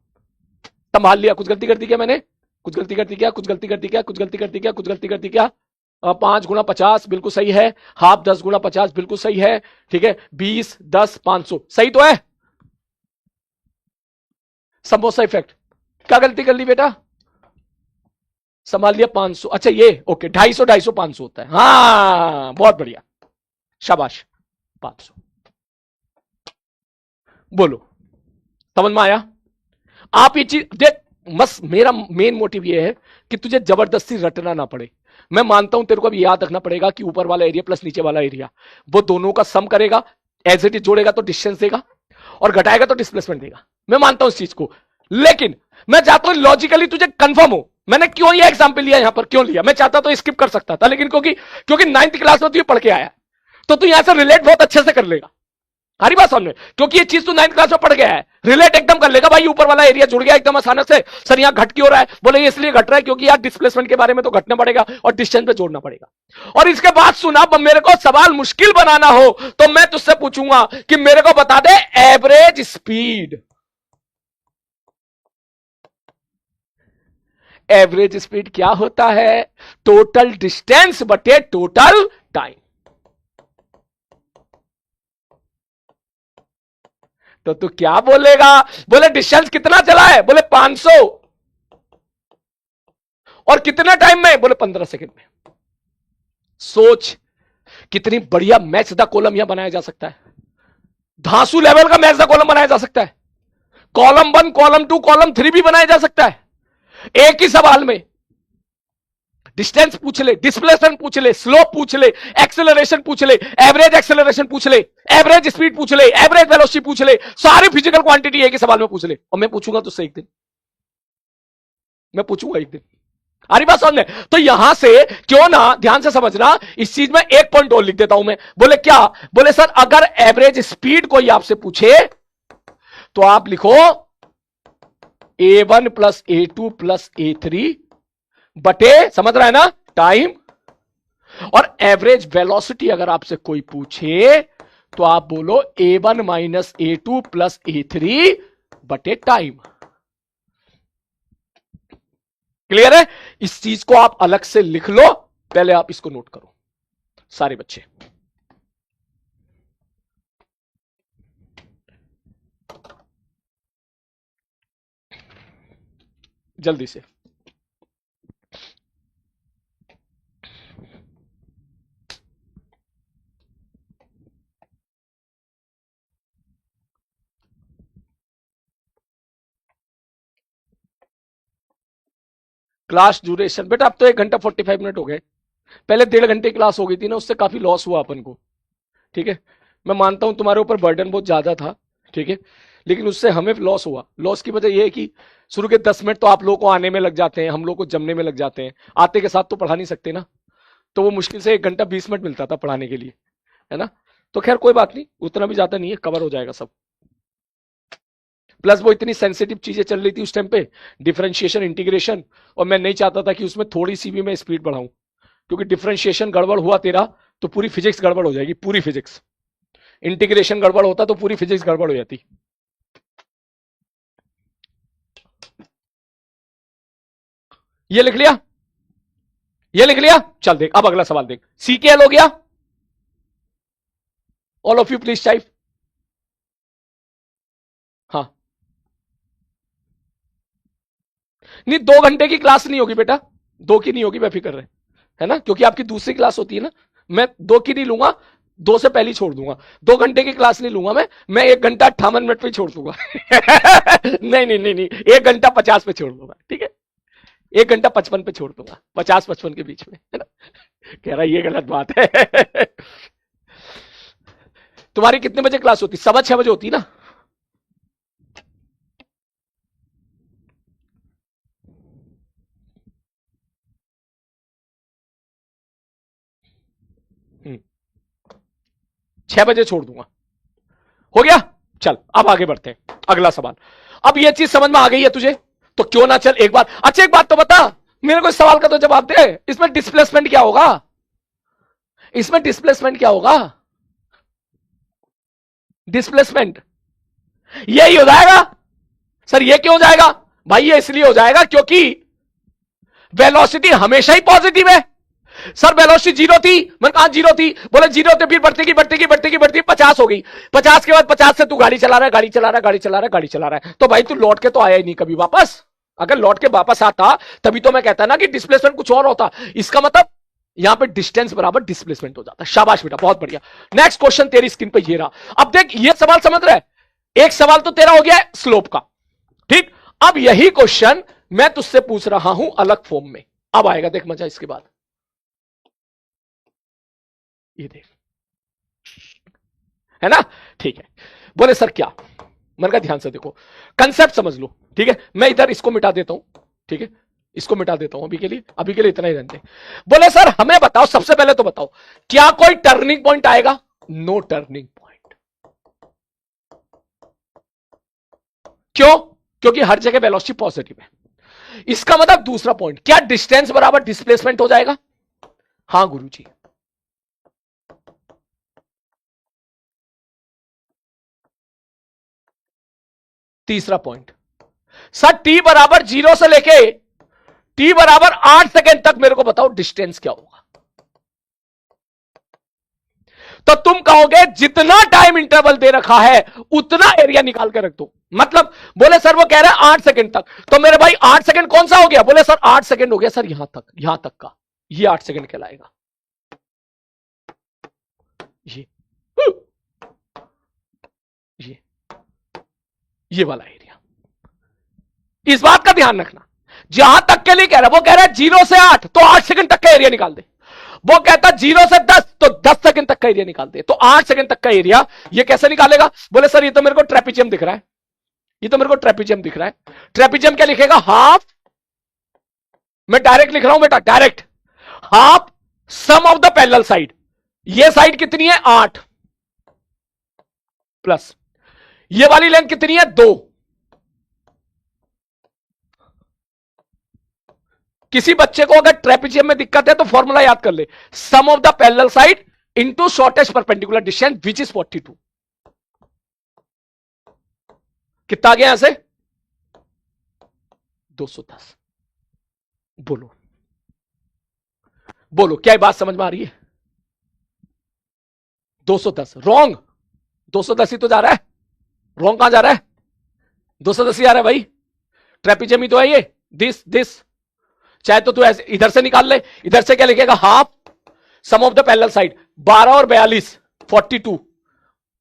संभाल लिया? कुछ गलती कर दी क्या मैंने? कुछ गलती कर दी क्या? कुछ गलती कर दी क्या? कुछ गलती कर दी क्या? कुछ गलती कर दी क्या? 5 गुणा 50 बिल्कुल सही है। हाफ 10 गुणा 50 बिल्कुल सही है। ठीक है 20 10 500 सही तो है। समोसा इफेक्ट क्या गलती कर ली बेटा? संभाल लिया 500। अच्छा ये ओके 250 250 500 होता है। हाँ बहुत बढ़िया, शाबाश 500। बोलो समझ में आया? आप ये चीज देख, बस मेरा मेन मोटिव ये है कि तुझे जबरदस्ती रटना ना पड़े। मैं मानता हूं तेरे को भी याद रखना पड़ेगा कि ऊपर वाला एरिया प्लस नीचे वाला एरिया, वो दोनों का सम करेगा, एज इट इज जोड़ेगा तो डिस्टेंस देगा, और घटाएगा तो डिस्प्लेसमेंट देगा। मैं मानता हूं इस चीज को, लेकिन मैं चाहता हूं लॉजिकली तुझे कंफर्म हो। मैंने क्यों ये एग्जाम्पल लिया यहां पर, क्यों लिया? मैं चाहता तो स्किप कर सकता था, लेकिन क्योंकि 9th क्लास में तू ये पढ़ के आया, तो तू यहां से रिलेट बहुत अच्छे से कर लेगा। हरी बात समझ में? क्योंकि ये चीज तू 9th क्लास में पढ़ गया है, रिलेट एकदम कर लेगा भाई। ऊपर वाला एरिया जुड़ गया एकदम अचानक से, सर यहां घट क्यों रहा है? बोले इसलिए घट रहा है क्योंकि यार डिस्प्लेसमेंट के बारे में तो घटना पड़ेगा और डिस्टेंस पे जोड़ना पड़ेगा। और इसके बाद सुना, मेरे को सवाल मुश्किल बनाना हो तो मैं तुझसे पूछूंगा कि मेरे को बता दे एवरेज स्पीड। एवरेज स्पीड क्या होता है? टोटल डिस्टेंस बटे टोटल टाइम। तो तू क्या बोलेगा? बोले डिस्टेंस कितना चला है? बोले 500। और कितना टाइम में? बोले 15 सेकंड में। सोच कितनी बढ़िया मैच द कॉलम यहां बनाया जा सकता है। धांसू लेवल का मैच द कॉलम बनाया जा सकता है। कॉलम 1 कॉलम 2 कॉलम 3 भी बनाया जा सकता है एक ही सवाल में। डिस्टेंस पूछ ले, डिस्प्लेसमेंट पूछ ले, स्लोप पूछ ले, एक्सेलरेशन पूछ ले, एवरेज एक्सेलरेशन पूछ ले, एवरेज स्पीड पूछ ले, एवरेज वेलोसिटी पूछ ले, सारी फिजिकल क्वांटिटी एक ही सवाल में पूछ ले। और मैं पूछूंगा तुझसे एक दिन, मैं पूछूंगा एक दिन। आ रही बात समझ में? तो यहां से क्यों ना, ध्यान से समझना, इस चीज में एक पॉइंट और लिख देता हूं मैं। बोले क्या? बोले सर अगर एवरेज स्पीड कोई आपसे पूछे तो आप लिखो A1 plus A2 plus A3 बटे, समझ रहा है ना, टाइम। और एवरेज वेलोसिटी अगर आपसे कोई पूछे तो आप बोलो A1 minus A2 plus A3 बटे टाइम। क्लियर है? इस चीज को आप अलग से लिख लो, पहले आप इसको नोट करो सारे बच्चे। जल्दी से। क्लास ड्यूरेशन बेटा अब तो 1 घंटा 45 मिनट हो गए। पहले 1.5 घंटे क्लास हो गई थी ना, उससे काफी लॉस हुआ अपन को। ठीक है, मैं मानता हूं तुम्हारे ऊपर बर्डन बहुत ज्यादा था। ठीक है, लेकिन उससे हमें लॉस हुआ। लॉस की वजह यह है कि शुरू के 10 मिनट तो आप लोगों को आने में लग जाते हैं, हम लोग को जमने में लग जाते हैं। आते के साथ तो पढ़ा नहीं सकते ना, तो वो मुश्किल से 1 घंटा 20 मिनट मिलता था पढ़ाने के लिए, है ना। तो खैर कोई बात नहीं, उतना भी ज्यादा नहीं है, कवर हो जाएगा सब। प्लस वो इतनी सेंसिटिव चीजें चल रही थी उस टाइम पे, डिफरेंशिएशन इंटीग्रेशन, और मैं नहीं चाहता था कि उसमें थोड़ी सी भी मैं स्पीड बढ़ाऊं, क्योंकि डिफरेंशिएशन गड़बड़ हुआ तेरा तो पूरी फिजिक्स गड़बड़ हो जाएगी, पूरी फिजिक्स। इंटीग्रेशन गड़बड़ होता तो पूरी फिजिक्स गड़बड़ हो जाती। ये लिख लिया, ये लिख लिया। चल देख, अब अगला सवाल देख। सीकेएल हो गया, all of you please type. हाँ, नहीं 2 घंटे की क्लास नहीं होगी बेटा, 2 की नहीं होगी, बेफिक्र रहे, है ना, क्योंकि आपकी दूसरी क्लास होती है ना। मैं 2 की नहीं लूंगा, 2 से पहले छोड़ दूंगा। 2 घंटे की क्लास नहीं लूंगा मैं 1 घंटा 58 मिनट पे छोड़ दूंगा। नहीं नहीं नहीं नहीं, 1 घंटा 50 पे छोड़ दूंगा, ठीक है। 1 घंटा 55 पे छोड़ दूंगा, 50-55 के बीच में, है ना। कह रहा ये गलत बात है। तुम्हारी कितने बजे क्लास होती? 6:15 बजे होती ना। हम्म, 6 बजे छोड़ दूंगा। हो गया। चल अब आगे बढ़ते हैं, अगला सवाल। अब ये चीज समझ में आ गई है तुझे, तो क्यों ना चल एक बार। अच्छा एक बात तो बता, मेरे को इस सवाल का तो जवाब दे, इसमें डिस्प्लेसमेंट क्या होगा? इसमें डिस्प्लेसमेंट क्या होगा? डिस्प्लेसमेंट यही हो जाएगा। सर ये क्यों हो जाएगा? भाई ये इसलिए हो जाएगा क्योंकि वेलोसिटी हमेशा ही पॉजिटिव है। सर वेलोसिटी 0 थी, मैंने कहा 0 थी, बोले 0 थे, फिर बढ़ती की बढ़ती की बढ़ती की बढ़ती 50 हो गई। 50 के बाद 50 से तू गाड़ी चला रहा है, गाड़ी चला रहा है, गाड़ी चला रहा है, गाड़ी चला रहा है, तो भाई तू लौट के तो आया ही नहीं कभी वापस। अगर लौट के वापस आता तभी तो मैं कहता ना कि डिस्प्लेसमेंट कुछ और होता। इसका मतलब यहां पे डिस्टेंस बराबर डिस्प्लेसमेंट हो जाता। शाबाश बेटा, बहुत बढ़िया। नेक्स्ट क्वेश्चन तेरी स्क्रीन पे ये रहा। अब देख ये सवाल समझ रहा है, एक सवाल तो तेरा हो गया स्लोप का, ठीक। अब यही क्वेश्चन मैं तुझसे पूछ रहा हूं अलग फॉर्म में। अब आएगा देख मजा इसके बाद। ये देख, है ना, ठीक है। बोले सर क्या? मैंने कहा ध्यान से देखो, कंसेप्ट समझ लो, ठीक है। मैं इधर इसको मिटा देता हूं, ठीक है, इसको मिटा देता हूं अभी के लिए, अभी के लिए इतना ही रहते हैं। बोले सर हमें बताओ, सबसे पहले तो बताओ क्या कोई टर्निंग पॉइंट आएगा? No turning point. क्यों? क्योंकि हर जगह वेलोसिटी पॉजिटिव है। इसका मतलब दूसरा पॉइंट, क्या डिस्टेंस बराबर डिस्प्लेसमेंट हो जाएगा? हां गुरुजी। तीसरा पॉइंट, सर टी बराबर 0 से लेके टी बराबर 8 सेकेंड तक मेरे को बताओ डिस्टेंस क्या होगा? तो तुम कहोगे जितना टाइम इंटरवल दे रखा है उतना एरिया निकाल के रख दो। मतलब बोले सर वो कह रहे हैं 8 सेकेंड तक, तो मेरे भाई 8 सेकेंड कौन सा हो गया? बोले सर 8 सेकेंड हो गया सर यहां तक, यहां तक का ये 8 सेकेंड कहलाएगा। ये ये ये वाला एरिया। इस बात का ध्यान रखना, जहां तक के लिए कह रहा है, वो कह रहा है 0 से 8 तो 8 सेकंड तक का एरिया निकाल दे। वो कहता 0 से 10 तो 10 सेकंड तक का एरिया निकाल दे। तो 8 सेकंड तक का एरिया ये कैसे निकालेगा? बोले सर ये तो मेरे को ट्रेपिजियम दिख रहा है, ये तो मेरे को ट्रेपिजियम दिख रहा है। ट्रेपिजियम क्या लिखेगा? हाफ, मैं डायरेक्ट लिख रहा हूं बेटा, direct half sum of the parallel side. ये साइड कितनी है? 8 प्लस ये वाली लेंथ कितनी है? 2। किसी बच्चे को अगर ट्रेपिजियम में दिक्कत है तो फॉर्मूला याद कर ले, sum of the parallel side into shortest perpendicular distance which is 42। कितना आ गया यहां से? 210। बोलो बोलो, क्या ये बात समझ में आ रही है? 210 रॉन्ग, 210 ही तो जा रहा है। रॉन्ग कहां जा रहा है? 210 ही आ रहा है भाई, ट्रेपिजियम ही तो है ये। दिस चाहे तो तू ऐसे इधर से निकाल ले, इधर से क्या लिखेगा, half sum of the parallel side, 12 और 42 42,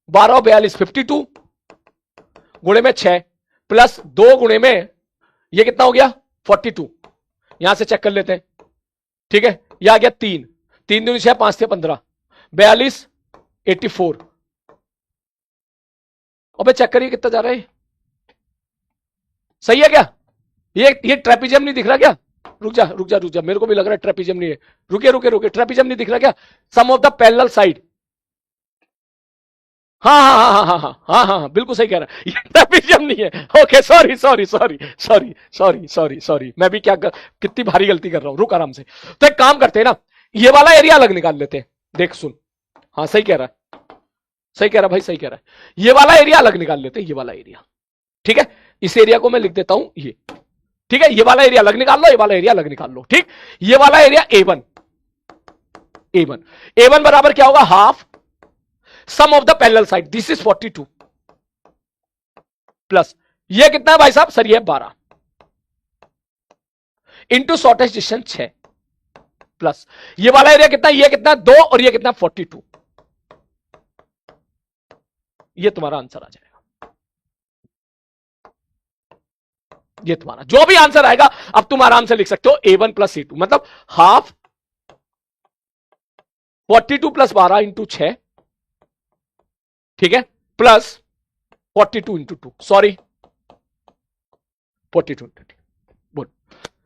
12 और 42 52 गुणे में 6 प्लस 2 गुणे में ये कितना हो गया 42, यहां से चेक कर लेते हैं, ठीक है, यह आ गया 3 3 दूनी 6 5 से 15 42 84। अबे चेक करिए कितना जा रहा है, सही है क्या, ये ट्रेपिजियम नहीं दिख रहा क्या, रुक जा रुक जा रुक जा, मेरे को भी लग रहा है ट्रेपिजियम नहीं है, रुके रुके रुके, ट्रेपिजियम नहीं दिख रहा क्या, सम ऑफ द पैरेलल साइड, हाँ हाँ हाँ हाँ हाँ हाँ हाँ हाँ बिल्कुल सही कह रहा है, ये ट्रेपिजियम नहीं है, okay sorry sorry sorry sorry sorry sorry sorry, मैं भी क्या कितनी भारी गलती कर रहा हूं, रुक आराम से। तो एक काम करते हैं ना, ये वाला एरिया अलग निकाल लेते हैं, देख सुन, हाँ सही कह रहा है, सही कह रहा भाई, सही कह रहा है, ये वाला एरिया अलग निकाल लेते हैं, ये वाला एरिया, ठीक है, इस एरिया को मैं लिख देता हूं ये, ठीक है, ये वाला एरिया अलग निकाल लो, ये वाला एरिया अलग निकाल लो, ठीक, ये वाला एरिया A1 A1 A1 बराबर क्या होगा, half sum of the parallel side, this is 42 plus ये कितना है भाई साहब, सर ये 12 इंटू शॉर्टेस्ट डिस्टेंस 6 प्लस ये वाला एरिया कितना, ये कितना 2 और ये कितना 42, ये तुम्हारा आंसर आ जाएगा, ये तुम्हारा जो भी आंसर आएगा, अब तुम आराम से लिख सकते हो A1 प्लस A2, मतलब हाफ 42 प्लस 12 इंटू 6, ठीक है, प्लस 42 इंटू 2, सॉरी 42 इंटू 2, बोल,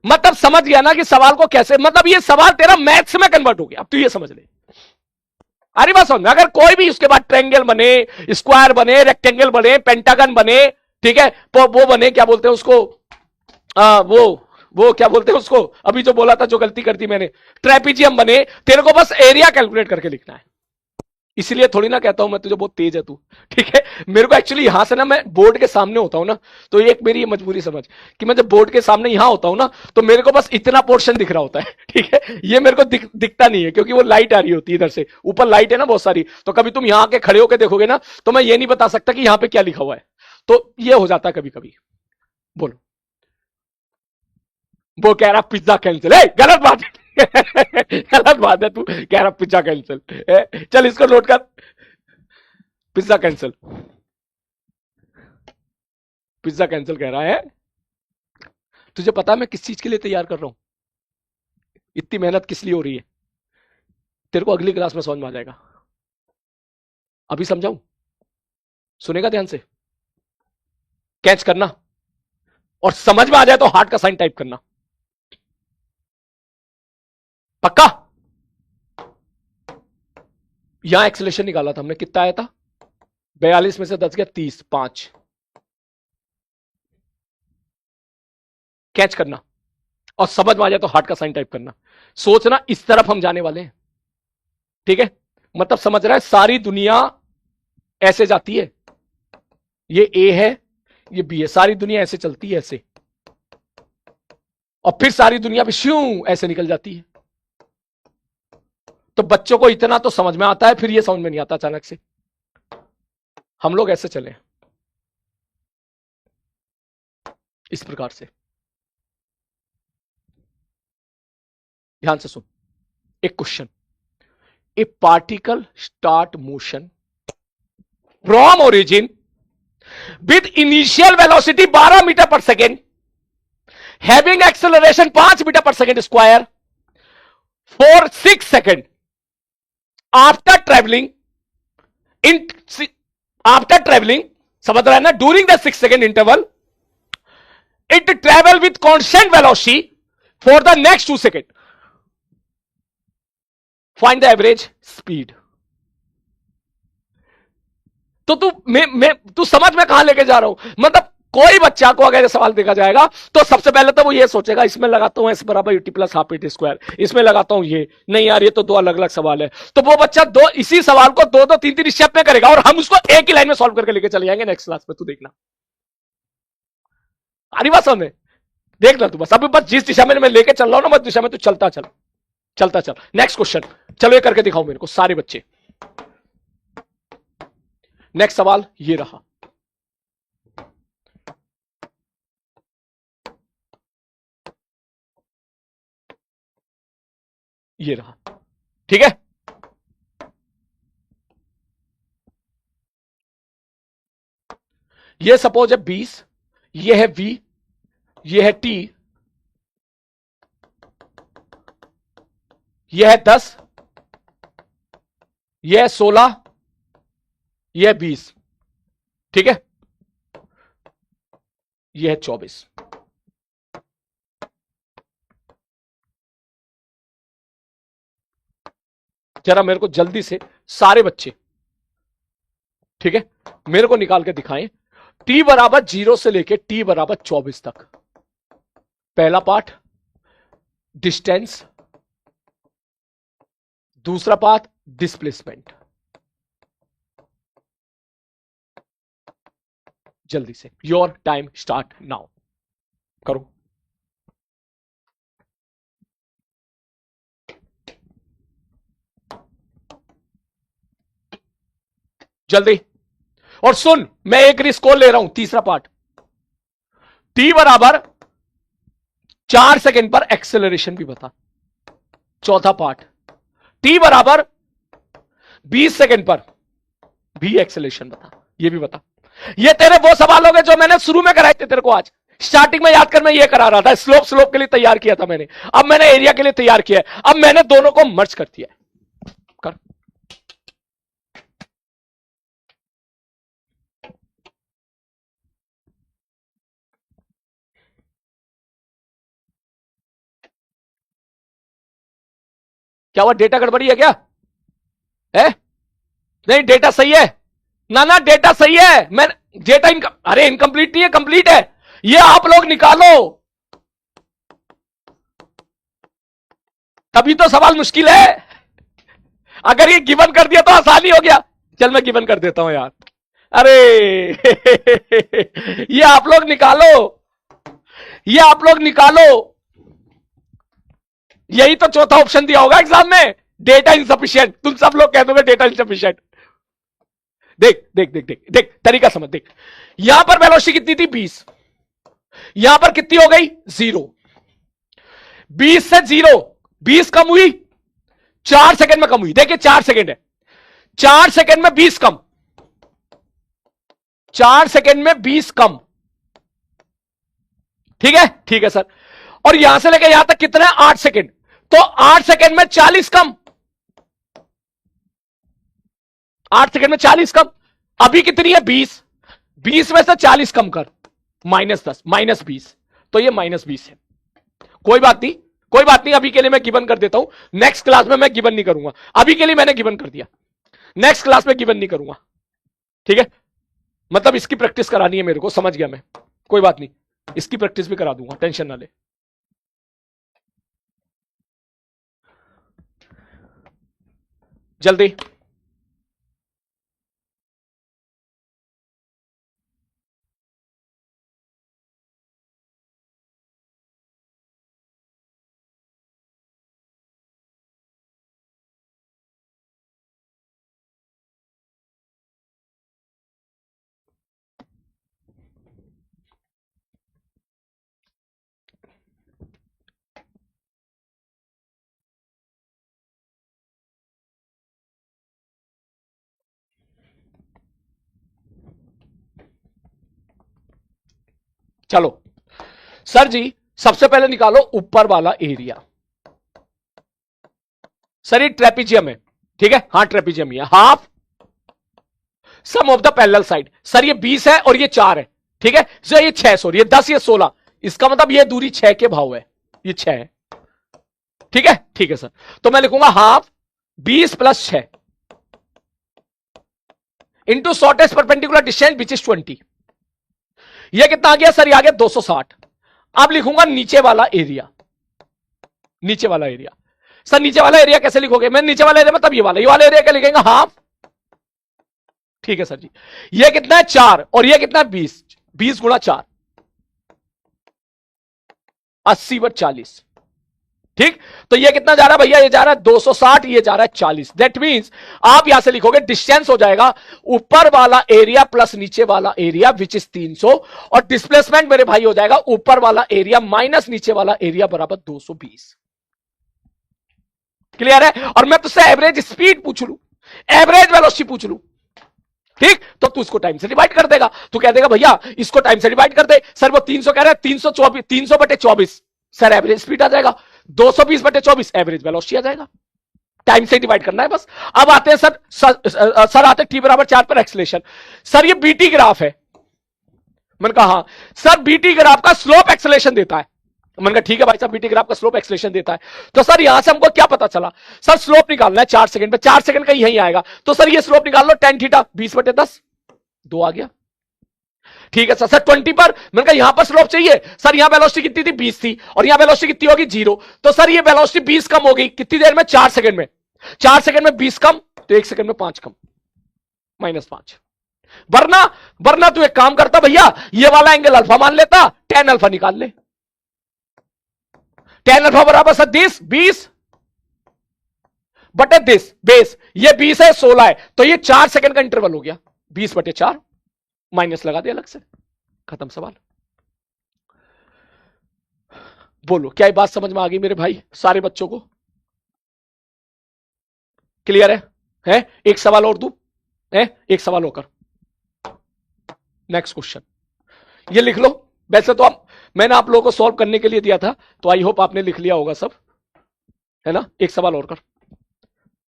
मतलब समझ गया ना कि सवाल को कैसे, मतलब ये सवाल तेरा मैथ्स में कन्वर्ट हो गया, अब तू ये समझ ले, अरे बात समझ, अगर कोई भी उसके बाद ट्रायंगल बने, स्क्वायर बने, रेक्टेंगल बने, पेंटागन बने, ठीक है, वो बने, क्या बोलते हैं उसको, वो क्या बोलते हैं उसको, अभी जो बोला था, जो गलती कर दी मैंने, ट्रेपिजियम बने, तेरे को बस एरिया कैलकुलेट करके लिखना है, इसलिए थोड़ी ना कहता हूं मैं तुझे बहुत तेज है तू, ठीक है, मेरे को एक्चुअली यहां से ना, मैं बोर्ड के सामने होता हूं ना, तो एक मेरी ये मजबूरी समझ कि मैं जब बोर्ड के सामने यहां होता हूं ना, तो मेरे को बस इतना पोर्शन दिख रहा होता है, ठीक है, ये मेरे को दिखता नहीं है, क्योंकि वो लाइट आ रही होती है इधर से, ऊपर लाइट है ना बहुत सारी, तो कभी तुम यहां आके खड़े होकर देखोगे ना, तो मैं ये नहीं बता सकता कि यहां पे क्या लिखा हुआ है, तो ये हो जाता है कभी कभी। बोलो, वो कह रहा पिज्जा कैंसिल, गलत बात है गलत बात है, तू कह रहा पिज्जा कैंसिल, चल इसको नोट कर, पिज्जा कैंसिल, पिज्जा कैंसिल कह रहा है, तुझे पता है मैं किस चीज के लिए तैयार कर रहा हूं, इतनी मेहनत किस लिए हो रही है, तेरे को अगली क्लास में समझ में आ जाएगा, अभी समझाऊं, सुनेगा ध्यान से, कैच करना, और समझ में आ जाए तो हार्ट का साइन टाइप करना, पक्का। यहां एक्सेलेरेशन निकाला था हमने, कितना आया था, 42 में से 10 गया 30, 5, कैच करना, और समझ में आ जाए तो हार्ट का साइन टाइप करना, सोचना इस तरफ हम जाने वाले हैं, ठीक है, मतलब समझ रहा है, सारी दुनिया ऐसे जाती है, ये ए है, ये बी है, सारी दुनिया ऐसे चलती है, ऐसे, और फिर सारी दुनिया भी श्यू ऐसे निकल जाती है, तो बच्चों को इतना तो समझ में आता है, फिर ये समझ में नहीं आता अचानक से, हम लोग ऐसे चले इस प्रकार से, ध्यान से सुन, एक question, a particle start motion from origin with initial velocity 12 metre per second, having acceleration 5 metre per second square for 6 second, after travelling in, after travelling, समझ रहा है ना, during the 6 second interval, it travel with constant velocity for the next 2 second, find the average speed. तो तू समझ में कहां लेके जा रहा हूं, मतलब कोई बच्चा को अगर सवाल देखा जाएगा तो सबसे पहले तो वो ये सोचेगा, इसमें लगाता हूं एस बराबर UT plus half eighty square, इसमें लगाता हूं ये, नहीं यार ये तो दो अलग अलग सवाल है, तो वो बच्चा दो इसी सवाल को दो दो तीन तीन स्टेप में करेगा, और हम उसको एक ही लाइन में सॉल्व करके लेके चले जाएंगे नेक्स्ट क्लास में, तू देखना, आरी बात समझ में, देख लो तू बस, अभी बस जिस दिशा में मैं लेके चल रहा हूं ना, बस दिशा में तू चलता चल, चलता चल। नेक्स्ट क्वेश्चन, चलो ये करके दिखाओ मेरे को सारे बच्चे, नेक्स्ट सवाल ये रहा, ये रहा, ठीक है। ये सपोज है 20, ये है v, ये है t, ये है 10, ये है 16, ये है 20, ठीक है, ये है 24। जरा मेरे को जल्दी से सारे बच्चे, ठीक है, मेरे को निकाल के दिखाएं t बराबर 0 से लेके t बराबर 24 तक। पहला पार्ट डिस्टेंस, दूसरा पार्ट डिस्प्लेसमेंट। जल्दी से, योर टाइम स्टार्ट नाउ, करो। जल्दी। और सुन, मैं एक रिस्क और ले रहा हूं, तीसरा पार्ट। t बराबर 4 सेकेंड पर एक्सेलरेशन भी बता। चौथा पार्ट t बराबर 20 सेकेंड पर भी एक्सेलरेशन बता, ये भी बता। ये तेरे वो सवाल हो गए जो मैंने शुरू में कराए थे तेरे को। आज स्टार्टिंग में याद कर, मैं ये करा रहा था, स्लोप के लिए तैयार किया था मैंने, अब मैंने एरिया के लिए तैयार किया है, अब मैंने दोनों को मर्ज कर दिया है। कर। क्या हुआ, डेटा गड़बड़ी है क्या? है? नहीं, डेटा सही है ना, डेटा सही है। मैं डेटा अरे इनकम्प्लीट नहीं है, कंप्लीट है। ये आप लोग निकालो, तभी तो सवाल मुश्किल है। अगर ये गिवन कर दिया तो आसानी हो गया। चल मैं गिवन कर देता हूं यार। अरे ये आप लोग निकालो, ये आप लोग निकालो। यही तो चौथा ऑप्शन दिया होगा एग्जाम में, डेटा इनसफिशिएंट। तुम सब लोग कह दोगे डेटा इनसफिशिएंट। देख देख देख देख देख, तरीका समझ। देख, यहां पर वेलोसिटी कितनी थी 20, यहां पर कितनी हो गई 0। 20 से 0, 20 कम हुई, 4 सेकंड में कम हुई। देखिए 4 सेकंड है, 4 सेकंड में 20 कम, 4 सेकंड में 20 कम, ठीक है, ठीक है सर। और यहां से लेकर यहां तक कितना है 8 सेकंड, तो 8 सेकंड में 40 कम, 8 सेकंड में 40 कम। अभी कितनी है 20, 20 में से 40 कम कर, -10, -20, तो ये -20 है। कोई बात नहीं, कोई बात नहीं, अभी के लिए मैं गिवन कर देता हूं। नेक्स्ट क्लास में मैं गिवन नहीं करूंगा, अभी के लिए मैंने गिवन कर दिया, नेक्स्ट क्लास में गिवन नहीं करूंगा, ठीक है। मतलब इसकी प्रैक्टिस करानी है मेरे को, समझ गया मैं। कोई बात नहीं, इसकी प्रैक्टिस भी करा दूंगा, टेंशन ना ले। जल्दी। चलो सर जी, सबसे पहले निकालो ऊपर वाला एरिया। सर ये ट्रेपीजियम है, ठीक है, हाँ ट्रेपीजियम ही है। Half sum of the parallel side. Sir ये 20 है और ये 4 है, ठीक है। सर ये 6, सॉरी ये 10, ये 16, इसका मतलब ये दूरी 6 के भाव है, ये 6 है, ठीक है, ठीक है सर। तो मैं लिखूंगा half 20 + 6 into shortest perpendicular distance which is 20। ये कितना आ गया सर, ये आ गया 260। अब लिखूंगा नीचे वाला एरिया, नीचे वाला एरिया। सर नीचे वाला एरिया कैसे लिखोगे? मैं नीचे वाला एरिया मतलब ये वाला एरिया क्या लिखेंगे, हाफ, ठीक है सर जी। ये कितना है 4 और ये कितना है 20, 20 × 4 80/40, ठीक। तो ये कितना जा रहा है भैया, ये जा रहा है 260, ये जा रहा है 40। दैट मींस आप यहां से लिखोगे डिस्टेंस हो जाएगा ऊपर वाला एरिया प्लस नीचे वाला एरिया विच इज 300, और डिस्प्लेसमेंट मेरे भाई हो जाएगा ऊपर वाला एरिया माइनस नीचे वाला एरिया बराबर 220। क्लियर है? और मैं तुझसे एवरेज स्पीड पूछ लूं, एवरेज वेलोसिटी पूछ लूं, ठीक, तो तू इसको टाइम से डिवाइड कर देगा। तू कह देगा भैया इसको टाइम से डिवाइड कर दे। सर वो 300 कह रहे हैं, 324, 300/24 सर एवरेज स्पीड आ जाएगा, 220/24 एवरेज वेलोसिटी आ जाएगा। टाइम से डिवाइड करना है बस। अब आते हैं सर आते हैं टी बराबर 4 पर एक्सेलेरेशन। सर ये बीटी ग्राफ है। मैंने कहा हाँ सर, बीटी ग्राफ का स्लोप एक्सेलेरेशन देता है। मैंने कहा ठीक है भाई साहब, बीटी ग्राफ का स्लोप एक्सेलेरेशन देता है। तो सर यहां से हमको क्या पता चला? सर स्लोप निकालना है 4 सेकंड में, 4 सेकंड का यही आएगा। तो सर ये स्लोप निकाल लो, tan थीटा 20/10, 2 आ गया। ठीक है सर 20 पर, मैंने कहा यहां पर स्लोप चाहिए। सर यहां वेलोसिटी कितनी थी? 20 थी, और यहां वेलोसिटी कितनी होगी? 0। तो सर ये वेलोसिटी 20 कम हो गई कितनी देर में? 4 सेकंड में। 4 सेकंड में 20 कम, तो 1 सेकंड में 5 कम, -5। वरना तू एक काम करता भैया, ये वाला एंगल अल्फा मान लेता, tan अल्फा निकाल ले। tan अल्फा बराबर सर 20 बटे 10 बेस, ये 20 है 16 है, तो ये 4 सेकंड का इंटरवल हो गया। 20/4 माइनस लगा दिया अलग से, खत्म सवाल। बोलो क्या ये बात समझ में आ गई मेरे भाई? सारे बच्चों को क्लियर है? एक सवाल और दूं? एक सवाल होकर नेक्स्ट क्वेश्चन ये लिख लो। वैसे तो मैंने आप लोगों को सॉल्व करने के लिए दिया था, तो आई होप आपने लिख लिया होगा सब, है ना? एक सवाल और कर,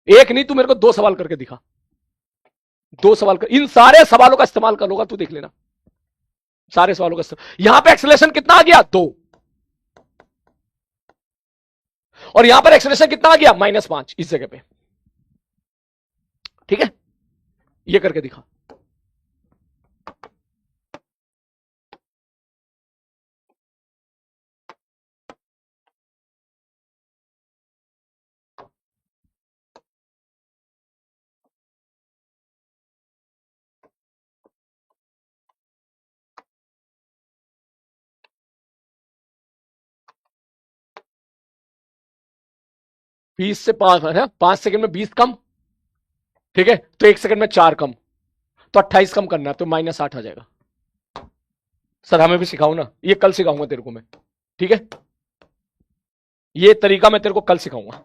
एक नहीं, तू मेरे को 2 सवाल करके दिखा। 2 सवाल कर, इन सारे सवालों का इस्तेमाल कर लोगा, तू देख लेना सारे सवालों का इस्तेमाल। यहां पे एक्सेलरेशन कितना आ गया? 2, और यहां पर एक्सेलरेशन कितना आ गया? -5 इस जगह पे। ठीक है, ये करके दिखा। बीस से 5 है, 5 सेकंड में 20 कम, ठीक है, तो 1 सेकंड में 4 कम, तो 28 कम करना है, तो -8 आ जाएगा। सर हमें भी सिखाओ ना, ये कल सिखाऊंगा तेरे को मैं, ठीक है? ये तरीका मैं तेरे को कल सिखाऊंगा।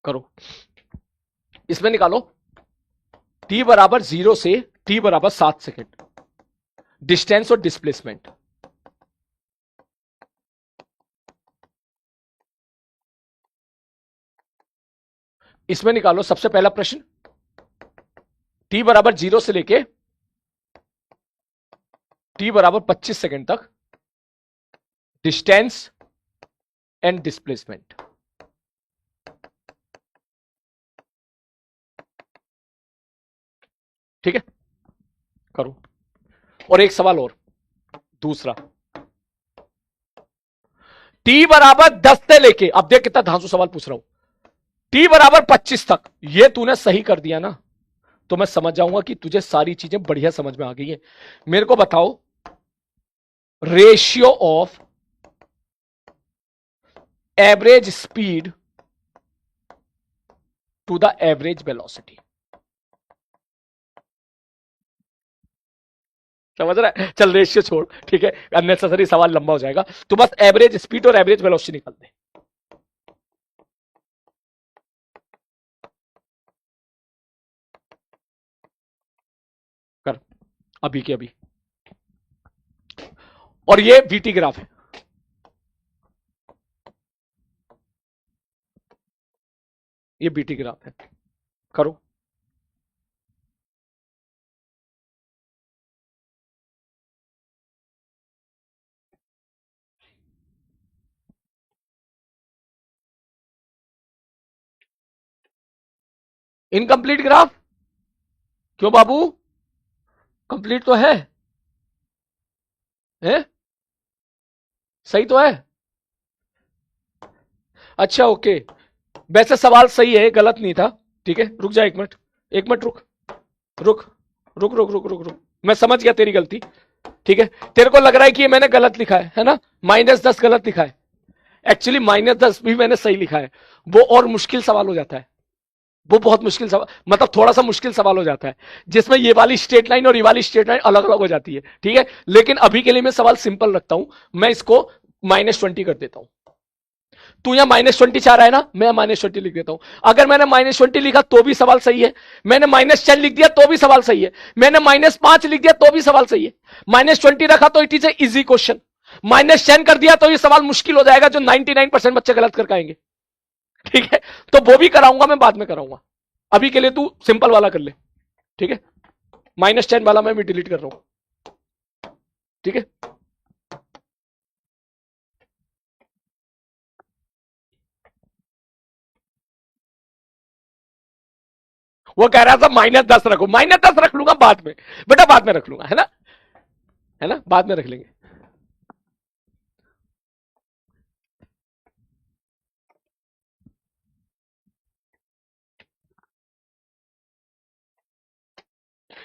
करो, इसमें निकालो t बराबर 0 से t बराबर 7 सेकेंड, डिस्टेंस और डिस्प्लेसमेंट। इसमें निकालो सबसे पहला प्रश्न, t बराबर 0 से लेके t बराबर 25 सेकेंड तक डिस्टेंस एंड डिस्प्लेसमेंट। ठीक है, करो। और एक सवाल और, दूसरा, t बराबर 10 से लेके, अब देख कितना धांसू सवाल पूछ रहा हूं, t बराबर 25 तक, ये तूने सही कर दिया ना, तो मैं समझ जाऊंगा कि तुझे सारी चीजें बढ़िया समझ में आ गई है। मेरे को बताओ ratio of average speed to the average velocity. समझ रहा है? चल रेशियो छोड़, ठीक है, अननेसेसरी सवाल लंबा हो जाएगा, तो बस एवरेज स्पीड और एवरेज वेलोसिटी निकाल दे। कर अभी के अभी। और ये वीटी ग्राफ है, ये बीटी ग्राफ है, करो। इनकम्प्लीट ग्राफ क्यों बाबू? कंप्लीट तो है, हैं? सही तो है। अच्छा ओके, वैसे सवाल सही है, गलत नहीं था। ठीक है, रुक जा 1 मिनट, 1 मिनट रुक रुक। रुक रुक रुक रुक रुक, मैं समझ गया तेरी गलती। ठीक है, तेरे को लग रहा है कि ये मैंने गलत लिखा है ना, -10 गलत लिखा है। एक्चुअली -10 भी मैंने सही लिखा है। वो और मुश्किल सवाल हो जाता है, वो बहुत मुश्किल सवाल, मतलब थोड़ा सा मुश्किल सवाल हो जाता है, जिसमें ये वाली स्ट्रेट लाइन और ये वाली स्ट्रेट लाइन अलग अलग हो जाती है। ठीक है, लेकिन अभी के लिए मैं सवाल सिंपल रखता हूं, मैं इसको -20 कर देता हूं। तू यहां -20 चाह रहा है ना, मैं -20 लिख देता हूं। अगर मैंने -20 लिखा तो भी सवाल सही है, मैंने -10 लिख दिया तो भी सवाल सही है, मैंने -5 लिख दिया तो भी सवाल सही है। -20 रखा तो it is a easy question, -10 कर दिया तो ये सवाल मुश्किल हो जाएगा, जो 99% बच्चे गलत करके आएंगे। ठीक है, तो वो भी कराऊंगा मैं, बाद में कराऊंगा। अभी के लिए तू सिंपल वाला कर ले। ठीक है, -10 वाला मैं भी डिलीट कर रहा हूं। ठीक है, वो कह रहा था -10 रखो, -10 रख लूंगा बाद में, बेटा बाद में रख लूंगा, है ना, है ना, बाद में रख लेंगे।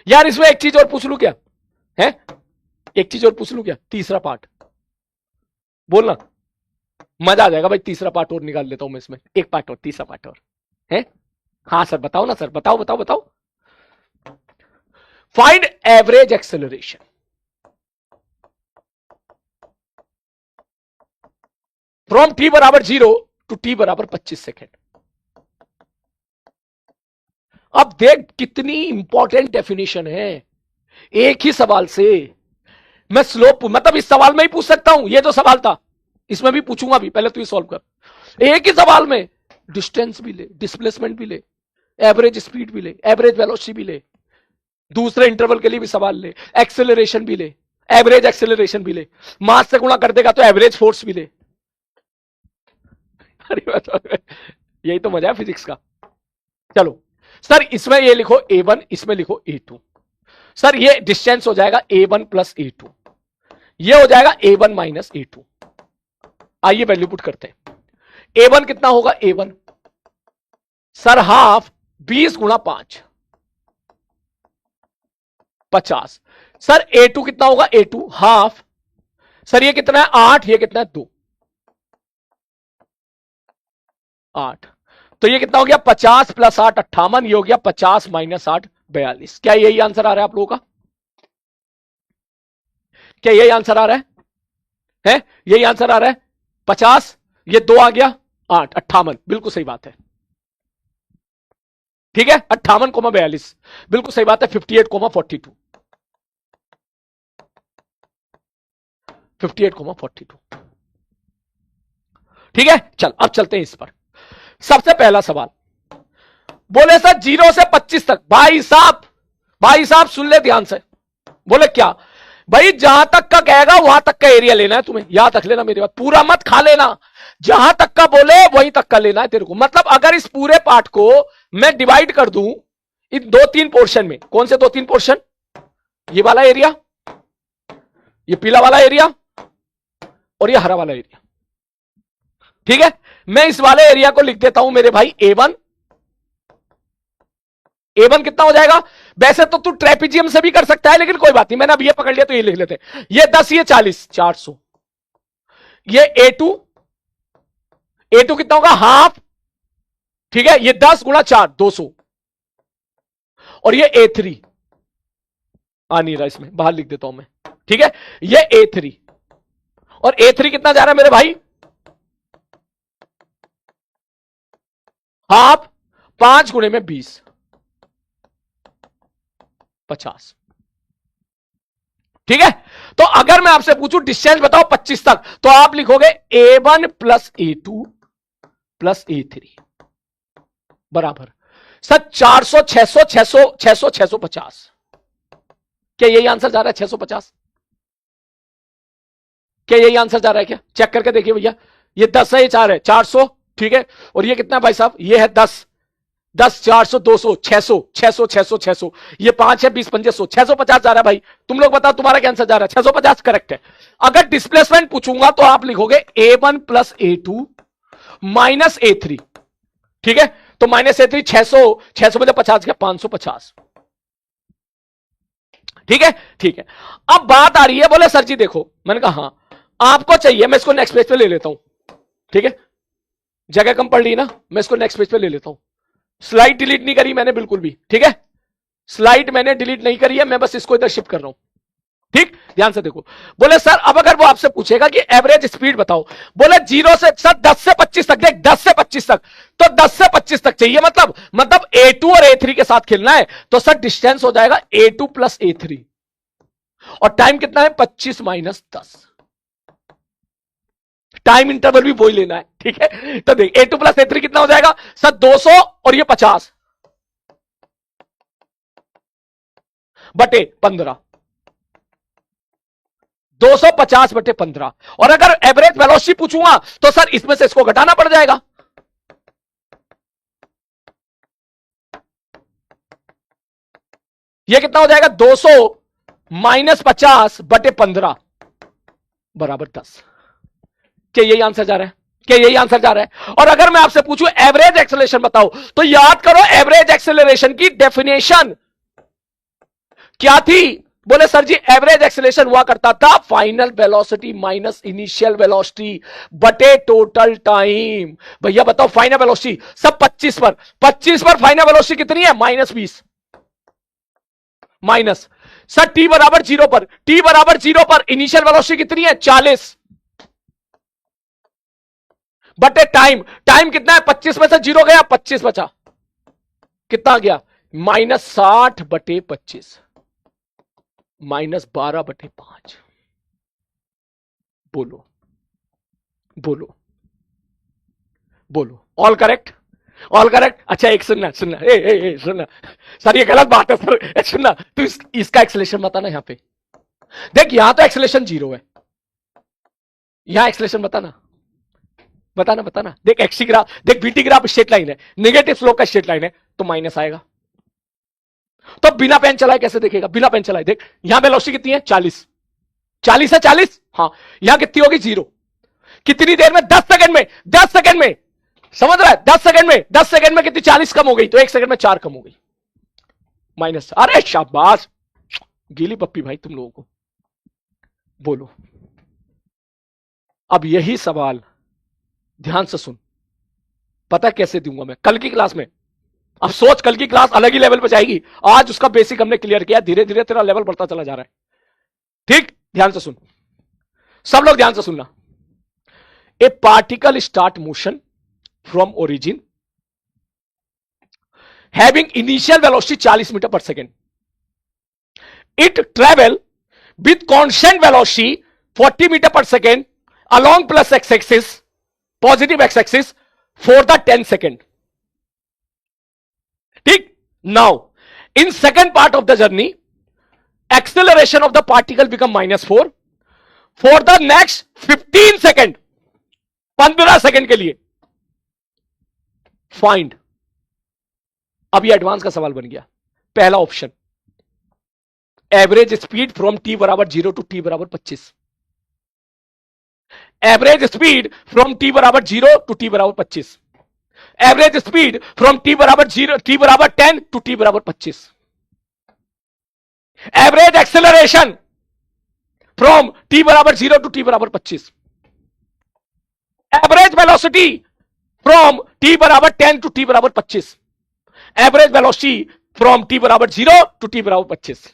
यार इसमें एक चीज और पूछ लूं क्या है, एक चीज और पूछ लूं क्या, तीसरा पार्ट बोलना, मजा आ जाएगा भाई। तीसरा पार्ट और निकाल लेता हूं मैं इसमें, एक पार्ट और, तीसरा पार्ट और है। हाँ सर बताओ ना सर, बताओ बताओ बताओ। Find average acceleration from t बराबर 0 टू t बराबर 25 सेकेंड। अब देख कितनी इंपॉर्टेंट डेफिनेशन है, एक ही सवाल से मैं स्लोप, मतलब इस सवाल में ही पूछ सकता हूं, ये जो सवाल था इसमें भी पूछूंगा भी, पहले तू ये सॉल्व कर। एक ही सवाल में डिस्टेंस भी ले, डिस्प्लेसमेंट भी ले, एवरेज स्पीड भी ले, एवरेज वेलोसिटी भी ले, दूसरे इंटरवल के लिए भी सवाल ले, एक्सेलरेशन भी ले, एवरेज एक्सेलरेशन भी ले, मास से गुणा कर देगा तो एवरेज फोर्स भी ले। अरे यही तो मजा है फिजिक्स का। चलो सर इसमें ये लिखो A1, इसमें लिखो A2। सर ये डिस्टेंस हो जाएगा A1 प्लस A2, ये हो जाएगा A1 माइनस A2। आइए वैल्यू पुट करते हैं। A1 कितना होगा, A1 सर हाफ 20 गुणा 5 50। सर A2 कितना होगा, A2 हाफ, सर ये कितना है 8, ये कितना है 2 8, तो ये कितना हो गया 50 प्लस 8 58, ये हो गया 50 माइनस 8 42। क्या यही आंसर आ रहा है आप लोगों का, क्या यही आंसर आ रहा है यही आंसर आ रहा है 50, ये 2 आ गया 8 58, बिल्कुल सही बात है। ठीक है 58,42 बिल्कुल सही बात है। 58,42 58,42। ठीक है, चल अब चलते हैं इस पर। सबसे पहला सवाल बोले सर 0 से 25 तक, भाई साहब सुन ले ध्यान से। बोले क्या भाई, जहां तक का कहेगा वहां तक का एरिया लेना है तुम्हें, याद रख लेना मेरी बात, पूरा मत खा लेना, जहां तक का बोले वहीं तक का लेना है तेरे को। मतलब अगर इस पूरे पार्ट को मैं डिवाइड कर दूं इन 2-3 पोर्शन में, कौन से 2-3 पोर्शन, ये वाला एरिया, ये पीला वाला एरिया और ये हरा वाला एरिया। ठीक है, मैं इस वाले एरिया को लिख देता हूं मेरे भाई A1। A1 कितना हो जाएगा, वैसे तो तू ट्रेपिजियम से भी कर सकता है लेकिन कोई बात नहीं, मैंने अब ये पकड़ लिया तो ये लिख लेते हैं। ये 10, ये 40 400। ये A2 कितना होगा हाफ, ठीक है, ये 10 गुणा 4 200। और ये A3 आ नहीं रहा, इसमें बाहर लिख देता हूं मैं। ठीक है, ये A3 और A3 कितना जा रहा है मेरे भाई, हाफ 5 गुणे में 20 50। ठीक है, तो अगर मैं आपसे पूछूं डिस्टेंस बताओ 25 तक, तो आप लिखोगे A1 plus A2 plus A3 बराबर सर 400 600 600 600 650। क्या यही आंसर जा रहा है 650, क्या यही आंसर जा रहा है क्या, चेक करके देखिए भैया। ये 10 है, ये 4 है, 400। ठीक है, और ये कितना है भाई साहब, ये है 10 10 400 200 600 600 600 600, ये 5 है 20 500 650 जा रहा है भाई। तुम लोग बताओ तुम्हारा क्या आंसर जा रहा है, 650 करेक्ट है। अगर डिस्प्लेसमेंट पूछूंगा तो आप लिखोगे A1 plus A2 minus A3। ठीक है, तो माइनस A3 600 600 में 50 गया 550। ठीक है, ठीक है। अब बात आ रही है, बोले सर जी देखो, मैंने कहा हां आपको चाहिए, मैं इसको नेक्स्ट पेज पे ले लेता हूं, ठीक है, जगह कम पड़ रही ना, मैं इसको नेक्स्ट पेज पे ले लेता हूं। स्लाइड डिलीट नहीं करी मैंने बिल्कुल भी, ठीक है, स्लाइड मैंने डिलीट नहीं करी है, मैं बस इसको इधर शिफ्ट कर रहा हूं, ठीक, ध्यान से देखो। बोले सर अब अगर वो आपसे पूछेगा कि एवरेज स्पीड बताओ, बोले 0 से सर 10 से 25 तक, देख 10 से 25 तक, तो 10 से 25 तक चाहिए, मतलब A2 और A3 के साथ खेलना है, तो सर डिस्टेंस हो जाएगा A2 प्लस A3, और टाइम कितना है 25 माइनस 10, टाइम इंटरवल भी वही लेना है, ठीक है। तो देख A2 प्लस A3 कितना हो जाएगा सर 200 और ये 50 बटे 15, 250 बटे 15, और अगर एवरेज वेलोसिटी पूछूंगा तो सर इसमें से इसको घटाना पड़ जाएगा, ये कितना हो जाएगा 200 माइनस 50 बटे 15 बराबर 10। क्या यही आंसर जा रहा है, क्या यही आंसर जा रहा है? और अगर मैं आपसे पूछूं एवरेज एक्सेलरेशन बताओ, तो याद करो एवरेज एक्सेलरेशन की डेफिनेशन क्या थी? बोले सर जी एवरेज एक्सेलरेशन हुआ करता था final velocity minus initial velocity बटे टोटल टाइम। भैया बताओ फाइनल वेलोसिटी सब 25 पर फाइनल वेलोसिटी कितनी है -20 माइनस सर टी बराबर 0 पर इनिशियल वेलोसिटी कितनी है 40 बटे टाइम कितना है 25 में से 0 गया 25 बचा, कितना गया -60 बटे 25 -12 बटे 5। बोलो बोलो बोलो, ऑल करेक्ट ऑल करेक्ट। अच्छा एक सुनना सुनना सुनना सर ये गलत बात है सर, सुनना तू इसका एक्सेलरेशन बताना यहां पे, देख यहां तो एक्सेलरेशन 0 है, यहां एक्सेलरेशन बताना देख एक्सी ग्राफ, देख बीटी ग्राफ स्ट्रेट लाइन है, नेगेटिव स्लोप का स्ट्रेट लाइन है तो माइनस आएगा। तो बिना पेन चलाए कैसे देखेगा, बिना पेन चलाए देख यहां वेलोसिटी कितनी है 40 है 40, हाँ यहां कितनी होगी 0, कितनी देर में 10 सेकंड में समझ रहा है 10 सेकंड में कितनी 40 कम हो गई, तो 1 सेकंड में 4 कम हो गई माइनस। अरे शाबाश गीली पप्पी भाई तुम लोगों को। बोलो अब यही सवाल ध्यान से सुन, पता कैसे दूंगा मैं कल की क्लास में। अब सोच कल की क्लास अलग ही लेवल पे जाएगी, आज उसका बेसिक हमने क्लियर किया, धीरे धीरे तेरा लेवल बढ़ता चला जा रहा है, ठीक। ध्यान से सुन, सब लोग ध्यान से सुनना। A particle start motion from origin having initial velocity 40 metre per second, it travel with constant velocity 40 metre per second along plus x axis, positive x axis for the 10 second, ठीक। now in second part of the journey acceleration of the particle become -4 for the next 15 second, 15 second के लिए find. अब ये advance का सवाल बन गया। पहला option average speed from t बराबर 0 टू t बराबर 25, एवरेज स्पीड फ्रॉम t बराबर 0 टू t बराबर 25, एवरेज स्पीड फ्रॉम t बराबर 10 टू t बराबर 25, एवरेज एक्सेलरेशन फ्रॉम t बराबर 0 टू t बराबर 25, एवरेज वेलोसिटी फ्रॉम t बराबर 10 टू t बराबर 25, एवरेज वेलोसिटी फ्रॉम t बराबर 0 टू t बराबर 25।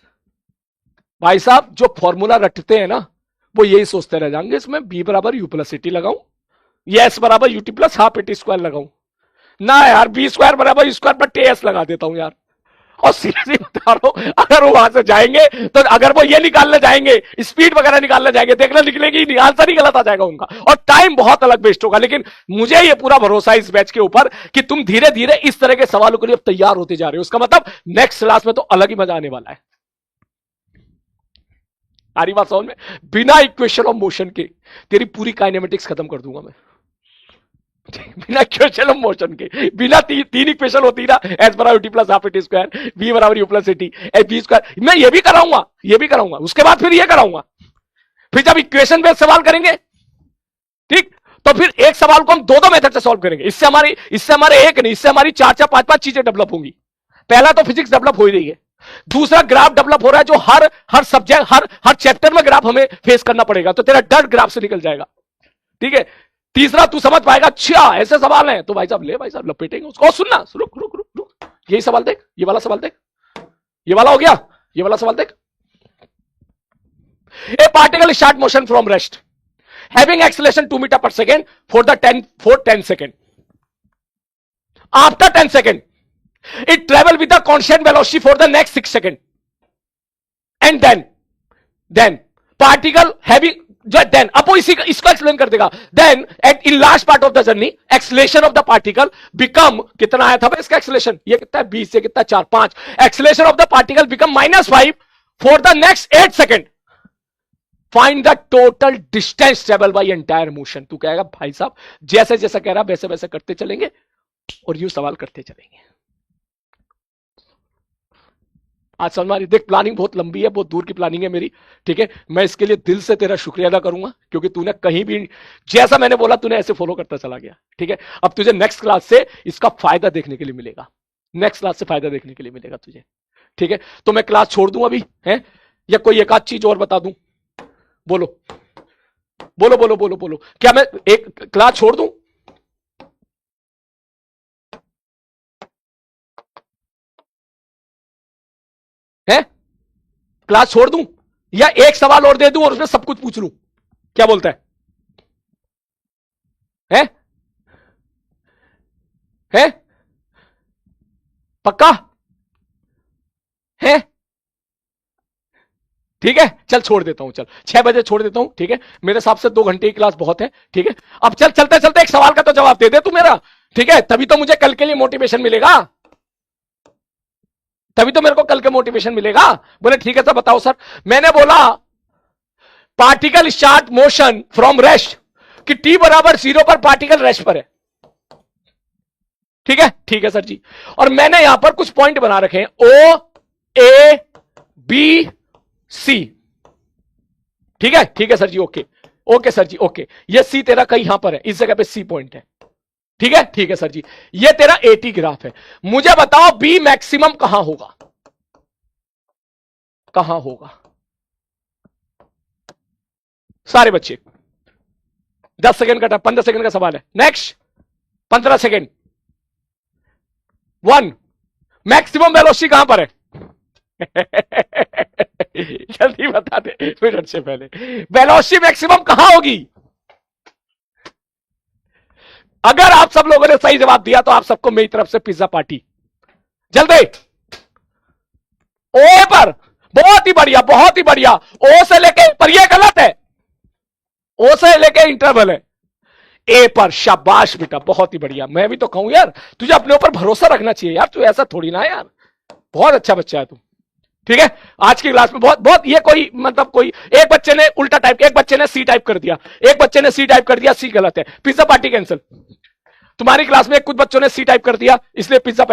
भाई साहब जो फॉर्मूला रटते हैं ना वो यही सोचते रह जाएंगे, इसमें b बराबर u प्लस टी लगाऊं या s बराबर ut plus half t square लगाऊं ना यार, b स्क्वायर बराबर u स्क्वायर पर ts लगा देता हूं यार। और सीरियसली बता रहा हूं अगर वो वहां से जाएंगे तो अगर वो ये निकालने जाएंगे स्पीड वगैरह निकालने जाएंगे, देखना निकलेगी नहीं, आंसर ही गलत आ जाएगा उनका और टाइम बहुत अलग वेस्ट होगा। लेकिन मुझे ये पूरा भरोसा है इस बैच के ऊपर कि तुम धीरे धीरे इस तरह के सवालों के लिए अब तैयार होते जा रहे हो, उसका मतलब नेक्स्ट क्लास में तो अलग ही मजा आने वाला है। सारी बात समझ में, बिना इक्वेशन ऑफ मोशन के तेरी पूरी काइनेमेटिक्स खत्म कर दूंगा मैं, बिना इक्वेशन ऑफ मोशन के, बिना तीन इक्वेशन होती ना, एस बराबर t plus half t square, b बराबर u plus t, b square, मैं ये भी कराऊंगा उसके बाद फिर ये कराऊंगा। फिर जब इक्वेशन बेस्ड सवाल करेंगे ठीक, तो फिर एक सवाल को हम दो मेथड से सॉल्व करेंगे, इससे हमारे एक नहीं, इससे हमारी 4-5 चीजें डेवलप होंगी। पहला तो फिजिक्स डेवलप हो ही रही है, दूसरा ग्राफ डेवलप हो रहा है जो हर सब्जेक्ट हर चैप्टर में ग्राफ हमें फेस करना पड़ेगा, तो तेरा डर ग्राफ से निकल जाएगा। ठीक है, तीसरा तू समझ पाएगा, अच्छा ऐसे सवाल हैं तो भाई साहब ले, भाई साहब लपेटेंगे उसको। सुनना, रुक रुक रुक रुक, यही सवाल देख, ये वाला सवाल देख, ये वाला हो गया, ये वाला सवाल देख। A particle start motion from rest having acceleration 2 metre per second for 10 second. After 10 second it travel with a constant velocity for the next 6 seconds and then particle having then अब वो इसको एक्सप्लेन कर देगा। then at in last part of the journey acceleration of the particle become, कितना आया था भाई इसका एक्सेलरेशन, ये कितना है 20 से कितना 4 5, acceleration of the particle become -5 for the next 8 seconds। find the total distance travel by entire motion। तू कहेगा भाई साहब जैसे जैसा कह रहा वैसे वैसे करते चलेंगे और यूं सवाल करते चलेंगे। आज समझ में आ रही? देख प्लानिंग बहुत लंबी है, बहुत दूर की प्लानिंग है मेरी। ठीक है, मैं इसके लिए दिल से तेरा शुक्रिया अदा करूंगा क्योंकि तूने कहीं भी जैसा मैंने बोला तूने ऐसे फॉलो करता चला गया। ठीक है, अब तुझे नेक्स्ट क्लास से इसका फायदा देखने के लिए मिलेगा, नेक्स्ट क्लास से फायदा देखने के लिए मिलेगा तुझे। ठीक है, तो मैं क्लास छोड़ दूं अभी है या कोई एक आध चीज और बता दूं? बोलो बोलो बोलो बोलो बोलो, क्या मैं एक क्लास छोड़ दूं? है क्लास छोड़ दूं या एक सवाल और दे दूं और उसमें सब कुछ पूछ लूं? क्या बोलता है? है है पक्का है? ठीक है, चल छोड़ देता हूं, चल 6 बजे छोड़ देता हूं। ठीक है, मेरे हिसाब से 2 घंटे की क्लास बहुत है। ठीक है, अब चल चलते चलते एक सवाल का तो जवाब दे दे तू मेरा। ठीक है, तभी तो मुझे कल के लिए मोटिवेशन मिलेगा, तभी तो मेरे को कल के मोटिवेशन मिलेगा। बोले ठीक है सर बताओ सर। मैंने बोला particle start motion from rest कि t बराबर 0 पर पार्टिकल रेस्ट पर है। ठीक है सर जी। और मैंने यहां पर कुछ पॉइंट बना रखे हैं O A B C। ठीक है सर जी, ओके सर जी, ओके। ये C तेरा कहीं यहां पर है, इस जगह पे C पॉइंट है। ठीक है सर जी, ये तेरा AT ग्राफ है। मुझे बताओ B मैक्सिमम कहां होगा, कहां होगा? सारे बच्चे 10 सेकंड का 15 सेकंड का सवाल है। नेक्स्ट 15 सेकंड 1 मैक्सिमम वेलोसिटी कहां पर है? जल्दी बता दे मिनट से पहले, वेलोसिटी मैक्सिमम कहां होगी? अगर आप सब लोगों ने सही जवाब दिया तो आप सबको मेरी तरफ से पिज्जा पार्टी। जल्दी ओ पर, बहुत ही बढ़िया बहुत ही बढ़िया। ओ से लेके पर, ये गलत है, ओ से लेके इंटरवल है। ए पर शाबाश बेटा, बहुत ही बढ़िया। मैं भी तो कहूं यार तुझे अपने ऊपर भरोसा रखना चाहिए यार, तू ऐसा थोड़ी ना यार, बहुत अच्छा बच्चा है तू। ठीक है, आज की क्लास में बहुत ये कोई मतलब कोई एक बच्चे ने उल्टा टाइप, एक बच्चे ने सी टाइप कर दिया, एक बच्चे ने सी टाइप कर दिया, सी गलत है, पिज्जा पार्टी कैंसिल। तुम्हारी क्लास में कुछ बच्चों ने सी टाइप कर दिया इसलिए पिज्जा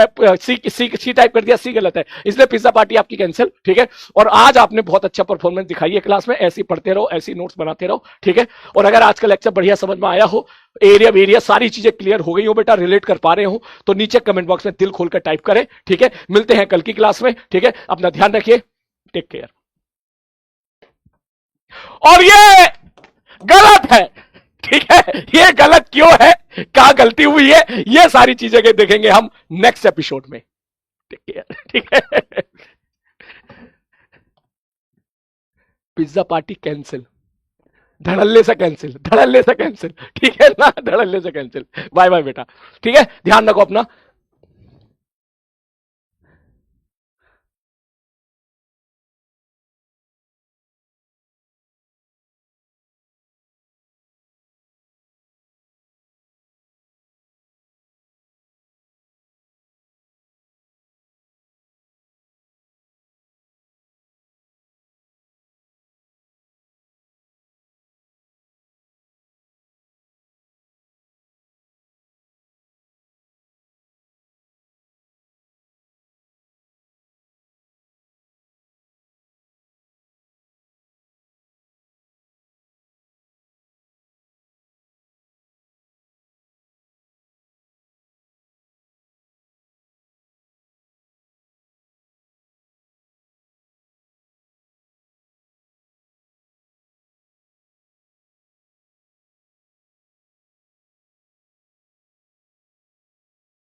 सी टाइप कर दिया, सी गलत है इसलिए पिज्जा पार्टी आपकी कैंसिल। ठीक है, और आज आपने बहुत अच्छा परफॉर्मेंस दिखाई है क्लास में, ऐसी पढ़ते रहो, ऐसी नोट्स बनाते रहो। ठीक है, और अगर आज का लेक्चर बढ़िया समझ में आया हो, एरिया सारी चीजें क्लियर हो गई हो बेटा, रिलेट कर पा रहे हो, तो नीचे कमेंट बॉक्स में दिल खोलकर टाइप करें। ठीक है, मिलते हैं कल की क्लास में। ठीक है, अपना ध्यान रखिए, टेक केयर। और ये गलत है, ठीक है, ये गलत क्यों है, क्या गलती हुई है, ये सारी चीजें देखेंगे हम नेक्स्ट एपिसोड में। ठीक है, पिज्जा पार्टी कैंसिल, धड़ल्ले से कैंसिल, धड़ल्ले से कैंसिल। ठीक है ना, धड़ल्ले से कैंसिल। बाय बाय बेटा। ठीक है, ध्यान रखो अपना।